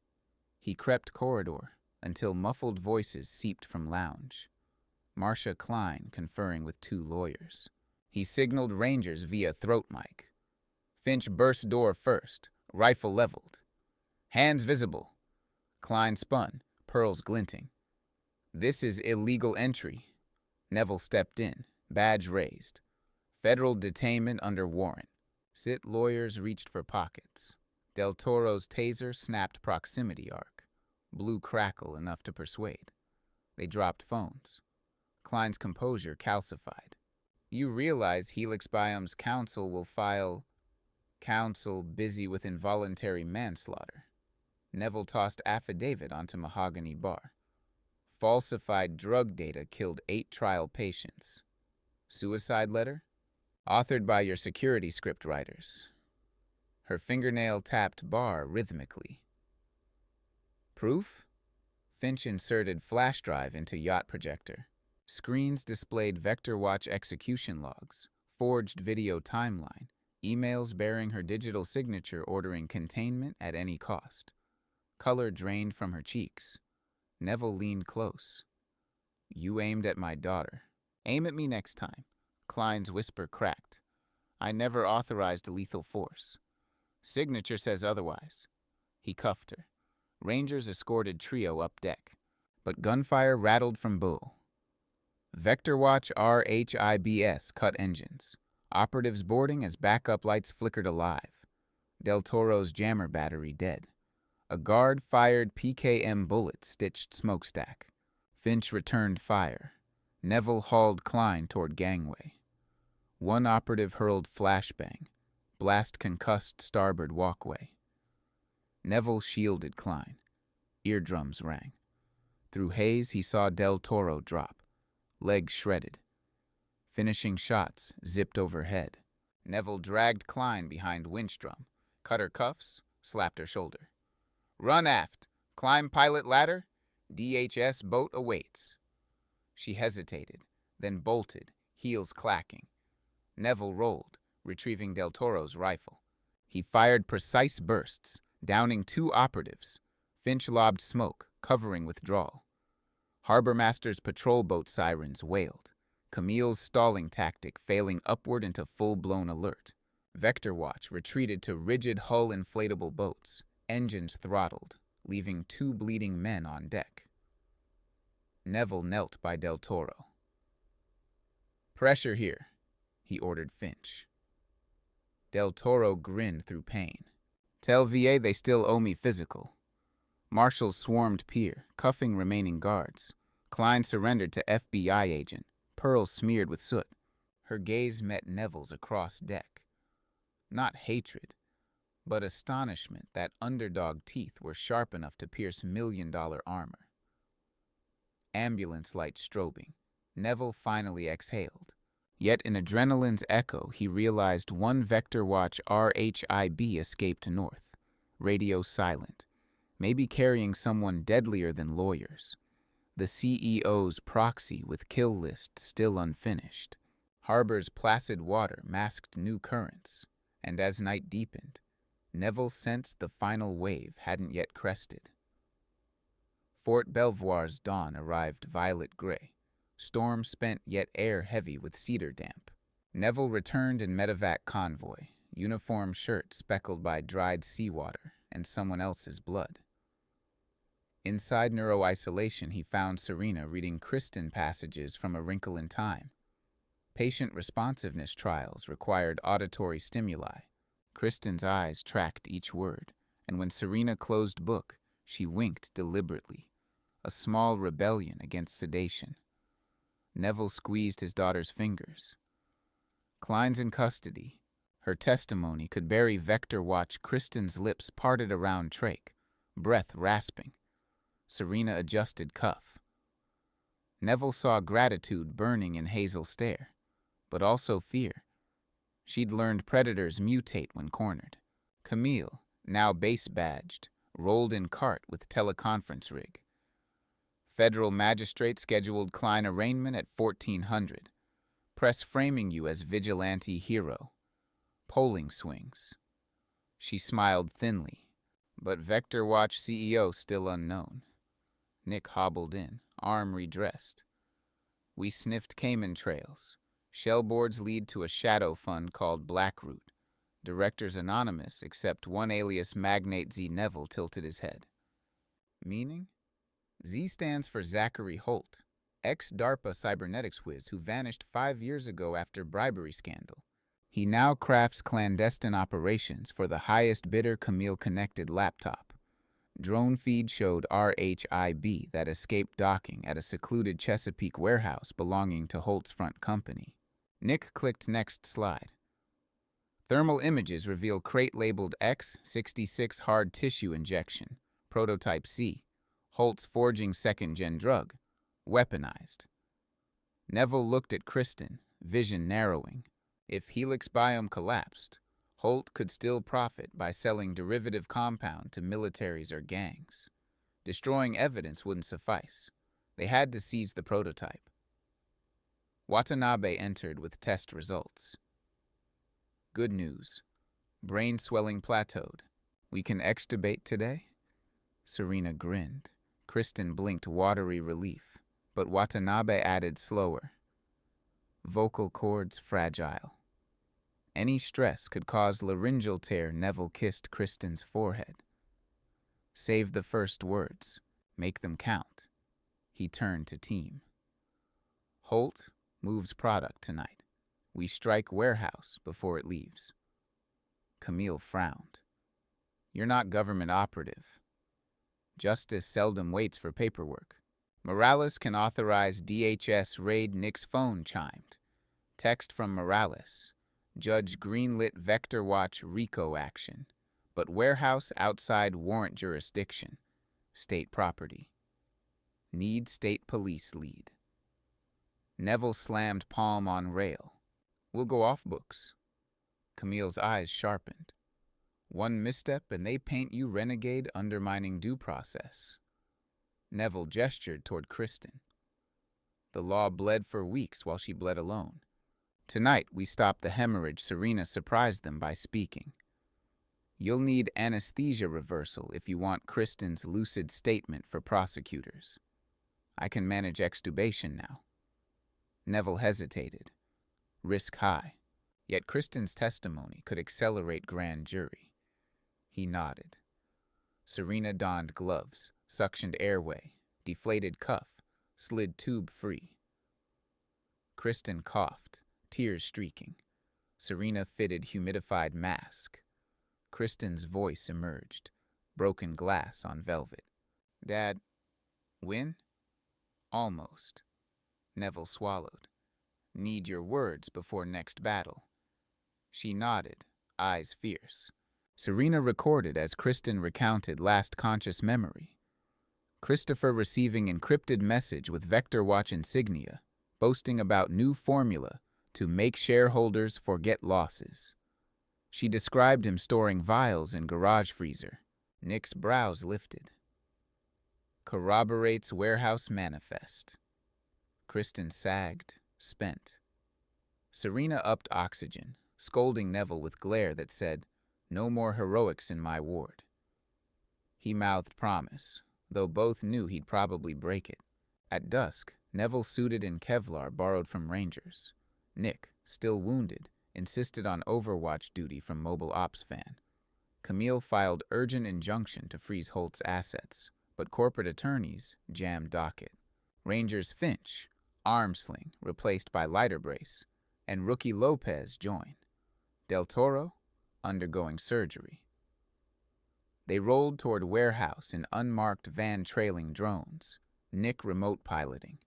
He crept corridor until muffled voices seeped from lounge. Marcia Klein conferring with 2 lawyers. He signaled Rangers via throat mic. Finch burst door first, rifle leveled. Hands visible. Klein spun, pearls glinting. This is illegal entry. Neville stepped in, badge raised. Federal detainment under warrant. Sit lawyers reached for pockets. Del Toro's taser snapped proximity arc. Blue crackle enough to persuade. They dropped phones. Klein's composure calcified. You realize Helix Biome's counsel will file counsel busy with involuntary manslaughter. Neville tossed affidavit onto mahogany bar. Falsified drug data killed 8 trial patients. Suicide letter? Authored by your security script writers. Her fingernail tapped bar rhythmically. Proof? Finch inserted flash drive into yacht projector. Screens displayed Vector Watch execution logs, forged video timeline, emails bearing her digital signature ordering containment at any cost. Color drained from her cheeks. Neville leaned close. You aimed at my daughter. Aim at me next time. Klein's whisper cracked. I never authorized lethal force. Signature says otherwise. He cuffed her. Rangers escorted trio up deck, but gunfire rattled from Bull. Vector Watch RHIBS cut engines. Operatives boarding as backup lights flickered alive. Del Toro's jammer battery dead. A guard fired PKM bullet stitched smokestack. Finch returned fire. Neville hauled Klein toward gangway. One operative hurled flashbang. Blast concussed starboard walkway. Neville shielded Klein. Eardrums rang. Through haze, he saw Del Toro drop. Legs shredded. Finishing shots zipped overhead. Neville dragged Klein behind winch drum, cut her cuffs, slapped her shoulder. Run aft. Climb pilot ladder. DHS boat awaits. She hesitated, then bolted, heels clacking. Neville rolled, retrieving Del Toro's rifle. He fired precise bursts, downing 2 operatives. Finch lobbed smoke, covering withdrawal. Harbormaster's patrol boat sirens wailed, Camille's stalling tactic failing upward into full-blown alert. Vector Watch retreated to rigid hull inflatable boats, engines throttled, leaving 2 bleeding men on deck. Neville knelt by Del Toro. "Pressure here," he ordered Finch. Del Toro grinned through pain. "Tell VA they still owe me physical." Marshals swarmed pier, cuffing remaining guards. Klein surrendered to FBI agent, pearls smeared with soot. Her gaze met Neville's across deck. Not hatred, but astonishment that underdog teeth were sharp enough to pierce million-dollar armor. Ambulance light strobing, Neville finally exhaled. Yet in adrenaline's echo, he realized one Vector Watch RHIB escaped north, radio silent, maybe carrying someone deadlier than lawyers. The CEO's proxy with kill list still unfinished. Harbor's placid water masked new currents, and as night deepened, Neville sensed the final wave hadn't yet crested. Fort Belvoir's dawn arrived violet gray, storm spent yet air heavy with cedar damp. Neville returned in medevac convoy, uniform shirt speckled by dried seawater and someone else's blood. Inside neuro-isolation, he found Serena reading Kristen passages from A Wrinkle in Time. Patient responsiveness trials required auditory stimuli. Kristen's eyes tracked each word, and when Serena closed book, she winked deliberately, a small rebellion against sedation. Neville squeezed his daughter's fingers. Klein's in custody. Her testimony could bury Vector Watch. Kristen's lips parted around trach, breath rasping. Serena adjusted cuff. Neville saw gratitude burning in Hazel's stare, but also fear. She'd learned predators mutate when cornered. Camille, now base-badged, rolled in cart with teleconference rig. Federal magistrate scheduled Klein arraignment at 1400. Press framing you as vigilante hero. Polling swings. She smiled thinly, but Vector Watch CEO still unknown. Nick hobbled in, arm redressed. We sniffed Cayman trails. Shellboards lead to a shadow fund called Blackroot. Directors anonymous, except one alias magnate Z. Neville tilted his head. Meaning? Z stands for Zachary Holt, ex-DARPA cybernetics whiz who vanished 5 years ago after bribery scandal. He now crafts clandestine operations for the highest bidder Camille-connected laptop. Drone feed showed RHIB that escaped docking at a secluded Chesapeake warehouse belonging to Holt's front company. Nick clicked next slide. Thermal images reveal crate labeled X66 hard tissue injection, prototype C, Holt's forging second-gen drug, weaponized. Neville looked at Kristen, vision narrowing. If Helix Biome collapsed, Holt could still profit by selling derivative compound to militaries or gangs. Destroying evidence wouldn't suffice. They had to seize the prototype. Watanabe entered with test results. Good news. Brain swelling plateaued. We can extubate today? Serena grinned. Kristen blinked watery relief, but Watanabe added slower. Vocal cords fragile. Any stress could cause laryngeal tear. Neville kissed Kristen's forehead. Save the first words. Make them count. He turned to team. Holt moves product tonight. We strike warehouse before it leaves. Camille frowned. You're not government operative. Justice seldom waits for paperwork. Morales can authorize DHS raid. Nick's phone chimed. Text from Morales. Judge greenlit Vector Watch RICO action, but warehouse outside warrant jurisdiction. State property. Need state police lead. Neville slammed palm on rail. We'll go off books. Camille's eyes sharpened. One misstep and they paint you renegade, undermining due process. Neville gestured toward Kristen. The law bled for weeks while she bled alone. Tonight, we stopped the hemorrhage. Serena surprised them by speaking. You'll need anesthesia reversal if you want Kristen's lucid statement for prosecutors. I can manage extubation now. Neville hesitated. Risk high. Yet Kristen's testimony could accelerate grand jury. He nodded. Serena donned gloves, suctioned airway, deflated cuff, slid tube free. Kristen coughed, tears streaking. Serena fitted humidified mask. Kristen's voice emerged, broken glass on velvet. Dad, win? Almost. Neville swallowed. Need your words before next battle. She nodded, eyes fierce. Serena recorded as Kristen recounted last conscious memory. Christopher receiving encrypted message with Vector Watch insignia, boasting about new formula to make shareholders forget losses. She described him storing vials in garage freezer. Nick's brows lifted. Corroborates warehouse manifest. Kristen sagged, spent. Serena upped oxygen, scolding Neville with glare that said, "No more heroics in my ward." He mouthed promise, though both knew he'd probably break it. At dusk, Neville, suited in Kevlar borrowed from Rangers. Nick, still wounded, insisted on overwatch duty from Mobile Ops Van. Camille filed urgent injunction to freeze Holt's assets, but corporate attorneys jammed docket. Rangers Finch, arm sling replaced by lighter brace, and rookie Lopez join. Del Toro, undergoing surgery. They rolled toward warehouse in unmarked van trailing drones, Nick remote piloting.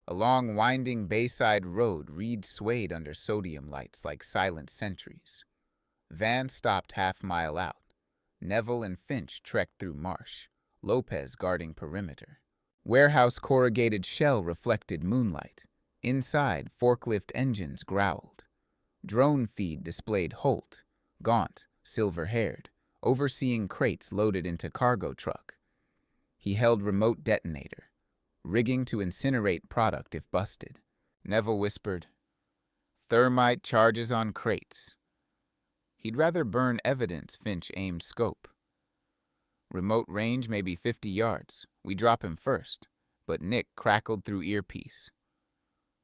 Along winding Bayside Road, Reed swayed under sodium lights like silent sentries. Van stopped half-mile out. Neville and Finch trekked through marsh, Lopez guarding perimeter. Warehouse corrugated shell reflected moonlight. Inside, forklift engines growled. Drone feed displayed Holt, gaunt, silver-haired, overseeing crates loaded into cargo truck. He held remote detonator, rigging to incinerate product if busted. Neville whispered, "Thermite charges on crates." He'd rather burn evidence. Finch aimed scope. "Remote range may be 50 yards. We drop him first." But Nick crackled through earpiece.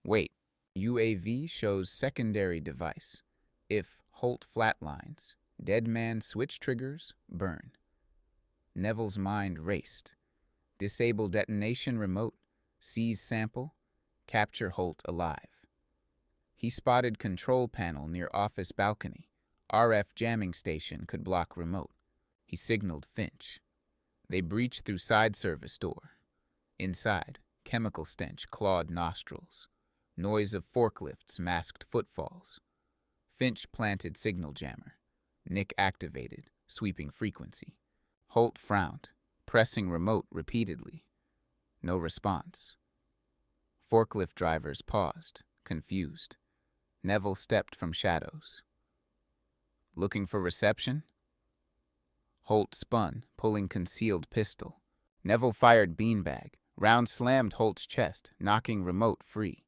"Wait. UAV shows secondary device. If Holt flatlines, dead man switch triggers, burn." Neville's mind raced. Disable detonation remote, seize sample, capture Holt alive. He spotted control panel near office balcony. RF jamming station could block remote. He signaled Finch. They breached through side service door. Inside, chemical stench clawed nostrils. Noise of forklifts masked footfalls. Finch planted signal jammer. Nick activated, sweeping frequency. Holt frowned, pressing remote repeatedly. No response. Forklift drivers paused, confused. Neville stepped from shadows. "Looking for reception?" Holt spun, pulling concealed pistol. Neville fired beanbag. Round slammed Holt's chest, knocking remote free.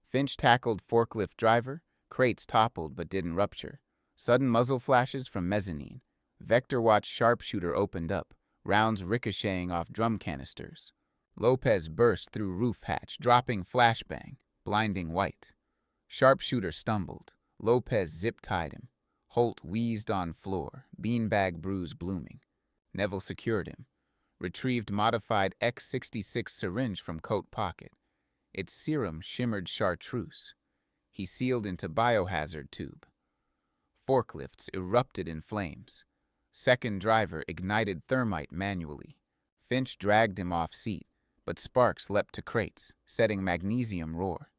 Finch tackled forklift driver. Crates toppled but didn't rupture. Sudden muzzle flashes from mezzanine. Vector Watch sharpshooter opened up, rounds ricocheting off drum canisters. Lopez burst through roof hatch, dropping flashbang, blinding white. Sharpshooter stumbled. Lopez zip-tied him. Holt wheezed on floor, beanbag bruise blooming. Neville secured him. Retrieved modified X66 syringe from coat pocket. Its serum shimmered chartreuse. He sealed into biohazard tube. Forklifts erupted in flames. Second driver ignited thermite manually. Finch dragged him off seat, but sparks leapt to crates, setting magnesium roar.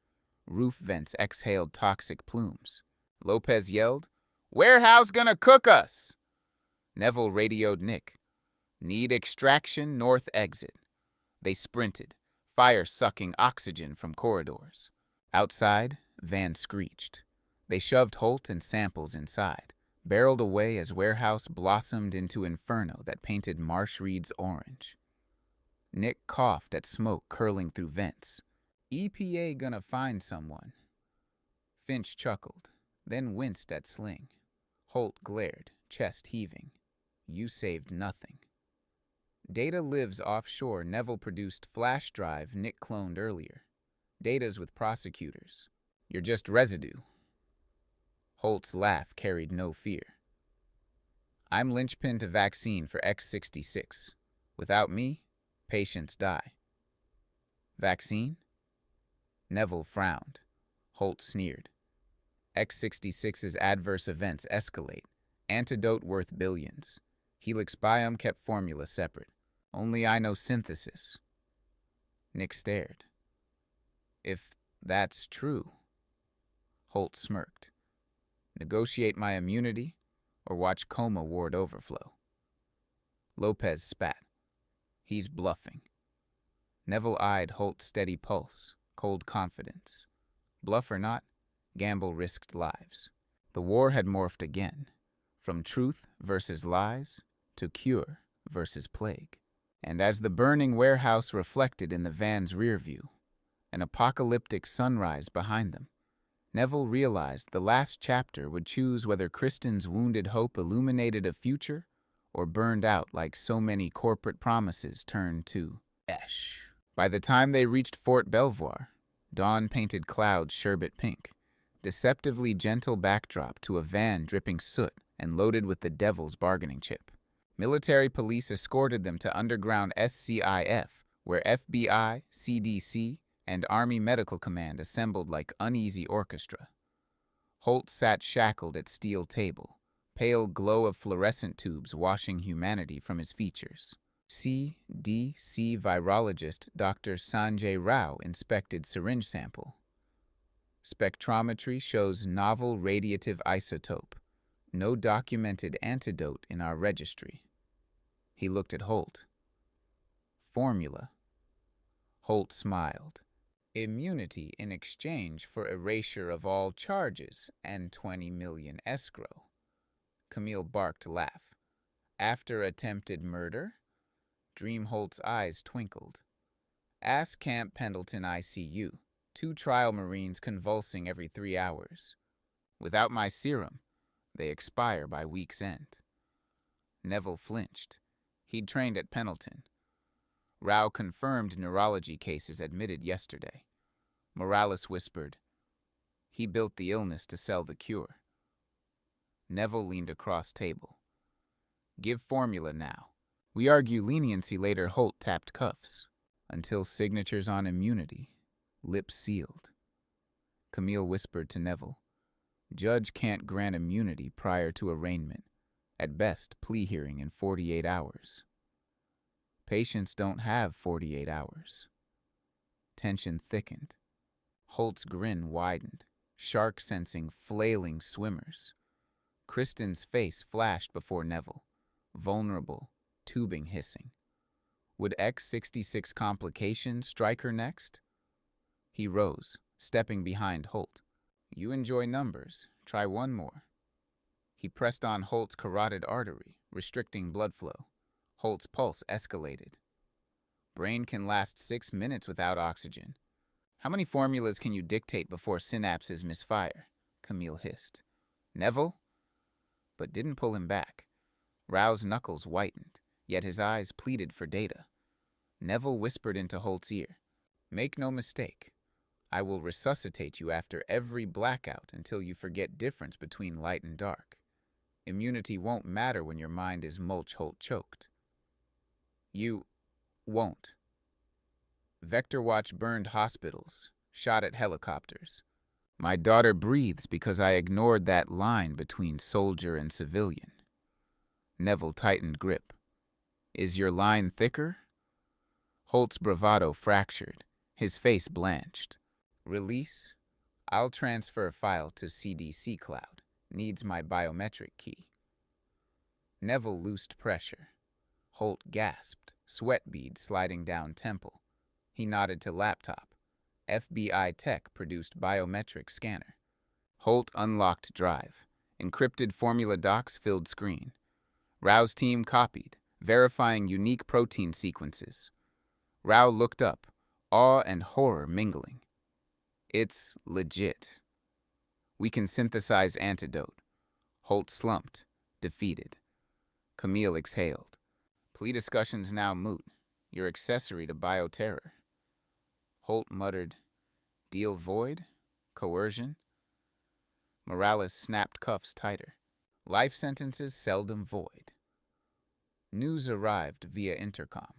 Roof vents exhaled toxic plumes. Lopez yelled, "Warehouse gonna cook us!" Neville radioed Nick. "Need extraction, north exit." They sprinted, fire sucking oxygen from corridors. Outside, van screeched. They shoved Holt and samples inside, barreled away as warehouse blossomed into inferno that painted Marsh Reed's orange. Nick coughed at smoke curling through vents. EPA gonna find someone. Finch chuckled, then winced at Sling. Holt glared, chest heaving. You saved nothing. Data lives offshore. Neville produced flash drive Nick cloned earlier. Data's with prosecutors. You're just residue. Holt's laugh carried no fear. I'm linchpin to vaccine for X66. Without me, patients die. Vaccine? Neville frowned. Holt sneered. X66's adverse events escalate. Antidote worth billions. Helix Biome kept formula separate. Only I know synthesis. Nick stared. If that's true. Holt smirked. Negotiate my immunity or watch coma ward overflow. Lopez spat. He's bluffing. Neville eyed Holt's steady pulse, cold confidence. Bluff or not, gamble risked lives. The war had morphed again, from truth versus lies to cure versus plague. And as the burning warehouse reflected in the van's rear view, an apocalyptic sunrise behind them, Neville realized the last chapter would choose whether Kristen's wounded hope illuminated a future or burned out like so many corporate promises turned to ash. By the time they reached Fort Belvoir, dawn painted clouds sherbet pink, deceptively gentle backdrop to a van dripping soot and loaded with the devil's bargaining chip. Military police escorted them to underground SCIF, where FBI, CDC, and Army Medical Command assembled like uneasy orchestra. Holt sat shackled at steel table, pale glow of fluorescent tubes washing humanity from his features. CDC virologist Dr. Sanjay Rao inspected syringe sample. Spectrometry shows novel radiative isotope. No documented antidote in our registry. He looked at Holt. Formula. Holt smiled. Immunity in exchange for erasure of all charges and 20 million escrow. Camille barked laugh. After attempted murder? Dream Holt's eyes twinkled. Ask Camp Pendleton ICU. 2 trial Marines convulsing every 3 hours. Without my serum, they expire by week's end. Neville flinched. He'd trained at Pendleton. Rao confirmed neurology cases admitted yesterday. Morales whispered, he built the illness to sell the cure. Neville leaned across table. Give formula now. We argue leniency later. Holt tapped cuffs. Until signatures on immunity. Lips sealed. Camille whispered to Neville. Judge can't grant immunity prior to arraignment. At best, plea hearing in 48 hours. Patients don't have 48 hours. Tension thickened. Holt's grin widened, shark-sensing, flailing swimmers. Kristen's face flashed before Neville, vulnerable, tubing hissing. Would X66 complications strike her next? He rose, stepping behind Holt. You enjoy numbers. Try one more. He pressed on Holt's carotid artery, restricting blood flow. Holt's pulse escalated. Brain can last 6 minutes without oxygen. How many formulas can you dictate before synapses misfire? Camille hissed. Neville? But didn't pull him back. Rao's knuckles whitened, yet his eyes pleaded for data. Neville whispered into Holt's ear. Make no mistake. I will resuscitate you after every blackout until you forget difference between light and dark. Immunity won't matter when your mind is mulch. Holt choked. You won't. Vector Watch burned hospitals, shot at helicopters. My daughter breathes because I ignored that line between soldier and civilian. Neville tightened grip. Is your line thicker? Holt's bravado fractured, his face blanched. Release? I'll transfer file to CDC cloud. Needs my biometric key. Neville loosed pressure. Holt gasped, sweat beads sliding down temple. He nodded to laptop. FBI tech produced biometric scanner. Holt unlocked drive. Encrypted formula docs filled screen. Rao's team copied, verifying unique protein sequences. Rao looked up, awe and horror mingling. It's legit. We can synthesize antidote. Holt slumped, defeated. Camille exhaled. Plea discussions now moot. Your accessory to bioterror. Holt muttered, deal void? Coercion? Morales snapped cuffs tighter. Life sentences seldom void. News arrived via intercom.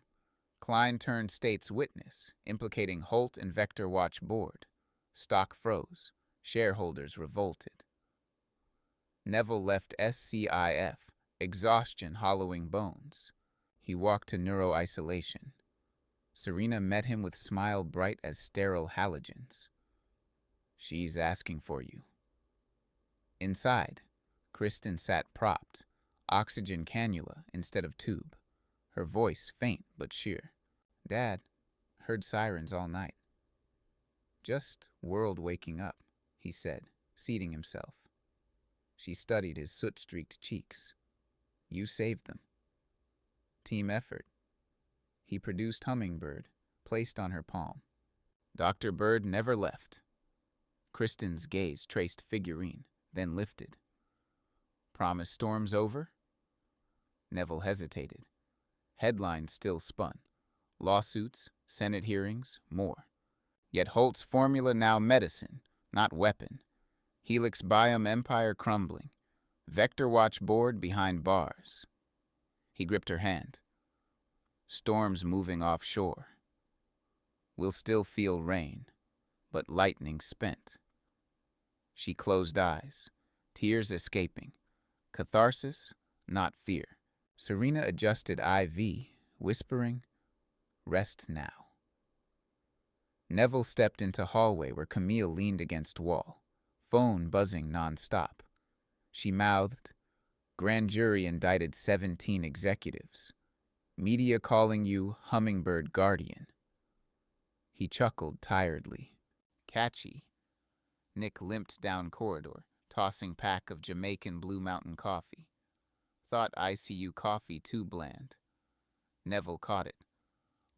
Klein turned state's witness, implicating Holt and Vector Watch board. Stock froze. Shareholders revolted. Neville left SCIF, exhaustion hollowing bones. He walked to neuro-isolation. Serena met him with smile bright as sterile halogens. She's asking for you. Inside, Kristen sat propped, oxygen cannula instead of tube, her voice faint but sheer. Dad, heard sirens all night. Just world waking up, he said, seating himself. She studied his soot-streaked cheeks. You saved them. Team effort. He produced Hummingbird, placed on her palm. Dr. Bird never left. Kristen's gaze traced figurine, then lifted. Promise storm's over? Neville hesitated. Headlines still spun. Lawsuits, Senate hearings, more. Yet Holt's formula now medicine, not weapon. Helix biome empire crumbling. Vector Watch board behind bars. He gripped her hand. Storms moving offshore. We'll still feel rain, but lightning spent. She closed eyes, tears escaping. Catharsis, not fear. Serena adjusted IV, whispering, rest now. Neville stepped into hallway where Camille leaned against wall, phone buzzing nonstop. She mouthed, grand jury indicted 17 executives. Media calling you Hummingbird Guardian. He chuckled tiredly. Catchy. Nick limped down corridor, tossing pack of Jamaican Blue Mountain coffee. Thought ICU coffee too bland. Neville caught it.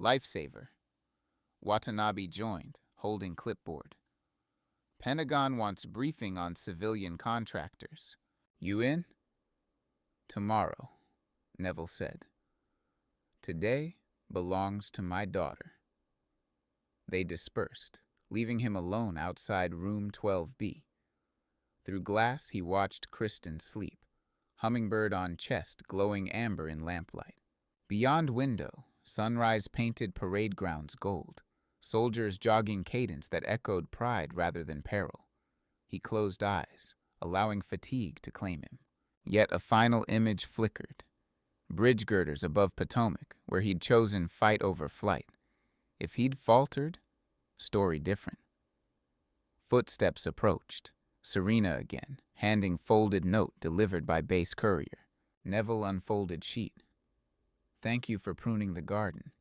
Lifesaver. Watanabe joined, holding clipboard. Pentagon wants briefing on civilian contractors. You in? Tomorrow, Neville said. Today belongs to my daughter. They dispersed, leaving him alone outside room 12B. Through glass, he watched Kristen sleep, Hummingbird on chest glowing amber in lamplight. Beyond window, sunrise painted parade grounds gold, soldiers jogging cadence that echoed pride rather than peril. He closed eyes, allowing fatigue to claim him. Yet a final image flickered. Bridge girders above Potomac, where he'd chosen fight over flight. If he'd faltered, story different. Footsteps approached. Serena again, handing folded note delivered by base courier. Neville unfolded sheet. Thank you for pruning the garden.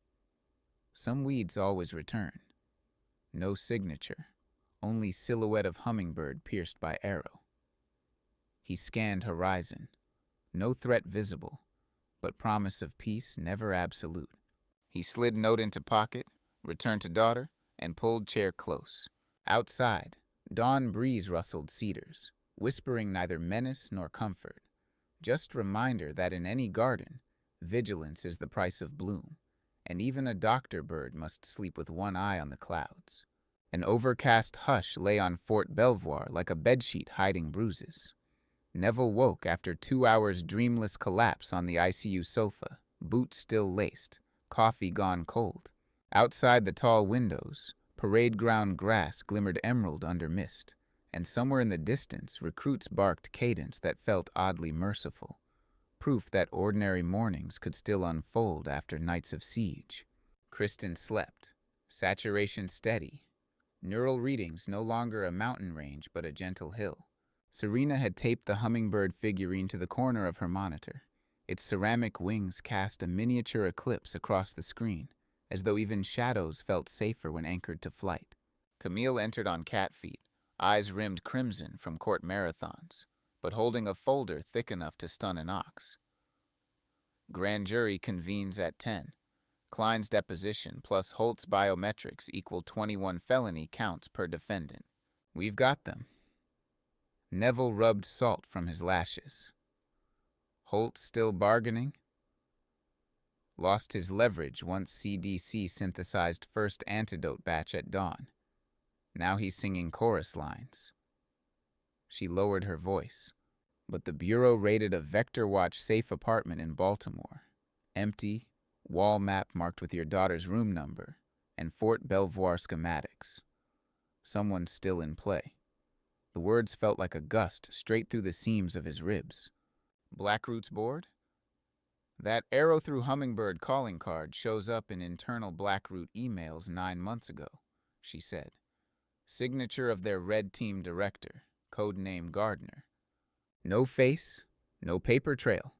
Some weeds always return. No signature, only silhouette of hummingbird pierced by arrow. He scanned horizon. No threat visible, but promise of peace never absolute. He slid note into pocket, returned to daughter, and pulled chair close. Outside, dawn breeze rustled cedars, whispering neither menace nor comfort. Just reminder that in any garden, vigilance is the price of bloom, and even a doctor bird must sleep with one eye on the clouds. An overcast hush lay on Fort Belvoir like a bedsheet hiding bruises. Neville woke after 2 hours' dreamless collapse on the ICU sofa, boots still laced, coffee gone cold. Outside the tall windows, parade ground grass glimmered emerald under mist, and somewhere in the distance recruits barked cadence that felt oddly merciful, proof that ordinary mornings could still unfold after nights of siege. Kristen slept, saturation steady, neural readings no longer a mountain range but a gentle hill. Serena had taped the hummingbird figurine to the corner of her monitor. Its ceramic wings cast a miniature eclipse across the screen, as though even shadows felt safer when anchored to flight. Camille entered on cat feet, eyes rimmed crimson from court marathons, but holding a folder thick enough to stun an ox. Grand jury convenes at 10. Klein's deposition plus Holt's biometrics equal 21 felony counts per defendant. We've got them. Neville rubbed salt from his lashes. Holt still bargaining? Lost his leverage once CDC synthesized first antidote batch at dawn. Now he's singing chorus lines. She lowered her voice. But the Bureau raided a Vector Watch safe apartment in Baltimore. Empty, wall map marked with your daughter's room number, and Fort Belvoir schematics. Someone's still in play. The words felt like a gust straight through the seams of his ribs. Blackroot's board? That arrow through hummingbird calling card shows up in internal Blackroot emails 9 months ago, she said. Signature of their red team director, codename Gardner. No face, no paper trail.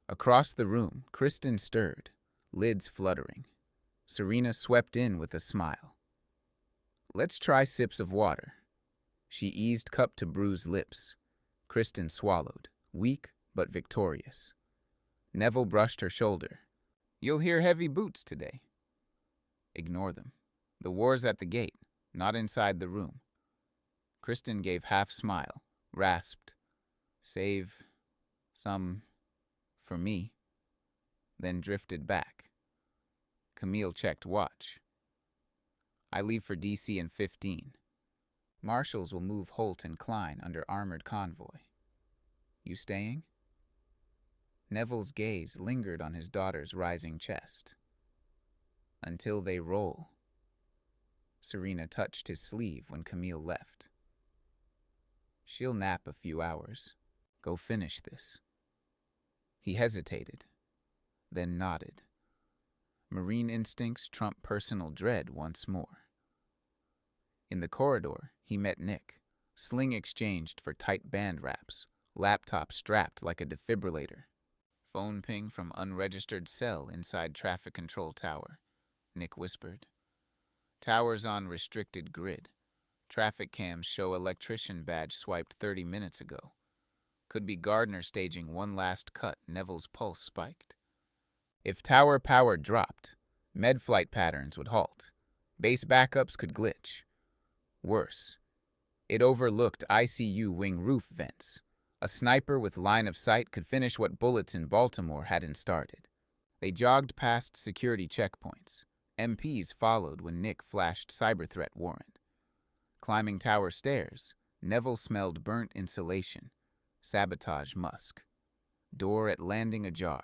Across the room, Kristen stirred, lids fluttering. Serena swept in with a smile. Let's try sips of water. She eased cup to Bruise's lips. Kristen swallowed, weak but victorious. Neville brushed her shoulder. You'll hear heavy boots today. Ignore them. The war's at the gate, not inside the room. Kristen gave half smile, rasped. Save some for me, then drifted back. Camille checked watch. I leave for D.C. in 15. Marshals will move Holt and Klein under armored convoy. You staying? Neville's gaze lingered on his daughter's rising chest. Until they roll. Serena touched his sleeve when Camille left. She'll nap a few hours. Go finish this. He hesitated, then nodded. Marine instincts trumped personal dread once more. In the corridor, he met Nick, sling exchanged for tight band wraps, laptop strapped like a defibrillator. Phone ping from unregistered cell inside traffic control tower, Nick whispered. Tower's on restricted grid. Traffic cams show electrician badge swiped 30 minutes ago. Could be Gardner staging one last cut. Neville's pulse spiked. If tower power dropped, med flight patterns would halt. Base backups could glitch. Worse, it overlooked ICU wing roof vents. A sniper with line of sight could finish what bullets in Baltimore hadn't started. They jogged past security checkpoints. MPs followed when Nick flashed cyber threat warrant. Climbing tower stairs, Neville smelled burnt insulation. Sabotage musk. Door at landing ajar.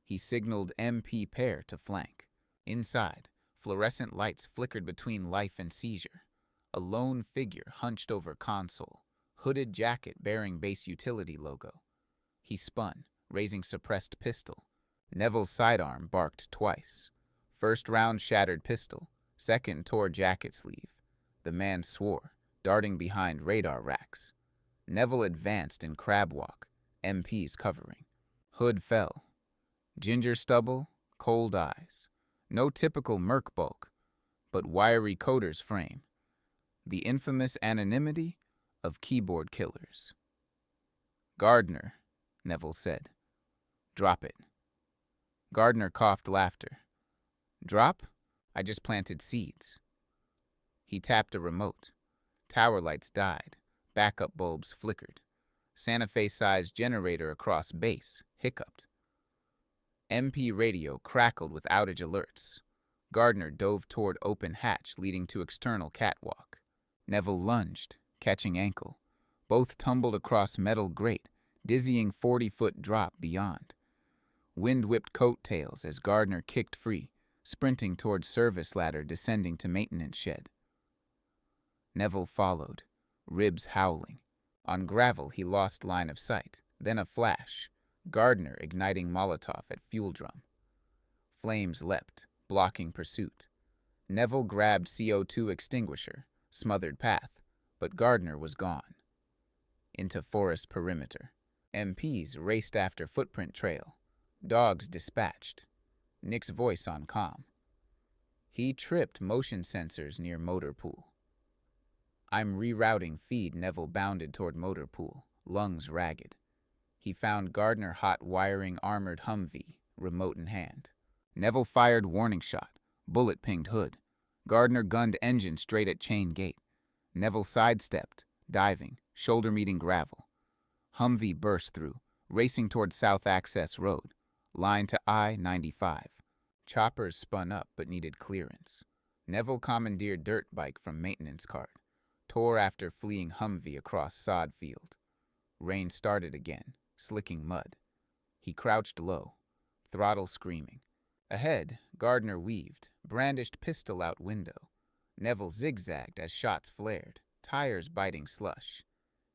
He signaled MP pair to flank. Inside, fluorescent lights flickered between life and seizure. A lone figure hunched over console, hooded jacket bearing base utility logo. He spun, raising suppressed pistol. Neville's sidearm barked twice. First round shattered pistol, second tore jacket sleeve. The man swore, darting behind radar racks. Neville advanced in crab walk, MPs covering. Hood fell. Ginger stubble, cold eyes. No typical merc bulk, but wiry coder's frame. The infamous anonymity of keyboard killers. Gardner, Neville said. Drop it. Gardner coughed laughter. Drop? I just planted seeds. He tapped a remote. Tower lights died. Backup bulbs flickered. Santa Fe-sized generator across base hiccuped. MP radio crackled with outage alerts. Gardner dove toward open hatch leading to external catwalk. Neville lunged, catching ankle. Both tumbled across metal grate, dizzying 40-foot drop beyond. Wind whipped coattails as Gardner kicked free, sprinting toward service ladder descending to maintenance shed. Neville followed, ribs howling. On gravel, he lost line of sight. Then a flash. Gardner igniting Molotov at fuel drum. Flames leapt, blocking pursuit. Neville grabbed CO2 extinguisher, smothered path, but Gardner was gone. Into forest perimeter. MPs raced after footprint trail. Dogs dispatched. Nick's voice on comm. He tripped motion sensors near motor pool. I'm rerouting feed. Neville bounded toward motor pool, lungs ragged. He found Gardner hot wiring armored Humvee, remote in hand. Neville fired warning shot. Bullet pinged hood. Gardner gunned engine straight at chain gate. Neville sidestepped, diving, shoulder meeting gravel. Humvee burst through, racing toward South Access Road, line to I-95. Choppers spun up but needed clearance. Neville commandeered dirt bike from maintenance cart, tore after fleeing Humvee across sod field. Rain started again, slicking mud. He crouched low, throttle screaming. Ahead, Gardner weaved, brandished pistol out window. Neville zigzagged as shots flared, tires biting slush.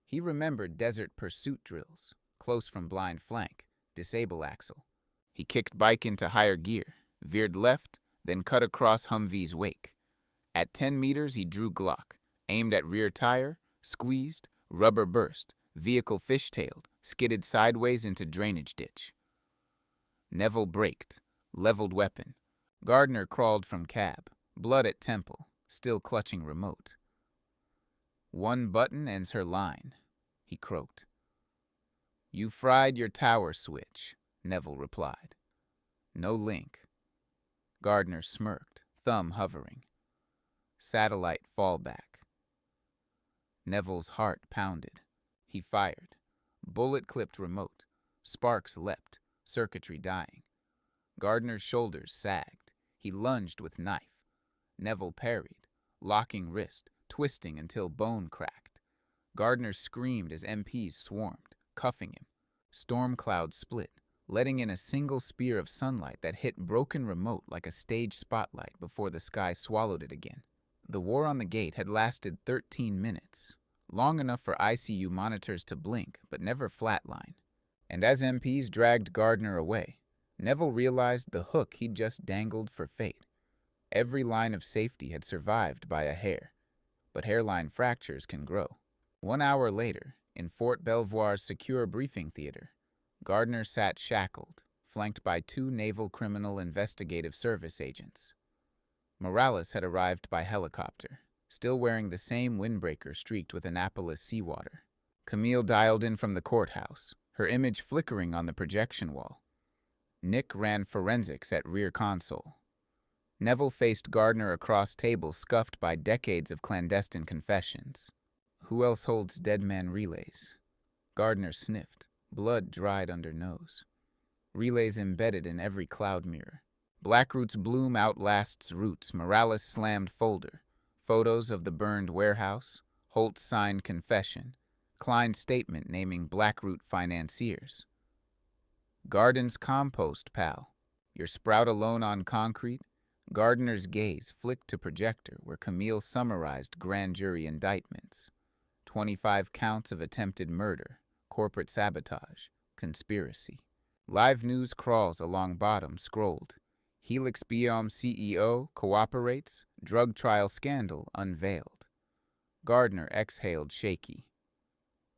He remembered desert pursuit drills, close from blind flank, disable axle. He kicked bike into higher gear, veered left, then cut across Humvee's wake. At 10 meters, he drew Glock, aimed at rear tire, squeezed, rubber burst, vehicle fishtailed, skidded sideways into drainage ditch. Neville braked, leveled weapon. Gardner crawled from cab, blood at temple, still clutching remote. "One button ends her line," he croaked. "You fried your tower switch," Neville replied. "No link." Gardner smirked, thumb hovering. "Satellite fallback." Neville's heart pounded. He fired. Bullet clipped remote. Sparks leapt, circuitry dying. Gardner's shoulders sagged. He lunged with knife. Neville parried, locking wrist, twisting until bone cracked. Gardner screamed as MPs swarmed, cuffing him. Storm clouds split, letting in a single spear of sunlight that hit broken remote like a stage spotlight before the sky swallowed it again. The war on the gate had lasted 13 minutes, long enough for ICU monitors to blink but never flatline. And as MPs dragged Gardner away, Neville realized the hook he'd just dangled for fate. Every line of safety had survived by a hair, but hairline fractures can grow. 1 hour later, in Fort Belvoir's secure briefing theater, Gardner sat shackled, flanked by 2 Naval Criminal Investigative Service agents. Morales had arrived by helicopter, still wearing the same windbreaker streaked with Annapolis seawater. Camille dialed in from the courthouse, her image flickering on the projection wall. Nick ran forensics at rear console. Neville faced Gardner across tables scuffed by decades of clandestine confessions. "Who else holds dead man relays?" Gardner sniffed, blood dried under nose. "Relays embedded in every cloud mirror. Blackroot's bloom outlasts roots." Morales slammed folder. Photos of the burned warehouse, Holt's signed confession, Klein's statement naming Blackroot financiers. "Garden's compost, pal. Your sprout alone on concrete?" Gardner's gaze flicked to projector where Camille summarized grand jury indictments. 25 counts of attempted murder, corporate sabotage, conspiracy. Live news crawls along bottom scrolled. Helix Biom CEO cooperates, drug trial scandal unveiled. Gardner exhaled shaky.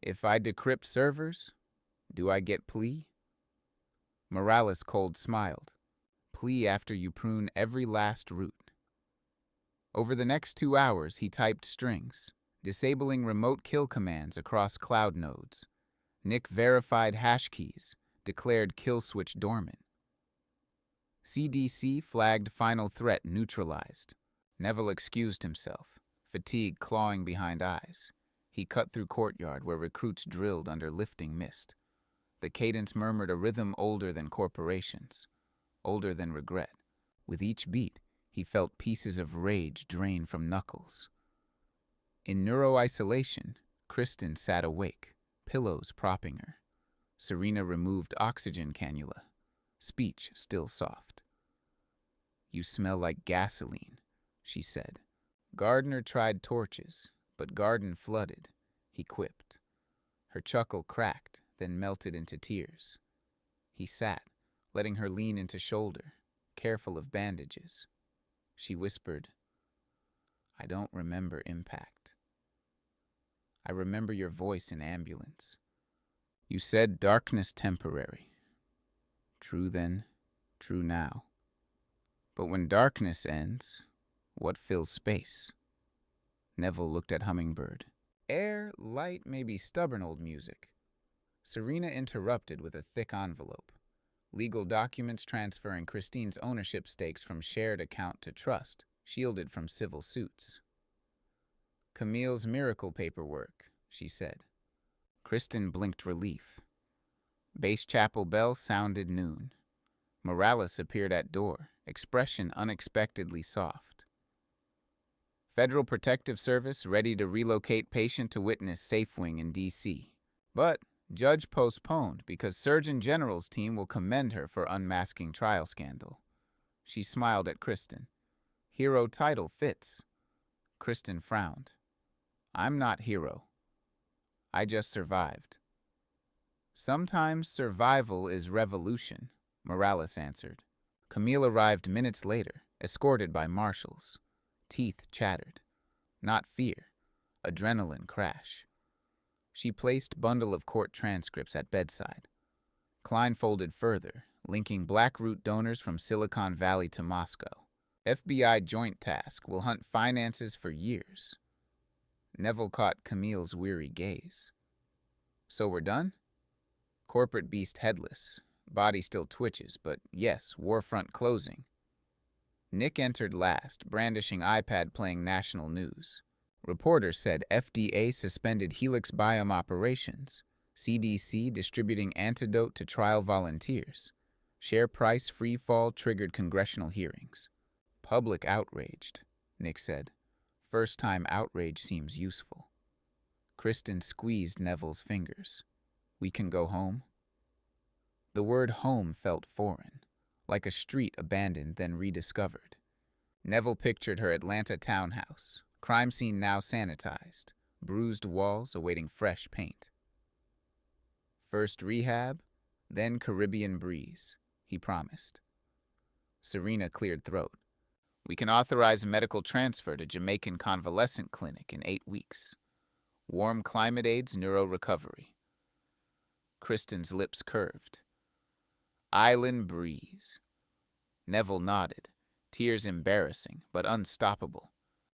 "If I decrypt servers, do I get plea?" Morales cold smiled. "Plea after you prune every last root." Over the next 2 hours, he typed strings, disabling remote kill commands across cloud nodes. Nick verified hash keys, declared kill switch dormant. CDC flagged final threat neutralized. Neville excused himself, fatigue clawing behind eyes. He cut through courtyard where recruits drilled under lifting mist. The cadence murmured a rhythm older than corporations, older than regret. With each beat, he felt pieces of rage drain from knuckles. In neuro-isolation, Kristen sat awake, pillows propping her. Serena removed oxygen cannula, speech still soft. "You smell like gasoline," she said. Gardner tried torches, but garden flooded, he quipped. Her chuckle cracked, then melted into tears. He sat, letting her lean into shoulder, careful of bandages. She whispered, "I don't remember impact. I remember your voice in ambulance. You said darkness temporary. True then, true now. But when darkness ends, what fills space?" Neville looked at Hummingbird. "Air, light, maybe stubborn old music." Serena interrupted with a thick envelope. legal documents transferring Christine's ownership stakes from shared account to trust, shielded from civil suits. Camille's miracle paperwork, she said. Kristen blinked relief. Base chapel bell sounded noon. Morales appeared at door, expression unexpectedly soft. Federal Protective Service ready to relocate patient to witness safe wing in D.C. But judge postponed because Surgeon General's team will commend her for unmasking trial scandal. She smiled at Kristen. Hero title fits. Kristen frowned. I'm not hero. I just survived. Sometimes survival is revolution, Morales answered. Camille arrived minutes later, escorted by marshals. Teeth chattered. Not fear. Adrenaline crash. She placed bundle of court transcripts at bedside. Klein folded further, linking Blackroot donors from Silicon Valley to Moscow. FBI joint task will hunt finances for years. Neville caught Camille's weary gaze. So we're done? Corporate beast headless. Body still twitches, but yes, warfront closing. Nick entered last, brandishing iPad playing national news. Reporter said FDA suspended Helix Biome operations. CDC distributing antidote to trial volunteers. Share price free fall triggered congressional hearings. Public outraged, Nick said. First time outrage seems useful. Kristen squeezed Neville's fingers. We can go home? The word home felt foreign, like a street abandoned then rediscovered. Neville pictured her Atlanta townhouse, crime scene now sanitized, bruised walls awaiting fresh paint. First rehab, then Caribbean breeze, he promised. Serena cleared throat. We can authorize medical transfer to Jamaican convalescent clinic in 8 weeks. Warm climate aids neuro recovery. Kristen's lips curved. Island breeze. Neville nodded, tears embarrassing but unstoppable.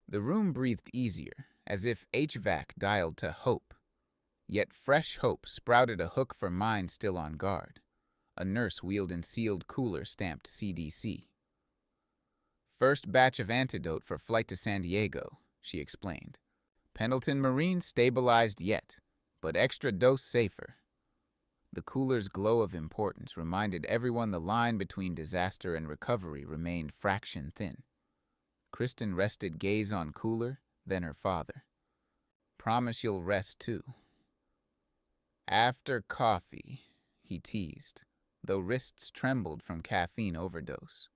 The room breathed easier, as if HVAC dialed to hope. Yet fresh hope sprouted a hook for mind still on guard. A nurse wheeled in sealed cooler stamped CDC. First batch of antidote for flight to San Diego, she explained. Pendleton Marine stabilized yet, but extra dose safer. The cooler's glow of importance reminded everyone the line between disaster and recovery remained fraction thin. Kristen rested gaze on cooler, then her father. Promise you'll rest too. After coffee, he teased, though wrists trembled from caffeine overdose.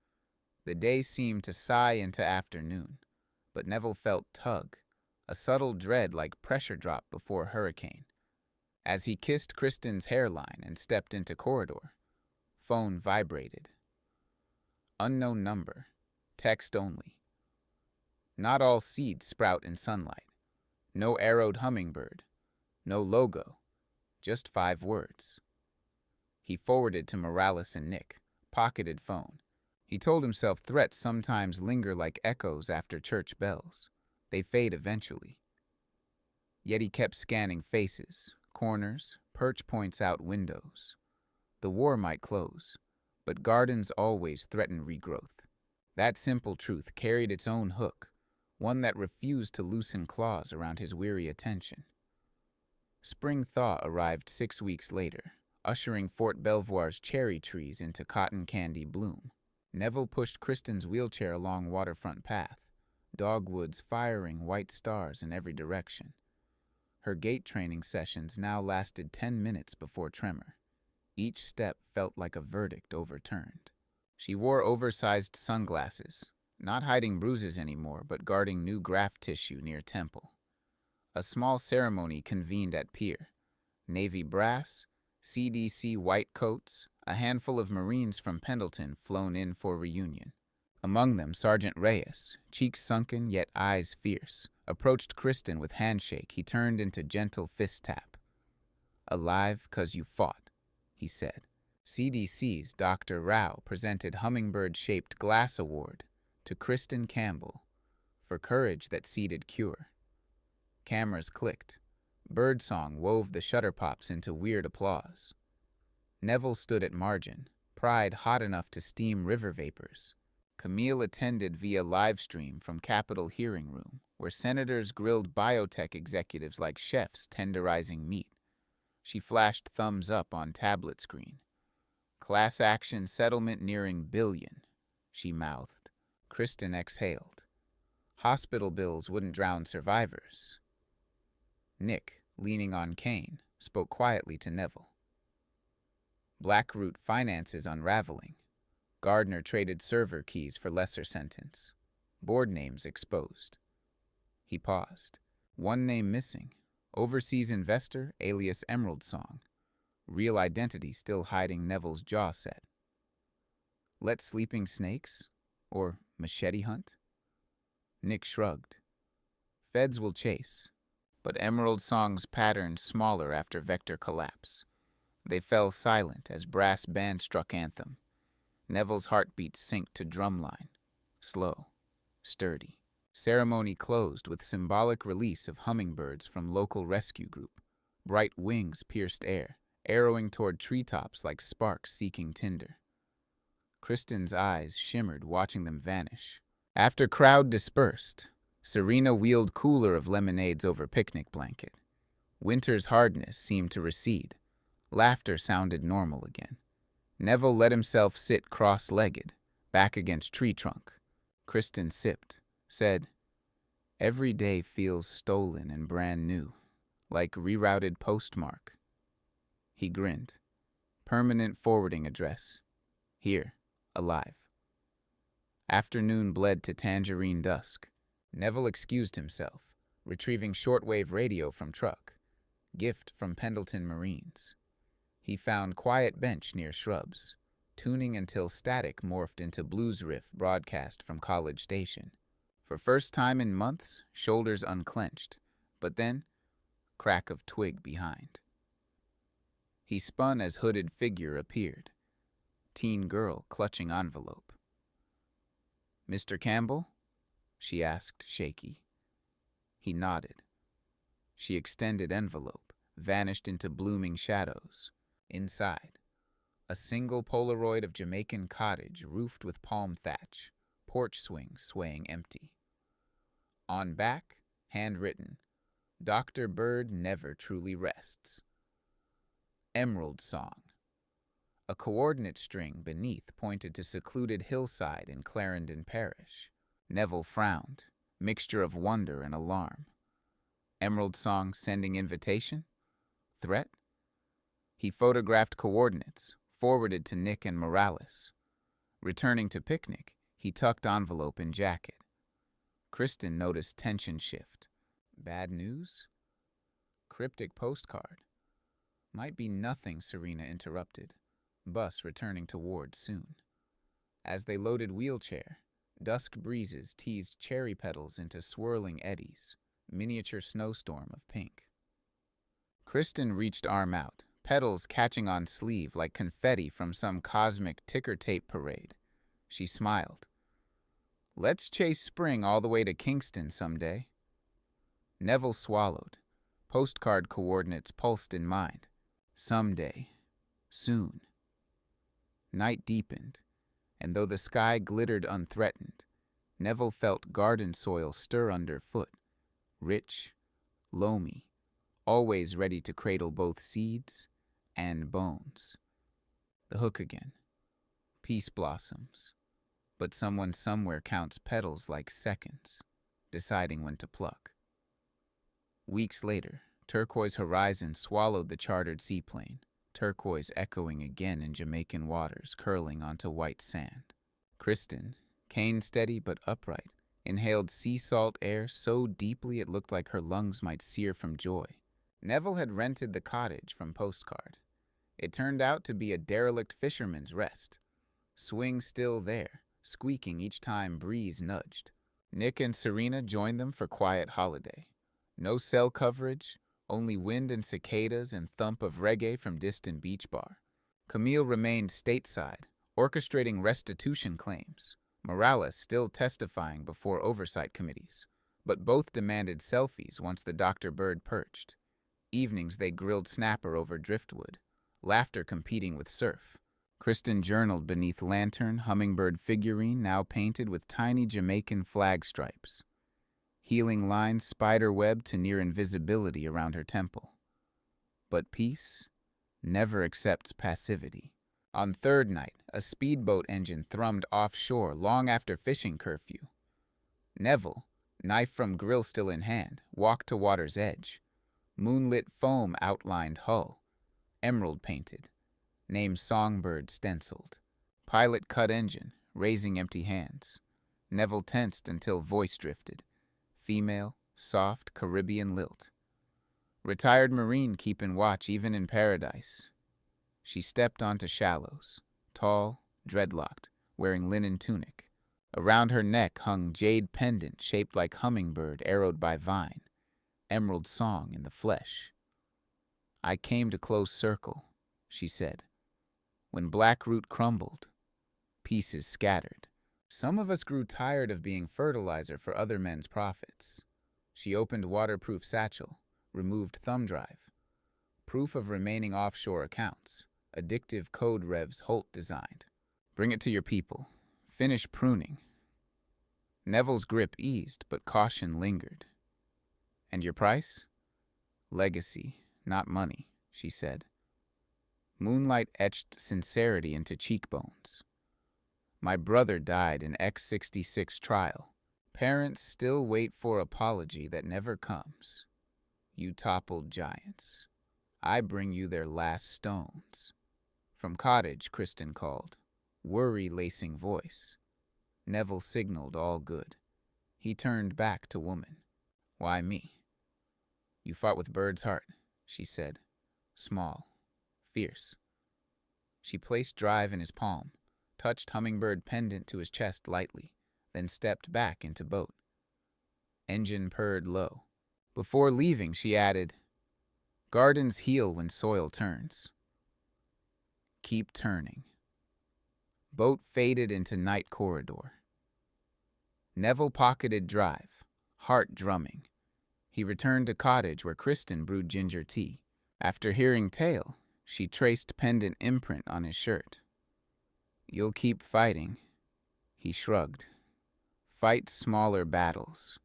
The day seemed to sigh into afternoon, but Neville felt tug, a subtle dread like pressure drop before hurricane. As he kissed Kristen's hairline and stepped into corridor, phone vibrated. Unknown number, text only. Not all seeds sprout in sunlight. No arrowed hummingbird, no logo, just 5 words. He forwarded to Morales and Nick, pocketed phone. He told himself threats sometimes linger like echoes after church bells. They fade eventually. Yet he kept scanning faces, corners, perch points out windows. The war might close, but gardens always threaten regrowth. That simple truth carried its own hook, one that refused to loosen claws around his weary attention. Spring thaw arrived 6 weeks later, ushering Fort Belvoir's cherry trees into cotton candy bloom. Neville pushed Kristen's wheelchair along waterfront path, dogwoods firing white stars in every direction. Her gait training sessions now lasted 10 minutes before tremor. Each step felt like a verdict overturned. She wore oversized sunglasses, not hiding bruises anymore, but guarding new graft tissue near temple. A small ceremony convened at pier. Navy brass, CDC white coats, a handful of Marines from Pendleton flown in for reunion. Among them, Sergeant Reyes, cheeks sunken yet eyes fierce, approached Kristen with handshake he turned into gentle fist tap. Alive 'cause you fought, he said. CDC's Dr. Rao presented hummingbird-shaped glass award to Kristen Campbell for courage that seeded cure. Cameras clicked. Birdsong wove the shutter pops into weird applause. Neville stood at margin, pride hot enough to steam river vapors. Camille attended via live stream from Capitol Hearing Room, where senators grilled biotech executives like chefs tenderizing meat. She flashed thumbs up on tablet screen. Class action settlement nearing billion, she mouthed. Kristen exhaled. Hospital bills wouldn't drown survivors. Nick, leaning on Kane, spoke quietly to Neville. Blackroot finances unraveling. Gardner traded server keys for lesser sentence. Board names exposed. He paused. One name missing. Overseas investor alias Emerald Song. Real identity still hiding, Neville's jaw set. Let sleeping snakes? Or machete hunt? Nick shrugged. Feds will chase. But Emerald Song's pattern smaller after Vector collapse. They fell silent as brass band struck anthem. Neville's heartbeat synced to drumline. Slow. Sturdy. Ceremony closed with symbolic release of hummingbirds from local rescue group. Bright wings pierced air, arrowing toward treetops like sparks seeking tinder. Kristen's eyes shimmered watching them vanish. After crowd dispersed, Serena wheeled cooler of lemonades over picnic blanket. Winter's hardness seemed to recede. Laughter sounded normal again. Neville let himself sit cross-legged, back against tree trunk. Kristen sipped, said, "Every day feels stolen and brand new, like rerouted postmark." He grinned. Permanent forwarding address. Here, alive. Afternoon bled to tangerine dusk. Neville excused himself, retrieving shortwave radio from truck. Gift from Pendleton Marines. He found quiet bench near shrubs, tuning until static morphed into blues riff broadcast from College Station. For first time in months, shoulders unclenched, but then, crack of twig behind. He spun as hooded figure appeared. Teen girl clutching envelope. "Mr. Campbell?" she asked, shaky. He nodded. She extended envelope, vanished into blooming shadows. Inside, a single Polaroid of Jamaican cottage roofed with palm thatch, porch swing swaying empty. On back, handwritten, "Dr. Bird never truly rests." Emerald Song. A coordinate string beneath pointed to secluded hillside in Clarendon Parish. Neville frowned, mixture of wonder and alarm. Emerald Song sending invitation? Threat? He photographed coordinates, forwarded to Nick and Morales. Returning to picnic, he tucked envelope in jacket. Kristen noticed tension shift. Bad news? Cryptic postcard. Might be nothing, Serena interrupted. Bus returning toward soon. As they loaded wheelchair, dusk breezes teased cherry petals into swirling eddies, miniature snowstorm of pink. Kristen reached arm out, petals catching on sleeve like confetti from some cosmic ticker tape parade. She smiled. "Let's chase spring all the way to Kingston someday." Neville swallowed. Postcard coordinates pulsed in mind. Someday. Soon. Night deepened, and though the sky glittered unthreatened, Neville felt garden soil stir underfoot, rich, loamy, always ready to cradle both seeds and bones. The hook again. Peace blossoms, but someone somewhere counts petals like seconds, deciding when to pluck. Weeks later, turquoise horizon swallowed the chartered seaplane, turquoise echoing again in Jamaican waters curling onto white sand. Kristen, cane steady but upright, inhaled sea salt air so deeply it looked like her lungs might sear from joy. Neville had rented the cottage from postcard. It turned out to be a derelict fisherman's rest. Swing still there, squeaking each time breeze nudged. Nick and Serena joined them for quiet holiday. No cell coverage, only wind and cicadas and thump of reggae from distant beach bar. Camille remained stateside, orchestrating restitution claims. Morales still testifying before oversight committees. But both demanded selfies once the Dr. Bird perched. Evenings they grilled snapper over driftwood, laughter competing with surf. Kristen journaled beneath lantern hummingbird figurine now painted with tiny Jamaican flag stripes. Healing lines spider-webbed to near invisibility around her temple. But peace never accepts passivity. On third night, a speedboat engine thrummed offshore long after fishing curfew. Neville, knife from grill still in hand, walked to water's edge. Moonlit foam outlined hull, emerald painted. Name Songbird stenciled. Pilot cut engine, raising empty hands. Neville tensed until voice drifted. Female, soft Caribbean lilt. Retired Marine keeping watch even in paradise. She stepped onto shallows, tall, dreadlocked, wearing linen tunic. Around her neck hung jade pendant shaped like hummingbird arrowed by vine. Emerald song in the flesh. I came to close circle, she said. When black root crumbled, pieces scattered. Some of us grew tired of being fertilizer for other men's profits. She opened waterproof satchel, removed thumb drive. Proof of remaining offshore accounts. Addictive code revs Holt designed. Bring it to your people. Finish pruning. Neville's grip eased, but caution lingered. And your price? Legacy, not money, she said. Moonlight etched sincerity into cheekbones. My brother died in X-66 trial. Parents still wait for apology that never comes. You toppled giants. I bring you their last stones. From cottage, Kristen called. Worry-lacing voice. Neville signaled all good. He turned back to woman. Why me? You fought with Bird's heart, she said. Small. Fierce. She placed drive in his palm, touched hummingbird pendant to his chest lightly, then stepped back into boat. Engine purred low. Before leaving, she added, Gardens heal when soil turns. Keep turning. Boat faded into night corridor. Neville pocketed drive, heart drumming. He returned to cottage where Kristen brewed ginger tea. After hearing tale, she traced pendant imprint on his shirt. You'll keep fighting, he shrugged. Fight smaller battles.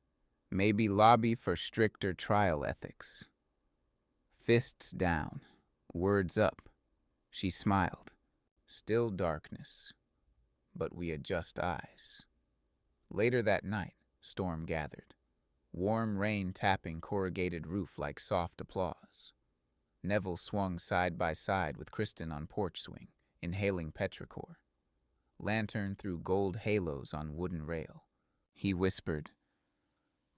Maybe lobby for stricter trial ethics. Fists down, words up. She smiled. Still darkness, but we adjust eyes. Later that night, storm gathered. Warm rain tapping corrugated roof like soft applause. Neville swung side by side with Kristen on porch swing, inhaling petrichor. Lantern threw gold halos on wooden rail. He whispered,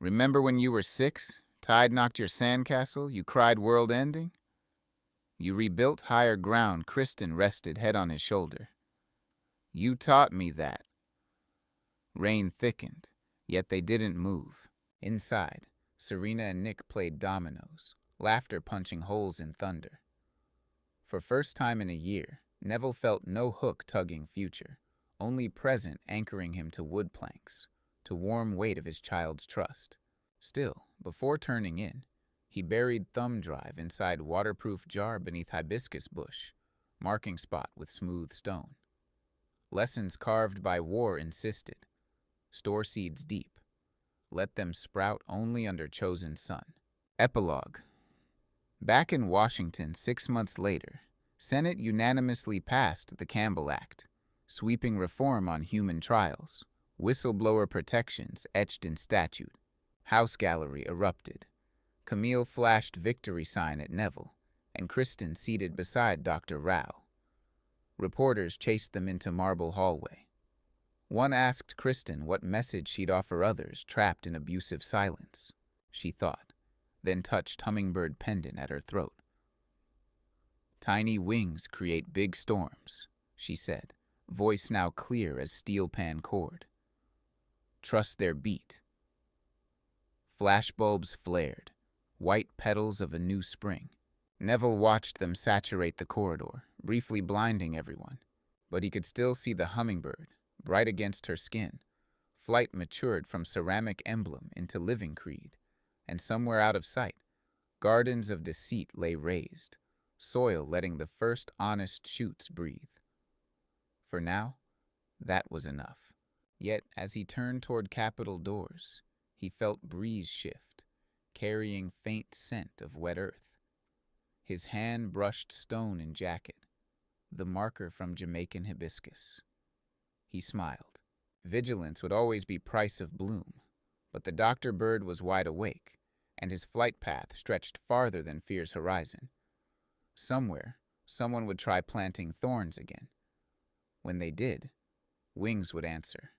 Remember when you were 6? Tide knocked your sandcastle, you cried world ending? You rebuilt higher ground. Kristen rested head on his shoulder. You taught me that. Rain thickened, yet they didn't move. Inside, Serena and Nick played dominoes, laughter punching holes in thunder. For first time in a year, Neville felt no hook tugging future, only present anchoring him to wood planks, to warm weight of his child's trust. Still, before turning in, he buried thumb drive inside waterproof jar beneath hibiscus bush, marking spot with smooth stone. Lessons carved by war insisted. Store seeds deep. Let them sprout only under chosen sun. Epilogue. Back in Washington 6 months later, Senate unanimously passed the Campbell Act, sweeping reform on human trials, whistleblower protections etched in statute. House gallery erupted. Camille flashed victory sign at Neville, and Kristen seated beside Dr. Rao. Reporters chased them into marble hallway. One asked Kristen what message she'd offer others trapped in abusive silence. She thought, then touched hummingbird pendant at her throat. Tiny wings create big storms, she said, voice now clear as steel pan cord. Trust their beat. Flashbulbs flared, white petals of a new spring. Neville watched them saturate the corridor, briefly blinding everyone, but he could still see the hummingbird, bright against her skin. Flight matured from ceramic emblem into living creed, and somewhere out of sight, gardens of deceit lay raised, soil letting the first honest shoots breathe. For now, that was enough. Yet, as he turned toward Capitol doors, he felt Bruise shift, carrying faint scent of wet earth. His hand brushed stone and jacket, the marker from Jamaican hibiscus. He smiled. Vigilance would always be price of bloom, but the doctor bird was wide awake, and his flight path stretched farther than fear's horizon. Somewhere, someone would try planting thorns again. When they did, wings would answer.